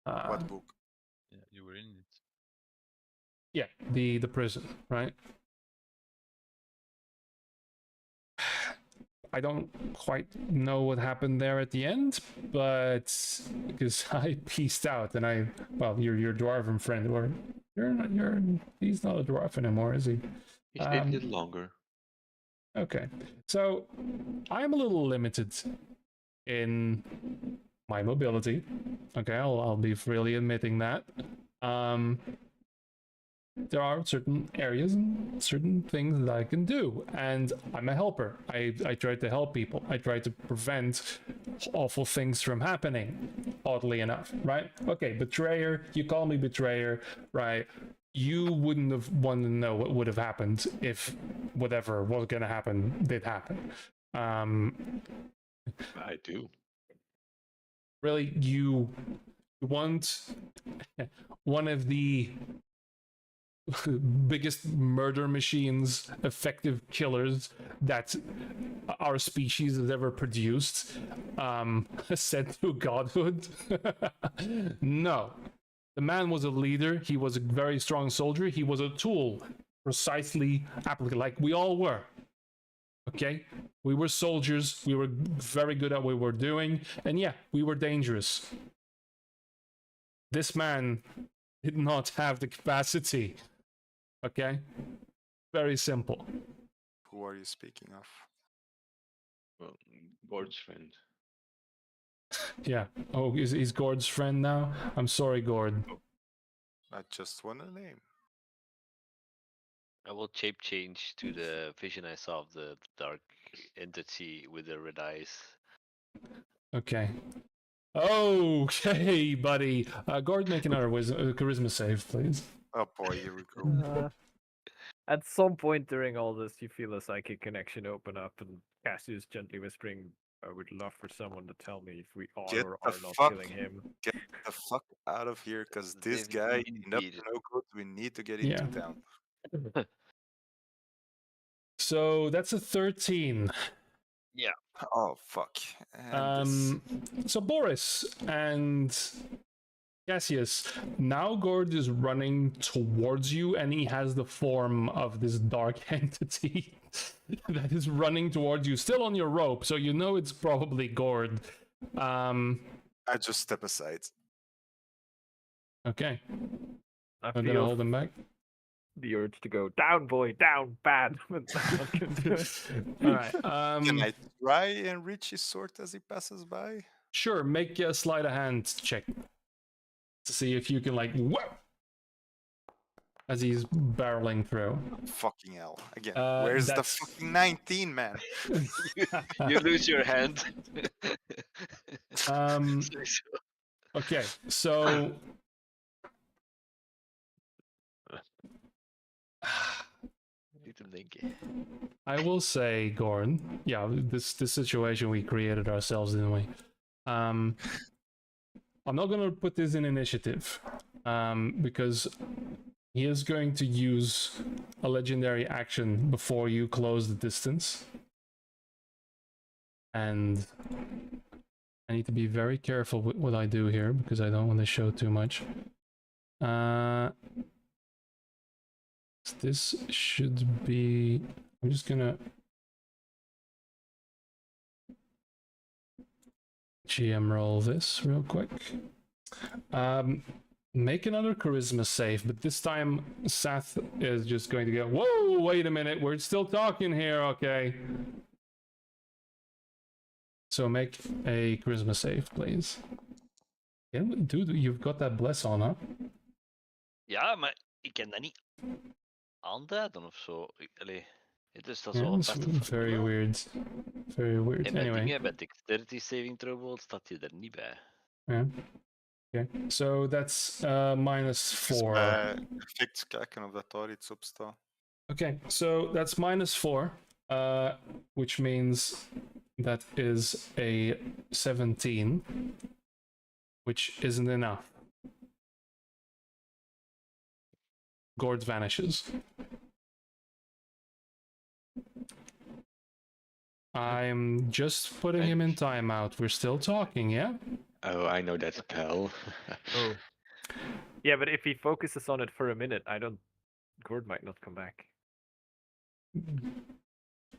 What book? Yeah, you were in it. Yeah, the prison, right? I don't quite know what happened there at the end, but because I pieced out and well, your dwarven friend, or he's not a dwarf anymore, is he? He stayed a little longer. Okay, so I'm a little limited in my mobility. Okay, I'll be freely admitting that. There are certain areas and certain things that I can do, and I'm a helper. I try to help people. I try to prevent awful things from happening, oddly enough, right? Okay, betrayer, you call me betrayer, right? You wouldn't have wanted to know what would have happened if whatever was going to happen did happen. I do. Really, you want one of the biggest murder machines, effective killers that our species has ever produced, sent to godhood? No. The man was a leader. He was a very strong soldier. He was a tool, precisely applicable, like we all were. Okay? We were soldiers. We were very good at what we were doing. And yeah, we were dangerous. This man did not have the capacity. Okay? Very simple. Who are you speaking of? Well, Gord's friend. Yeah. Oh, he's Gord's friend now? I'm sorry, Gord. I just want a name. I will shape change to the vision I saw of the dark entity with the red eyes. Okay. Okay, buddy. Gord, make another charisma save, please. Oh boy, here we go. At some point during all this, you feel a psychic connection open up, and Cassius gently whispering, I would love for someone to tell me if we are Get or the are not fuck- killing him. Get the fuck out of here, because this Indeed. guy, enough no good, we need to get into Yeah. town. So that's a 13. Oh fuck. And this- So Boris and Cassius, now Gord is running towards you, and he has the form of this dark entity that is running towards you, still on your rope, so you know it's probably Gord. I just step aside. Okay, I I'm gonna feel hold him back. the urge to go, down boy, down, bad. But I'm not gonna do it. All right. Can I try and reach his sword as he passes by? Sure, make a sleight of hand check to see if you can, like, whoa! as he's barreling through. Fucking hell. Again, Uh, where's the that's- fucking 19, man? You lose your hand. Um, okay, so Niet te denken. I will say, Gorn, yeah, this situation we created ourselves, didn't we? I'm not gonna put this in initiative, because he is going to use a legendary action before you close the distance. And I need to be very careful with what I do here because I don't want to show too much. This should be... I'm just gonna... GM roll this real quick. Make another charisma save, but this time Seth is just going to go, whoa, wait a minute, we're still talking here, okay. So make a charisma save, please. Yeah, dude, you've got that bless on, huh? Ja, maar ik kan dat niet aanduiden of zo. Allee, het is dat Yeah, zo it's apart. very weird. Very weird. En bij Anyway. dingen, bij Dexterity Saving Throw staat je er niet bij. Yeah. Okay. So that's -4. Effect kijken of dat daar iets op staat. Okay, so that's -4, which means that is a 17, which isn't enough. Gord vanishes. I'm just putting him in timeout. We're still talking, yeah? Oh, I know that spell. Oh. Yeah, but if he focuses on it for a minute, Gord might not come back.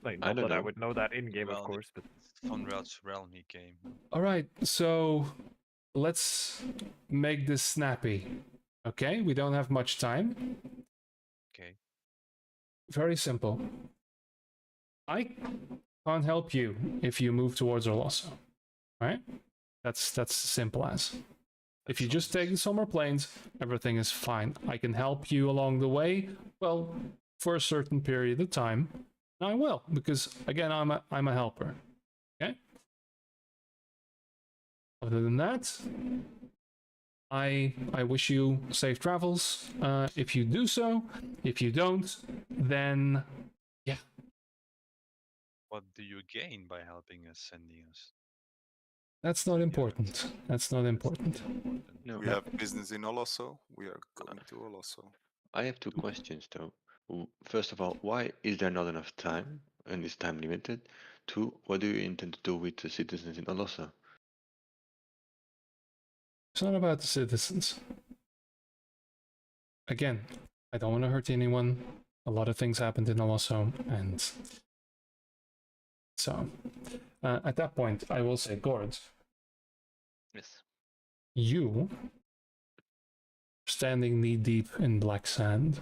Like, I not don't that I know. would know that in game, Well, of course, but Von Rad's realm he came. All right, so let's make this snappy. Okay, we don't have much time. Okay. Very simple. I can't help you if you move towards Orlosso. Right? That's simple as. If you just take the Summer Plains, everything is fine. I can help you along the way, well, for a certain period of time. And I will, because again, I'm a helper. Okay? Other than that, I wish you safe travels. If you do so, if you don't, then yeah. What do you gain by helping us, sending us? That's not important. That's not important. No, We have business in Olosso. We are going to Olosso. I have 2 questions though. First of all, why is there not enough time and is time limited? 2, what do you intend to do with the citizens in Olosso? It's not about the citizens. Again, I don't want to hurt anyone. A lot of things happened in Olosso, and so at that point, I will say, Gord, Yes. you standing knee deep in black sand.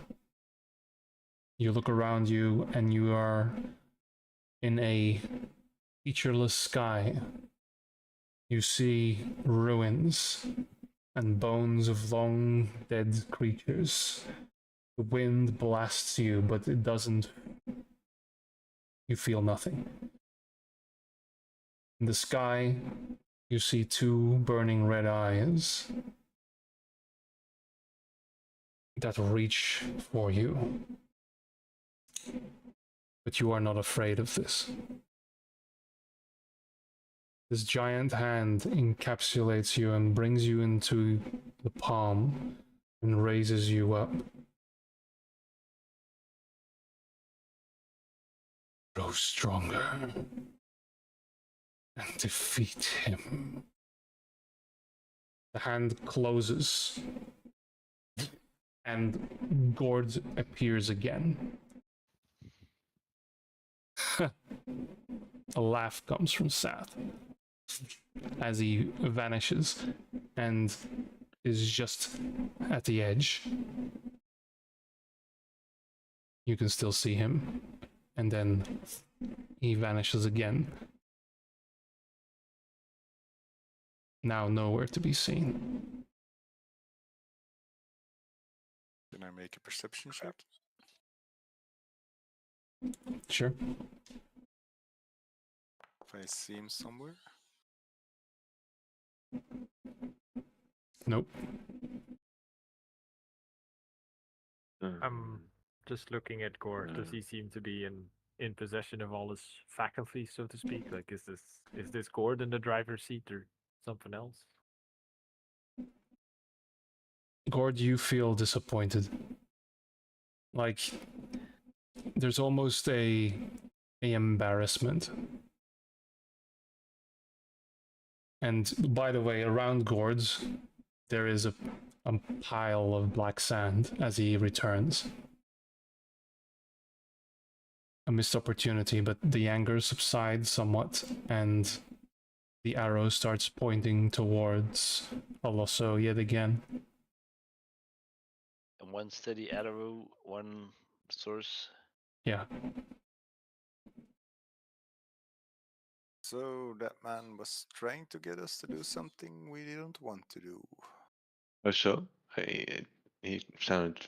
You look around you, and you are in a featureless sky. You see ruins and bones of long dead creatures. The wind blasts you, but it doesn't. You feel nothing. In the sky, you see 2 burning red eyes that reach for you. But you are not afraid of this. This giant hand encapsulates you and brings you into the palm and raises you up. Grow stronger and defeat him. The hand closes and Gord appears again. A laugh comes from Seth as he vanishes and is just at the edge. You can still see him, and then he vanishes again. Now nowhere to be seen. Can I make a perception check? Sure. If I see him somewhere. Nope. I'm just looking at Gore. Does he seem to be in possession of all his faculties, so to speak? Like, is this Gord in the driver's seat or something else? Gord, you feel disappointed. Like, there's almost a embarrassment. And by the way, around Gord's, there is a pile of black sand as he returns. A missed opportunity, but the anger subsides somewhat, and the arrow starts pointing towards Olosso yet again. And one steady arrow, one source. Yeah. So that man was trying to get us to do something we didn't want to do. Also, he sounded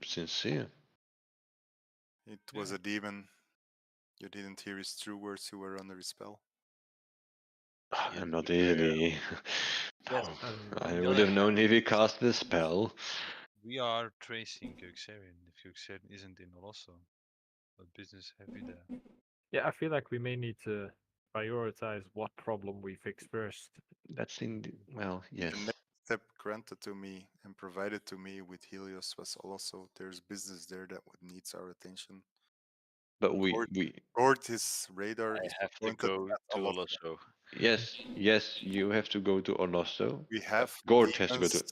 sincere. It was a demon. You didn't hear his true words, you were under his spell. I'm not easily. Yes, I would have known if he cast the spell. We are tracing Kyuxarian. If Kyuxarian isn't in Olosso, what business have we there? Yeah, I feel like we may need to prioritize what problem we fix first. That's well, yes. The next step granted to me and provided to me with Helios was also there's business there that would needs our attention. But Gord his radar I is have to pointed go at to Olosso. Olosso. yes, you have to go to Olosso. We have Gord has to go to.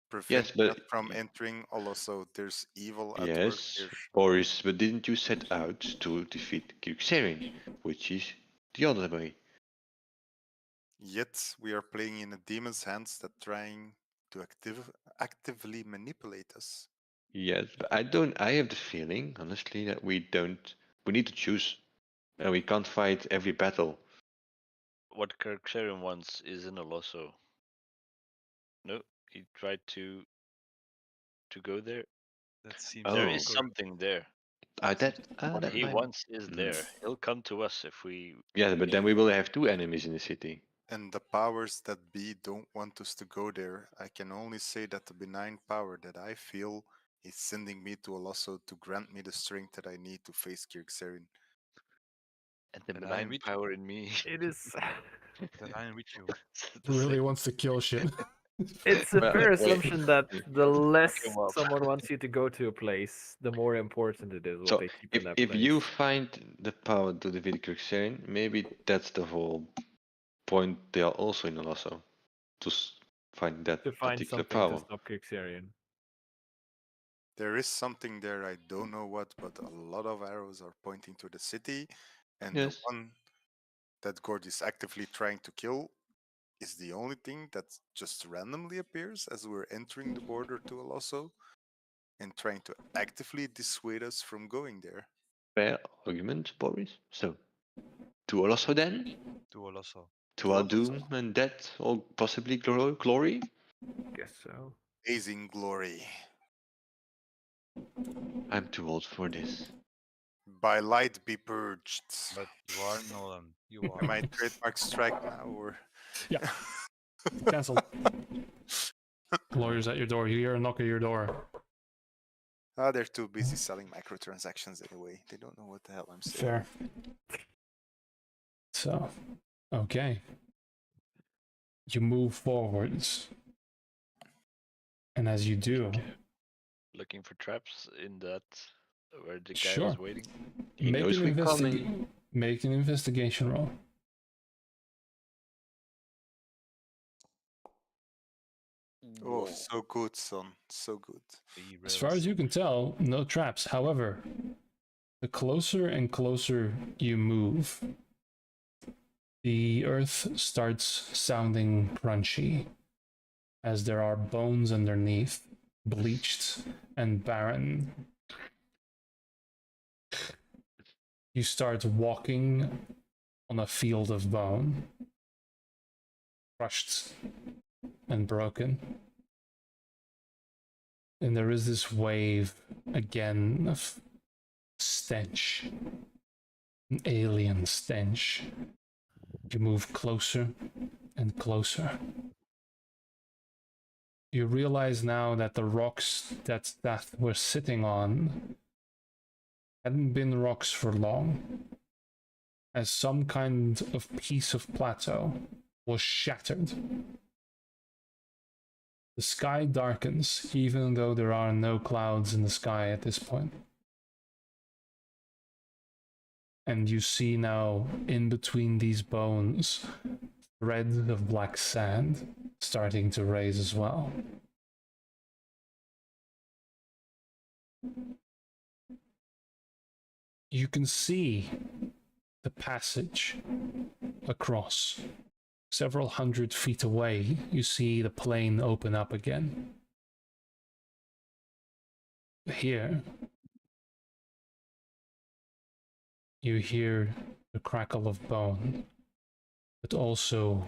preventing us from entering Olosso. There's evil at work here. Boris, but didn't you set out to defeat Kyuxarian, which is the other way? Yet we are playing in a demon's hands that trying to actively manipulate us. Yes, but I have the feeling, honestly, that we need to choose. And we can't fight every battle. What Kyuxarian wants is in Olosso. No, he tried to go there. That seems There Oh. is something there. What What he might- wants is there. He'll come to us if we. Yeah, but then we will have two enemies in the city. And the powers that be don't want us to go there. I can only say that the benign power that I feel is sending me to Olosso to grant me the strength that I need to face Kyuxarian. And the And I'm benign with power in me. It is. Then I'm with you. Really wants to kill shit. It's a Well, fair wait. assumption that the less him up. someone wants you to go to a place, the more important it is what So they keep in that if place. you find the power to defeat Kyuxarian, maybe that's the whole point. They are also in Olosso to find that to find particular something power. to stop Kyuxarian. There is something there, I don't know what, but a lot of arrows are pointing to the city, and Yes. the one that Gord is actively trying to kill is the only thing that just randomly appears as we're entering the border to Olosso and trying to actively dissuade us from going there. Fair argument, Boris. So, to Olosso then? To Olosso. To our doom and death, or possibly glory? Guess so. Amazing glory. I'm too old for this. By light be purged. But you are Nolan. You are. Am I trademark strike now, or? Yeah. Cancelled. Lawyers at your door. You hear a knock at your door. Ah, they're too busy selling microtransactions anyway. They don't know what the hell I'm saying. Fair. So, okay. You move forwards. And as you do, Looking for traps in that where the guy Sure. is waiting. He knows we're coming. make an investigation roll. Oh, so good, son. So good. As far as you can tell, no traps. However, the closer and closer you move, the earth starts sounding crunchy as there are bones underneath, bleached and barren. You start walking on a field of bone, crushed and broken. And there is this wave again of stench, an alien stench. You move closer and closer. You realize now that the rocks that we're sitting on hadn't been rocks for long, as some kind of piece of plateau was shattered. The sky darkens, even though there are no clouds in the sky at this point. And you see now, in between these bones, threads of black sand starting to raise as well. You can see the passage across. Several hundred feet away, you see the plain open up again. Here, you hear the crackle of bone, but also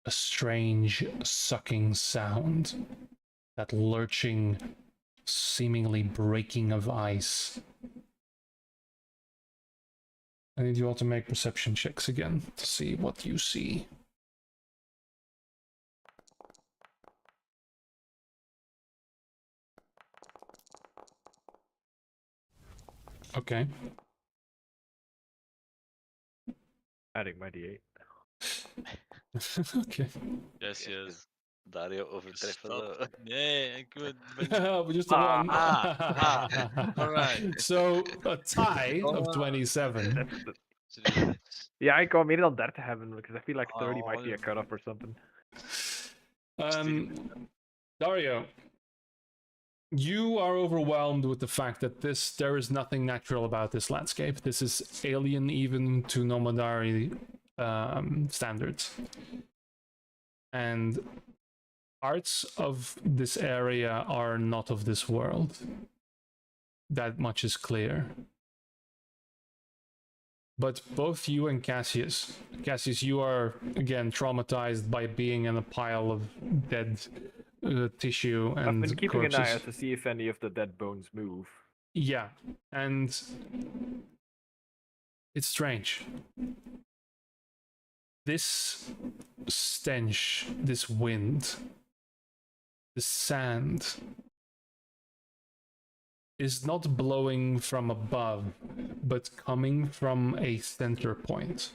a strange sucking sound, that lurching, seemingly breaking of ice. I need you all to make perception checks again to see what you see. Okay. Adding my D8. Okay. Yes, yes. Dus Dario overtreffen stop. de... Nee, ik ben... But just the one. Alright. So a tie of 27. That's the... Serieus? Yeah, ik wou meer dan 30 hebben, because I feel like 30 might be a Oh, cutoff or something. Dario, you are overwhelmed with the fact that there is nothing natural about this landscape. This is alien even to Nomadari standards. And parts of this area are not of this world. That much is clear. But both you and Cassius, you are again traumatized by being in a pile of dead tissue and I've been keeping corpses. an eye out to see if any of the dead bones move. Yeah, and it's strange. This stench, this wind, this sand is not blowing from above, but coming from a center point.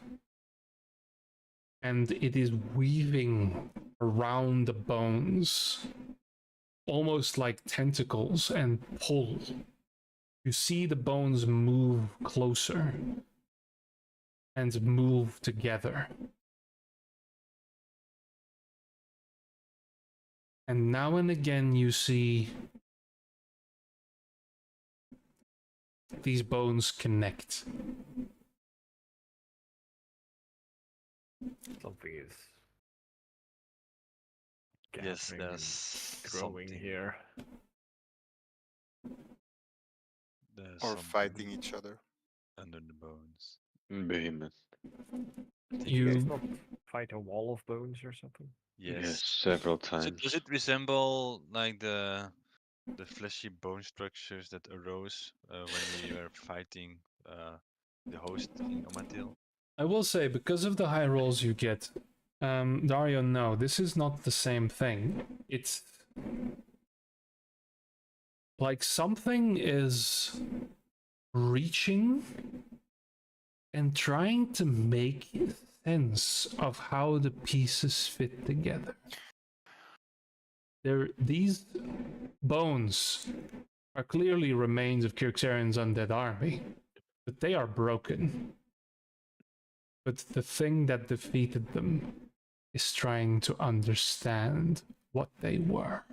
And it is weaving around the bones, almost like tentacles, and pull. You see the bones move closer and move together. And now and again you see these bones connect. Something is Yes, gathering and there's growing something. here. There's Or something fighting each other. under the bones. Behemoth. Did you guys You not fight a wall of bones or something? Yes. Several times. Does it resemble like the fleshy bone structures that arose when we were fighting the host in Omantil? I will say, because of the high rolls you get, Dario, no, this is not the same thing. It's like something is reaching and trying to make sense of how the pieces fit together. These bones are clearly remains of Kyrxaren's undead army, but they are broken. But the thing that defeated them is trying to understand what they were.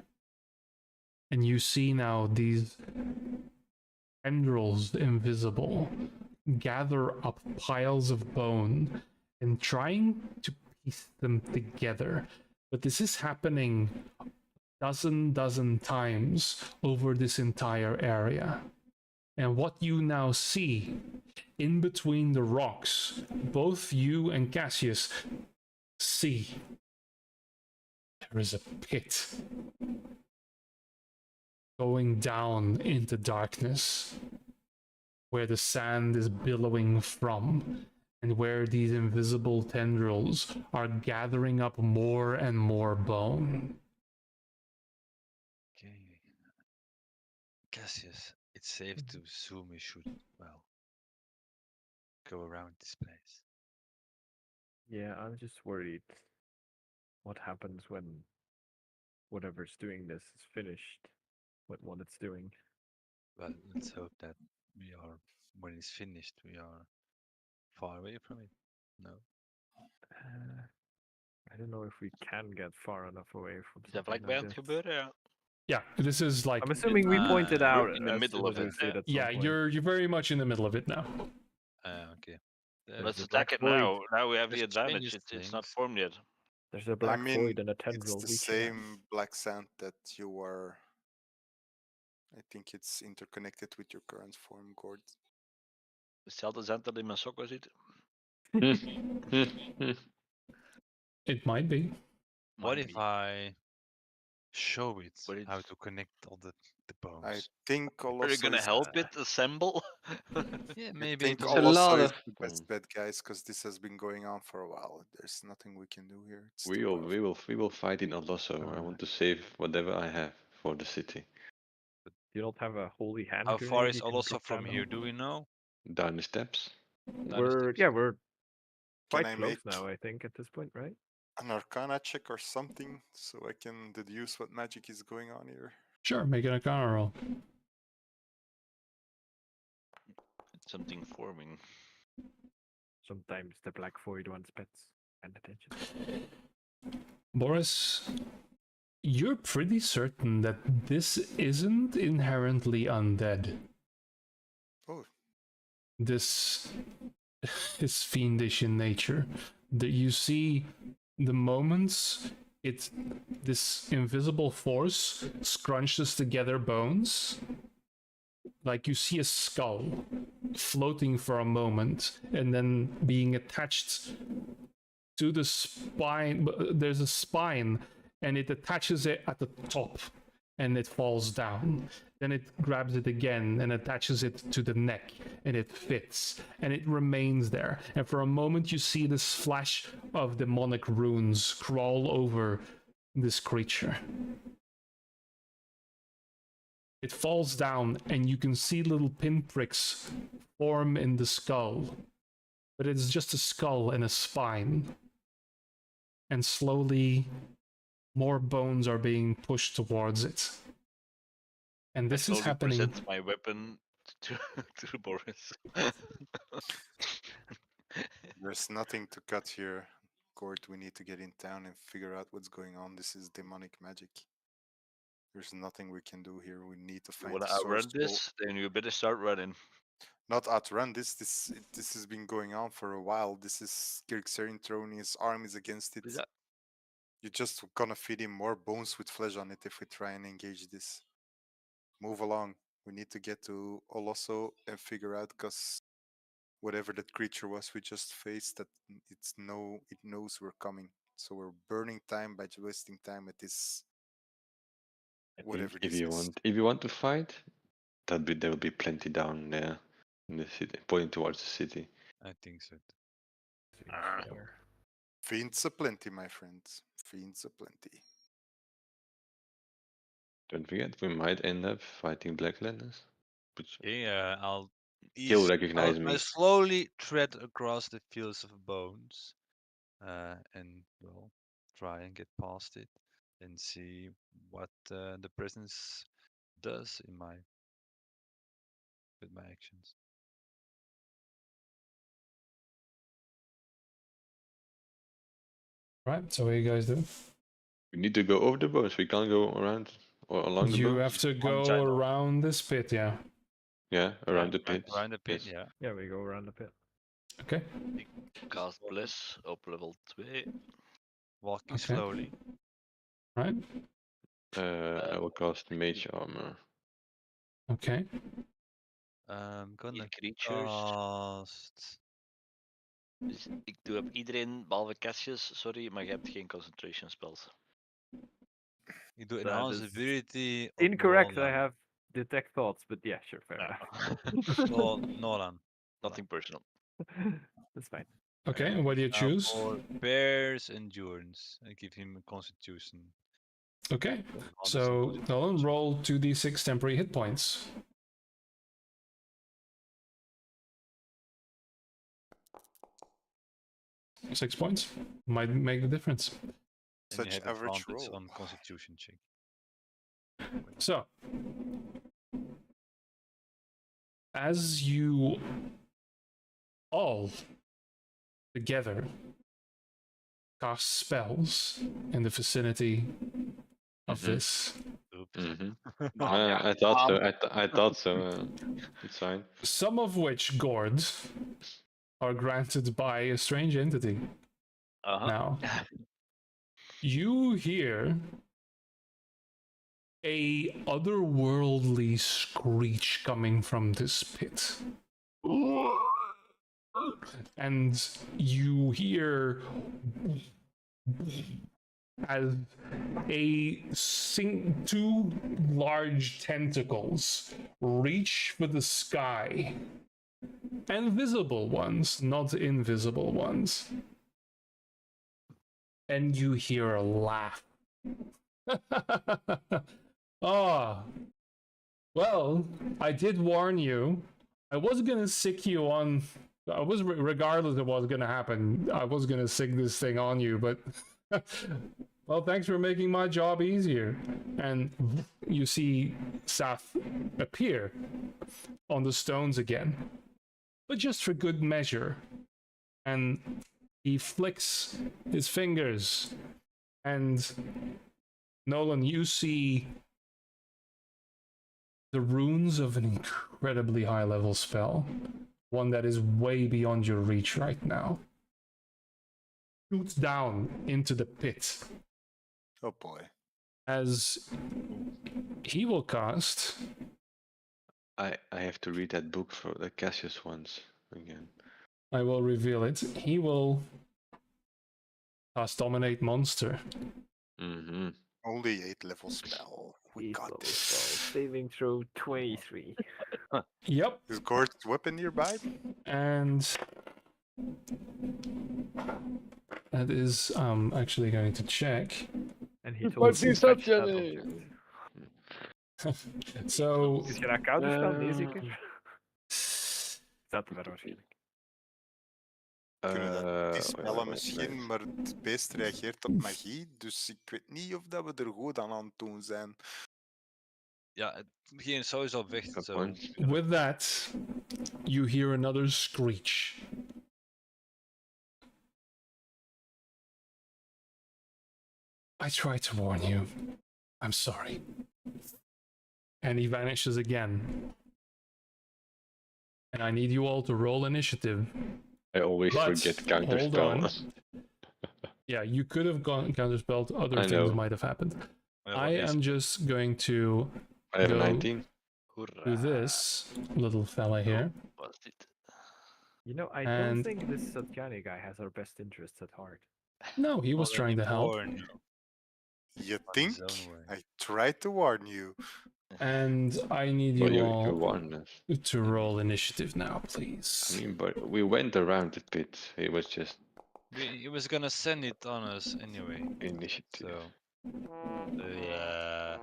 And you see now these tendrils, invisible, gather up piles of bone and trying to piece them together. But this is happening dozen times over this entire area. And what you now see in between the rocks, both you and Cassius see there is a pit. going down into darkness, where the sand is billowing from, and where these invisible tendrils are gathering up more and more bone. Okay. Cassius, it's safe to assume we should, well, go around this place. Yeah, I'm just worried what happens when whatever's doing this is finished with what it's doing. Well, let's hope that we are, when it's finished, we are far away from it. No? I don't know if we can get far enough away from Is dat something vlakbij like aan het this. gebeuren? Ja. Yeah, this is like I'm assuming we pointed out we're in the as middle soon of as we it, see it yeah. at some yeah, point. you're very much in the middle of it now. Okay. Let's a attack black it void. now. Now we have the Just advantage. changes It's not things. formed yet. There's a black I mean, void and a it's tendril the reaching us. same black sand that you are. I think it's interconnected with your current form, Gord. Hetzelfde zand dat in mijn sokken zit. It might be. What Might if be. I show it But how it's- to connect all the I bones? think Are you also gonna is help it assemble? Yeah, I maybe think it's a lot also is of the best them. bet, guys, because this has been going on for a while. There's nothing we can do here. It's we too will powerful. we will fight in Olosso. I want to save whatever I have for the city. You don't have a holy hand How far grenade is you can also drop from down here? on? Do we know? Down the steps. Down the We're steps? yeah, we're Can quite I close make now, I think, at this point, right? an Arcana check or something so I can deduce what magic is going on here? Sure, make an Arcana roll. Something forming. Sometimes the black void wants pets and attention. Boris, you're pretty certain that this isn't inherently undead. Oh, This is fiendish in nature. That you see the moments this invisible force scrunches together bones. Like you see a skull floating for a moment and then being attached to the spine. There's a spine and it attaches it at the top and it falls down. Then it grabs it again and attaches it to the neck and it fits and it remains there. And for a moment you see this flash of demonic runes crawl over this creature. It falls down and you can see little pinpricks form in the skull. But it's just a skull and a spine. And slowly more bones are being pushed towards it. And this I is slowly happening. present my weapon to Boris. there's nothing to cut here, Gord. We need to get in town and figure out what's going on. This is demonic magic. There's nothing we can do here. We need to You find wanna the source. outrun this? Then you better start running. Not outrun this. This has been going on for a while. This is Kirkserin throwing his armies against it. Is that- You're just gonna feed him more bones with flesh on it if we try and engage this. Move along. We need to get to Olosso and figure out, because whatever that creature was we just faced, that it knows we're coming. So we're burning time by wasting time at this. I think Whatever if this you is. want to fight, there will be plenty down there in the city, pointing towards the city. I think so. Ah. Fiends aplenty, my friends. Fiends aplenty. Don't forget, we might end up fighting Blacklanders. Which Yeah, I'll still recognize I me. slowly tread across the fields of bones, and well, try and get past it and see what the presence does in with my actions. Right, so what do you guys do? We need to go over the bones. We can't go around or along the You bones. have to One go giant- around this pit, yeah. Yeah, around the pit. Around the pit, Yes. yeah. Yeah, we go around the pit. Okay. Cast Bless op level 2. Walking Okay. slowly. Right. I will cast Mage Armor. Okay. Gonna Heal creatures. cast. Dus ik doe op iedereen, behalve Cassius, sorry, maar je hebt geen concentration spells. You do That enhance is ability. of incorrect. I Nolan. have detect thoughts, but yeah, sure, fair enough. Nolan. Nothing personal. That's fine. Okay, and what do you choose? For Bear's endurance, I give him a Constitution. Okay, Advantage on so Nolan, Constitution. roll 2d6 temporary hit points. Six points might make the difference. And you Such have average advantage roll. on Constitution check. So, as you all together cast spells in the vicinity of this, I thought so. I thought so. It's fine. some of which, Gord, are granted by a strange entity. Now, you hear a otherworldly screech coming from this pit. And you hear as two large tentacles reach for the sky. And visible ones, not invisible ones. And you hear a laugh. Ah, well, I did warn you. I was gonna sick you on. Regardless of what's gonna happen, I was gonna sick this thing on you, but well, thanks for making my job easier. And you see Saf appear on the stones again, but just for good measure. And he flicks his fingers, and Nolan, you see the runes of an incredibly high level spell, one that is way beyond your reach right now, shoots down into the pit Oh boy. as he will cast. I have to read that book for the Cassius ones again. I will reveal it. He will cast Dominate Monster. Mm-hmm. Only 8 level spell. We Eighth got level this. spell. Saving throw 23. Yep. Is Gord's weapon nearby? And that is actually going to check. En he told me So Dus je raakt counterspel? Nee, zeker? Dat wel waarschijnlijk. Kunnen dat die spellen well, misschien, nice. maar het beest reageert op magie. Dus ik weet niet of dat we er goed aan het doen zijn. Ja, het begint sowieso weg Good zo. point. with that, you hear another screech. I tried to warn you. I'm sorry. And he vanishes again. And I need you all to roll initiative. I always But, forget hold counterspell. on. Yeah, you could have gone counterspelled. Other I things know. might have happened. Well, I am just going to I have a go 19. do this little fella here. Was dit? You know, I And- don't think this Satyani guy has our best interests at heart. No, he was trying to help. You On think? his own way. I tried to warn you. And I need Well, you you all warned us. to roll initiative now, I please. mean, but we went around the pit. It was just He was gonna send it on us anyway. initiative. So. Yeah.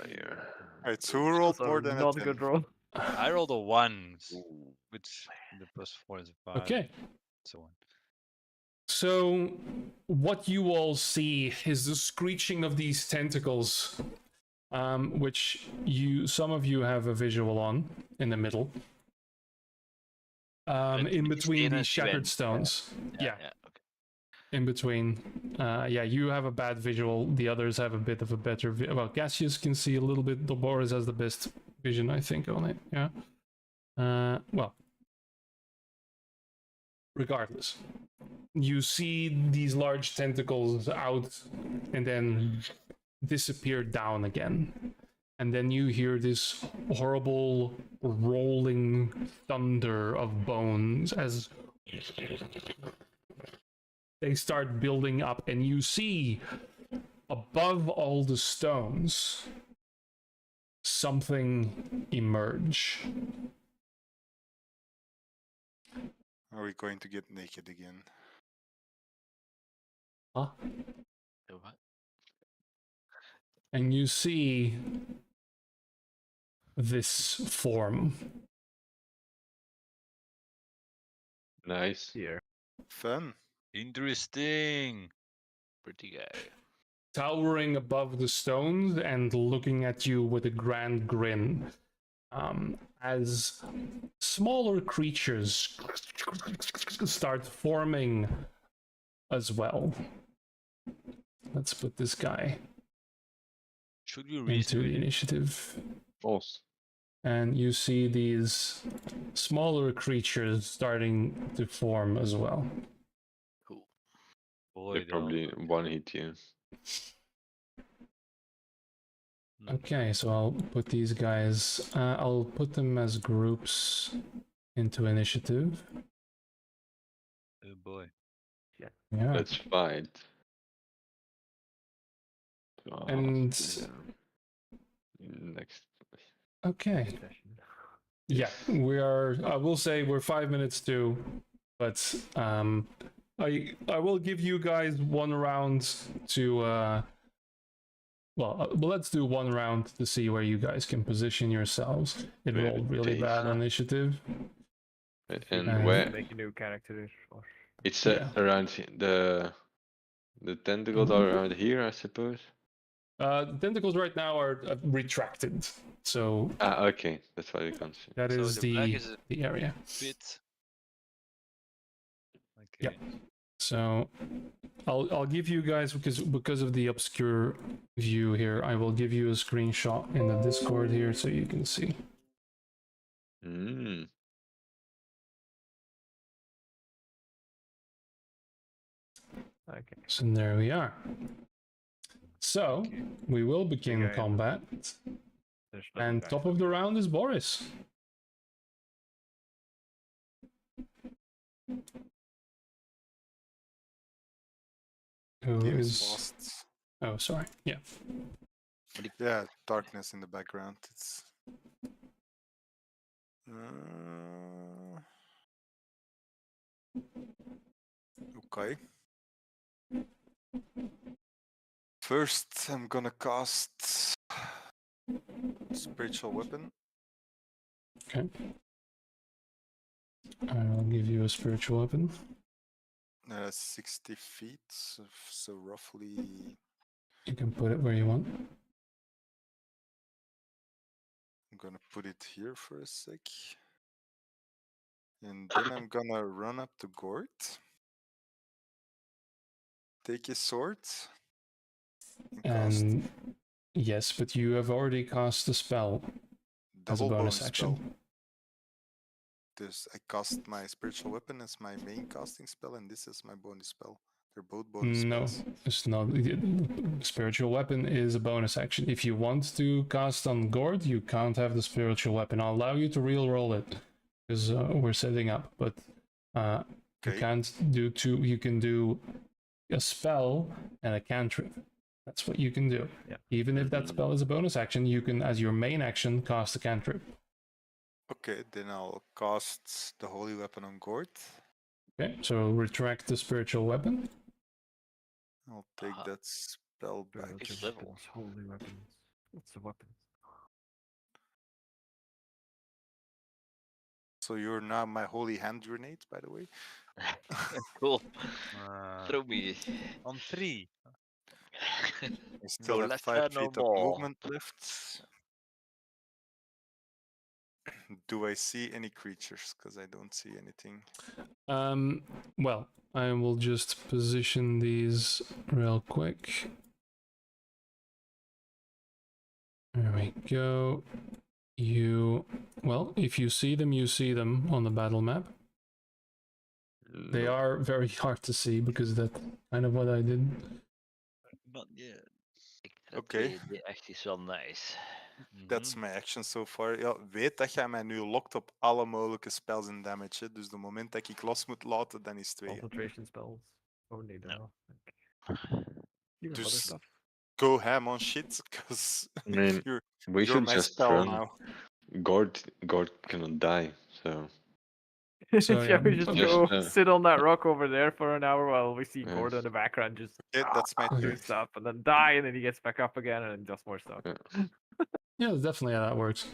Here. Alright, so who rolled Those more are than a not 10? good roll. I rolled a 1, which the +4 is 5. Okay. So on. So, what you all see is the screeching of these tentacles, which some of you have a visual on in the middle, in between these shattered stones. Yeah, Yeah, okay. in between. Yeah, you have a bad visual. The others have a bit of a better. Well, Cassius can see a little bit. Boris has the best vision, I think, on it. Yeah. Well, regardless, you see these large tentacles out and then disappear down again. And then you hear this horrible rolling thunder of bones as they start building up, and you see above all the stones something emerge. Are we going to get naked again? Huh? The what? And you see this form. Nice. Here. Fun. Interesting. Pretty guy. Towering above the stones and looking at you with a grand grin. As smaller creatures start forming as well. Let's put this guy Should we into reason the with it? initiative. False. And you see these smaller creatures starting to form as well. Cool. Boy, They probably one hit you. Okay, so I'll put these guys, I'll put them as groups into initiative. Oh boy. Yeah. Let's fight. And Next. okay. Session. Yeah, we are. I will say we're 5 minutes to, but I will give you guys one round to. Well, let's do one round to see where you guys can position yourselves. It Where rolled really they- bad on initiative. And And- where Make a new character. Or... it's Yeah. around the tentacles are around here, I suppose. The tentacles right now are retracted, so Ah, okay, that's why you can't see. that So is the black the is a the area. bit. Okay. Yep. So I'll give you guys, because of the obscure view here, I will give you a screenshot in the Discord here so you can see. Mm. Okay. So there we are. So we will begin Okay. combat, There's no and back. top of the round is Boris. Who Game is? is lost. Oh, sorry. Yeah. Yeah, darkness in the background. It's. Okay. First, I'm gonna cast Spiritual Weapon. Okay. I'll give you a spiritual weapon. 60 feet, so roughly. You can put it where you want. I'm gonna put it here for a sec. And then I'm gonna run up to Gord. Take his sword. And cast And yes, but you have already cast the spell as a double bonus bonus action. spell. I cast my spiritual weapon as my main casting spell, and this is my bonus spell. They're both bonus No, spells. it's not. Spiritual weapon is a bonus action. If you want to cast on Gord, you can't have the spiritual weapon. I'll allow you to re-roll it because we're setting up, but you Okay. can't do two. You can do a spell and a cantrip. That's what you can do. Yeah. Even if that spell is a bonus action, you can, as your main action, cast a cantrip. Okay, then I'll cast the holy weapon on Gord. Okay, so retract the spiritual weapon. I'll take that spell back. Next level. Weapons, holy weapons. What's the weapons? So you're now my holy hand grenade, by the way. Cool. Uh, Throw me. on 3. I still No have left 5 hand, no feet of ball. movement left. Do I see any creatures? Because I don't see anything. Well, I will just position these real quick. There we go. Well, if you see them, you see them on the battle map. They No. are very hard to see because that's kind of what I did. Not yet. Oké. Die echt is wel nice. That's my action so far. Ja, weet dat jij mij nu lokt op alle mogelijke spells en damage. Hè. Dus de moment dat ik los moet laten, dan is het 2. Concentration spells. Only No. though. You have other Just stuff. go ham on shit, because I mean, you're we you're should my just spell run. now. Gord cannot die, so So, Shall we yeah, just just, go uh, sit on that rock over there for an hour while we see Yes. Gordon in the background just Yeah, that's my do turn. stuff and then die and then he gets back up again and does more stuff. yeah, that's definitely how that works.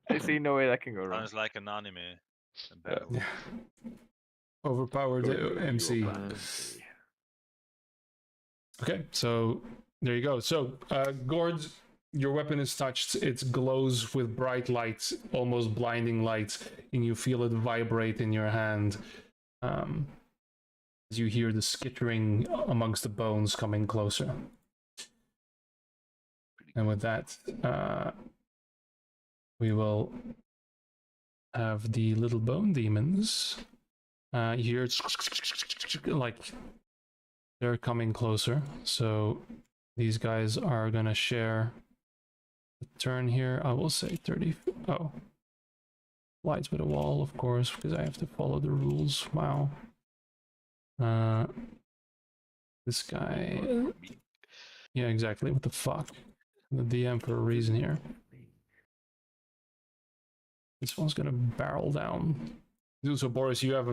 I see no way that can go wrong. Sounds like an anime. A battle. Yeah. Overpowered MC. Okay, so there you go. So, Gord, your weapon is touched. It glows with bright light, almost blinding light, and you feel it vibrate in your hand. As you hear the skittering amongst the bones coming closer. And with that, we will have the little bone demons. You hear it's like they're coming closer. So these guys are gonna share the turn here. I will say 30. Oh, lights with a wall, of course, because I have to follow the rules. Wow. This guy. Yeah, exactly. What the fuck? The DM for a reason here. This one's gonna barrel down. So Boris, you have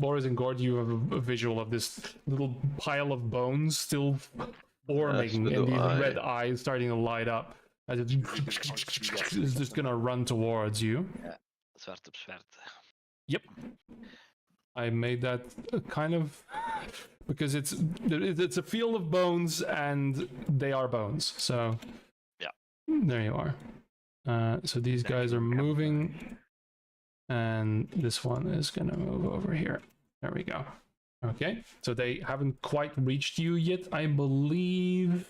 Boris and Gord, you have a visual of this little pile of bones still forming, and these red eyes starting to light up. As it's just gonna run towards you. Zwart op zwart. Yep. I made that kind of because it's a field of bones and they are bones. So yeah, there you are. So these guys are moving, and this one is gonna move over here. There we go. Okay, so they haven't quite reached you yet, I believe.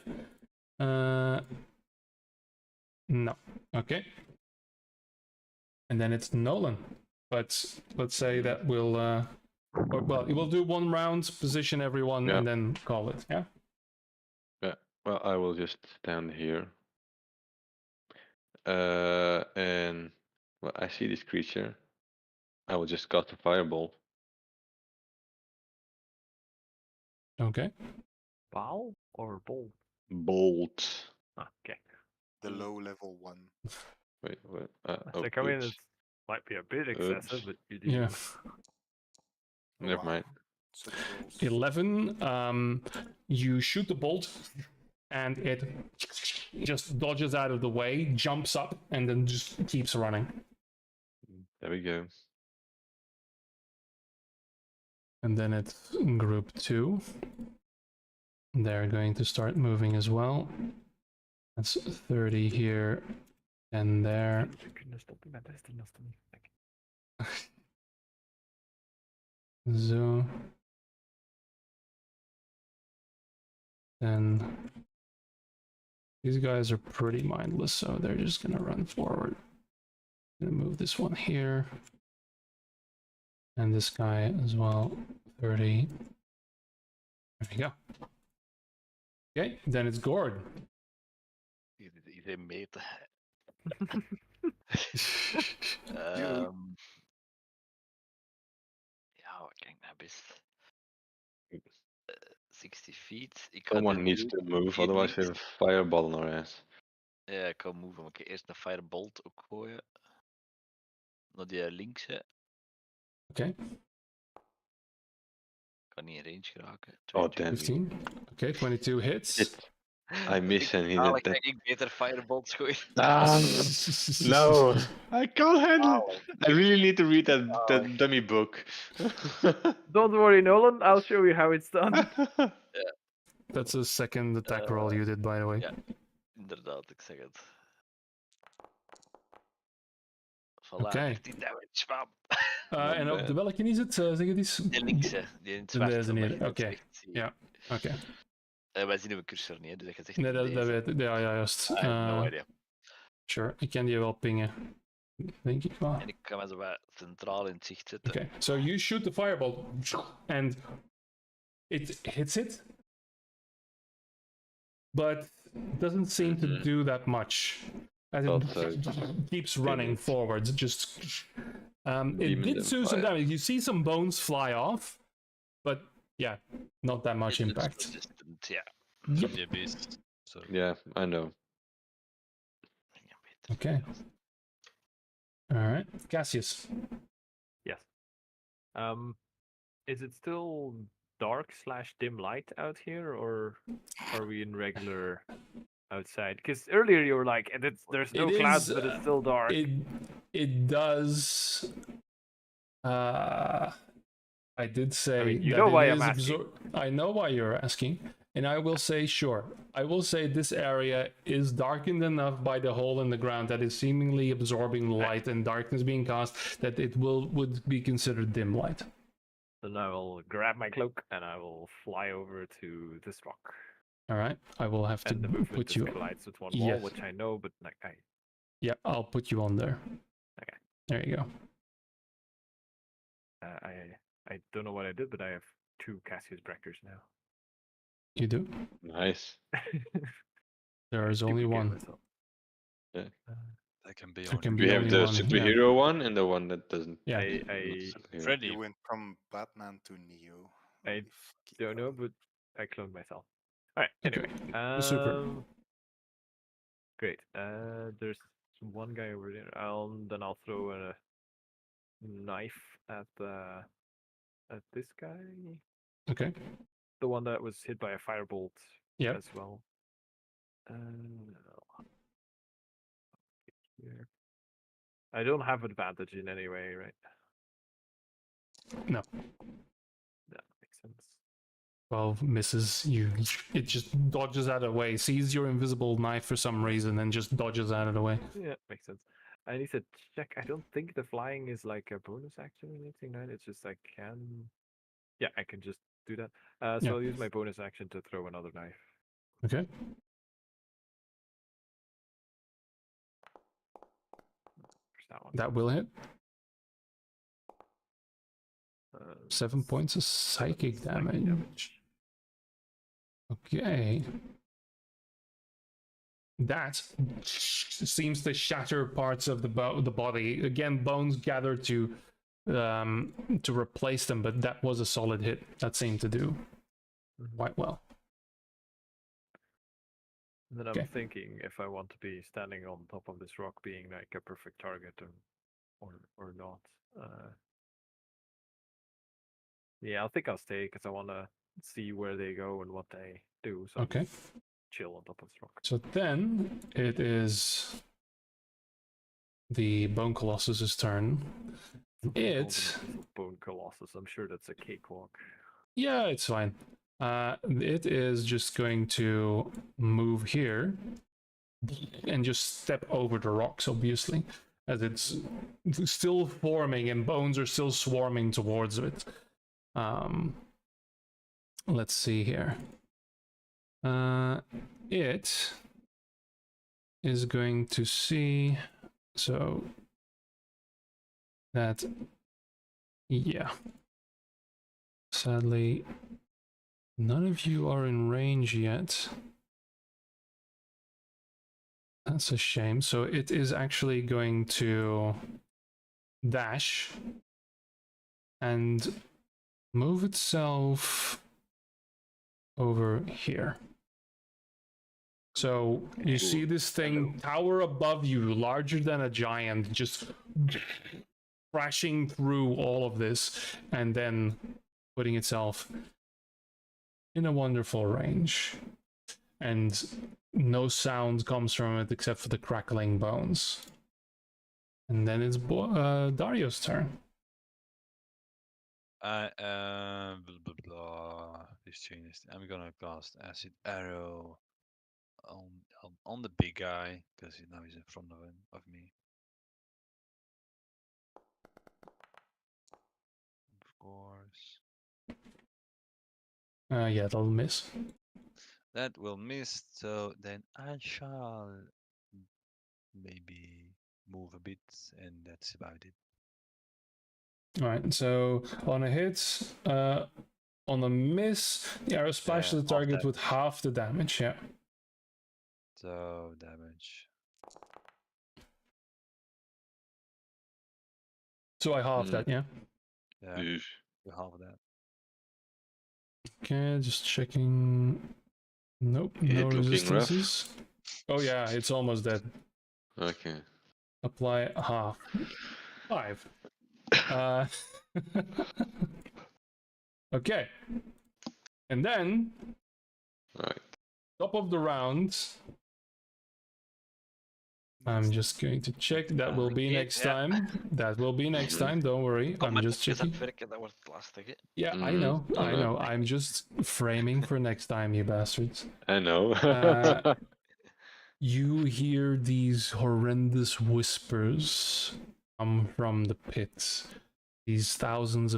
No. Okay. And then it's Nolan. But let's say that we'll we'll do one round, position everyone, and then call it. Yeah. Yeah. Well, I will just stand here. And well, I see this creature. I will just cast a fireball. Okay. Bow or bolt? Bolt. Okay. The low level one. Wait. Like, I mean, it might be a bit excessive, but you do. Yeah. Never mind. 11. You shoot the bolt, and it just dodges out of the way, jumps up, and then just keeps running. There we go. And then it's group 2. They're going to start moving as well. That's 30 here and there. So then these guys are pretty mindless, so they're just gonna run forward. Gonna move this one here. And this guy as well. 30. There we go. Okay, then it's Gord. Iedereen meten. Ja, wat kan ik nou best? 60 feet. Someone needs to move, otherwise we have a fireball on our ass. Ja, ik kan move, maar ik eerst een firebolt ook gooien. Naar die linkse. Okay. Kan niet in range geraken. Oh, damn. 15. Okay, 22 hits. I miss and he Ah, did that. ik beter firebolts gooien. No, I can't handle it. I really need to read that dummy book. Don't worry, Nolan. I'll show you how it's done. That's a second attack roll you did, by the way. Ja, inderdaad, ik zeg het. Voilà, Okay. 13 damage, bam. En op de welke is het? Zeg het eens. De linkse, die in het zwart. Deze maar niet, je dat oké. echt ziet. Ja, oké. Wij zien uw cursor niet, hè, dus je zegt Nee, dat deze. weet ik. Ja, juist. I have no idea. Sure, ik kan die wel pingen. Denk ik wel. En ik kan me zo wat centraal in het zicht zetten. Okay, so you shoot the fireball, and it hits it, but doesn't seem to do that much. as Thought it so. keeps running it. forwards. Just it Demon did do some Empire. damage. You see some bones fly off, but yeah, not that much It's impact. resistant, yeah. Yep. The abyss. So Yeah, I know. Okay. All right, Cassius. Yes. Is it still dark/dim light out here, or are we in regular outside? Because earlier you were like, there's no It clouds, is, but it's still dark. It does. I did say mean, you that know it why I'm is asking. I know why you're asking, and I will say sure. I will say this area is darkened enough by the hole in the ground that is seemingly absorbing light and darkness being cast that it would be considered dim light. Then I will grab my cloak and I will fly over to this rock. All right, I will have to And the movement put just you. collides with one wall, Yes. which I know, but like Yeah, I'll put you on there. Okay. There you go. I don't know what I did, but I have 2 Cassius Breakers now. You do. Nice. There is only Duplicate one. myself. that can be There only can We be have only the one. superhero one and the one that doesn't. Yeah. I not superhero. Freddy. You went from Batman to Neo. I Holy fucking don't know, hell. but I cloned myself. Alright, Okay. anyway. The super. Great. There's one guy over there. Then I'll throw a knife at this guy. Okay. The one that was hit by a firebolt Yep. as well. Here. I don't have advantage in any way, right? No. That makes sense. 12 misses. It just dodges out of the way. Sees your invisible knife for some reason and just dodges out of the way. Yeah, makes sense. I need to check. I don't think the flying is like a bonus action or anything, right? It's just I can. Yeah, I can just do that. So Yeah. I'll use my bonus action to throw another knife. Okay. There's that one. That will hit. Uh, 7 points of psychic psychic damage. Okay. That seems to shatter parts of the body. Again, bones gather to replace them, but that was a solid hit. That seemed to do quite well. And then I'm Okay. thinking if I want to be standing on top of this rock, being like a perfect target, or not. Yeah, I think I'll stay because I want to see where they go and what they do. So I'll Okay. just chill on top of this rock. So then it is the Bone Colossus's turn. It Bone Colossus. I'm sure that's a cakewalk. Yeah, it's fine. It is just going to move here and just step over the rocks, obviously, as it's still forming and bones are still swarming towards it. Let's see here. It is going to see, so that, yeah. Sadly, none of you are in range yet. That's a shame. So it is actually going to dash and move itself over here. So you see this thing tower above you, larger than a giant, just crashing through all of this and then putting itself in a wonderful range. And no sound comes from it except for the crackling bones. And then it's Dario's turn. Blah, blah, blah. This changed. I'm gonna cast Acid Arrow on the big guy because now he's in front of me. Of course. Yeah, that'll miss. That will miss. So then I shall maybe move a bit, and that's about it. All right. So on a hit, on a miss, the arrow splashes the target with half the damage. Yeah. So damage. So I halved that, yeah? Yeah, Oof. you halve that. Okay, just checking. Nope, It no looking rough. resistances. Oh yeah, it's almost dead. Okay. Apply half. 5. Okay. And then, Right. top of the round, I'm just going to check. That will be next Yeah. time. That will be next time. Don't worry. I'm just checking. Dat wordt het lastige. Yeah, I know. I know. I'm just framing for next time, you bastards. I know. You hear these horrendous whispers come from the pit. These thousands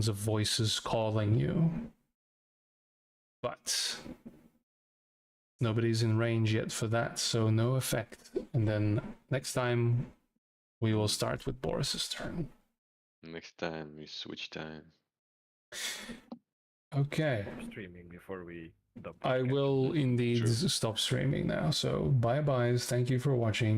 of voices calling you. But nobody's in range yet for that, so no effect. And then next time we will start with Boris's turn. Next time we switch time. Okay. Streaming before we dump I podcast. will indeed True. stop streaming now. So bye byes. Thank you for watching.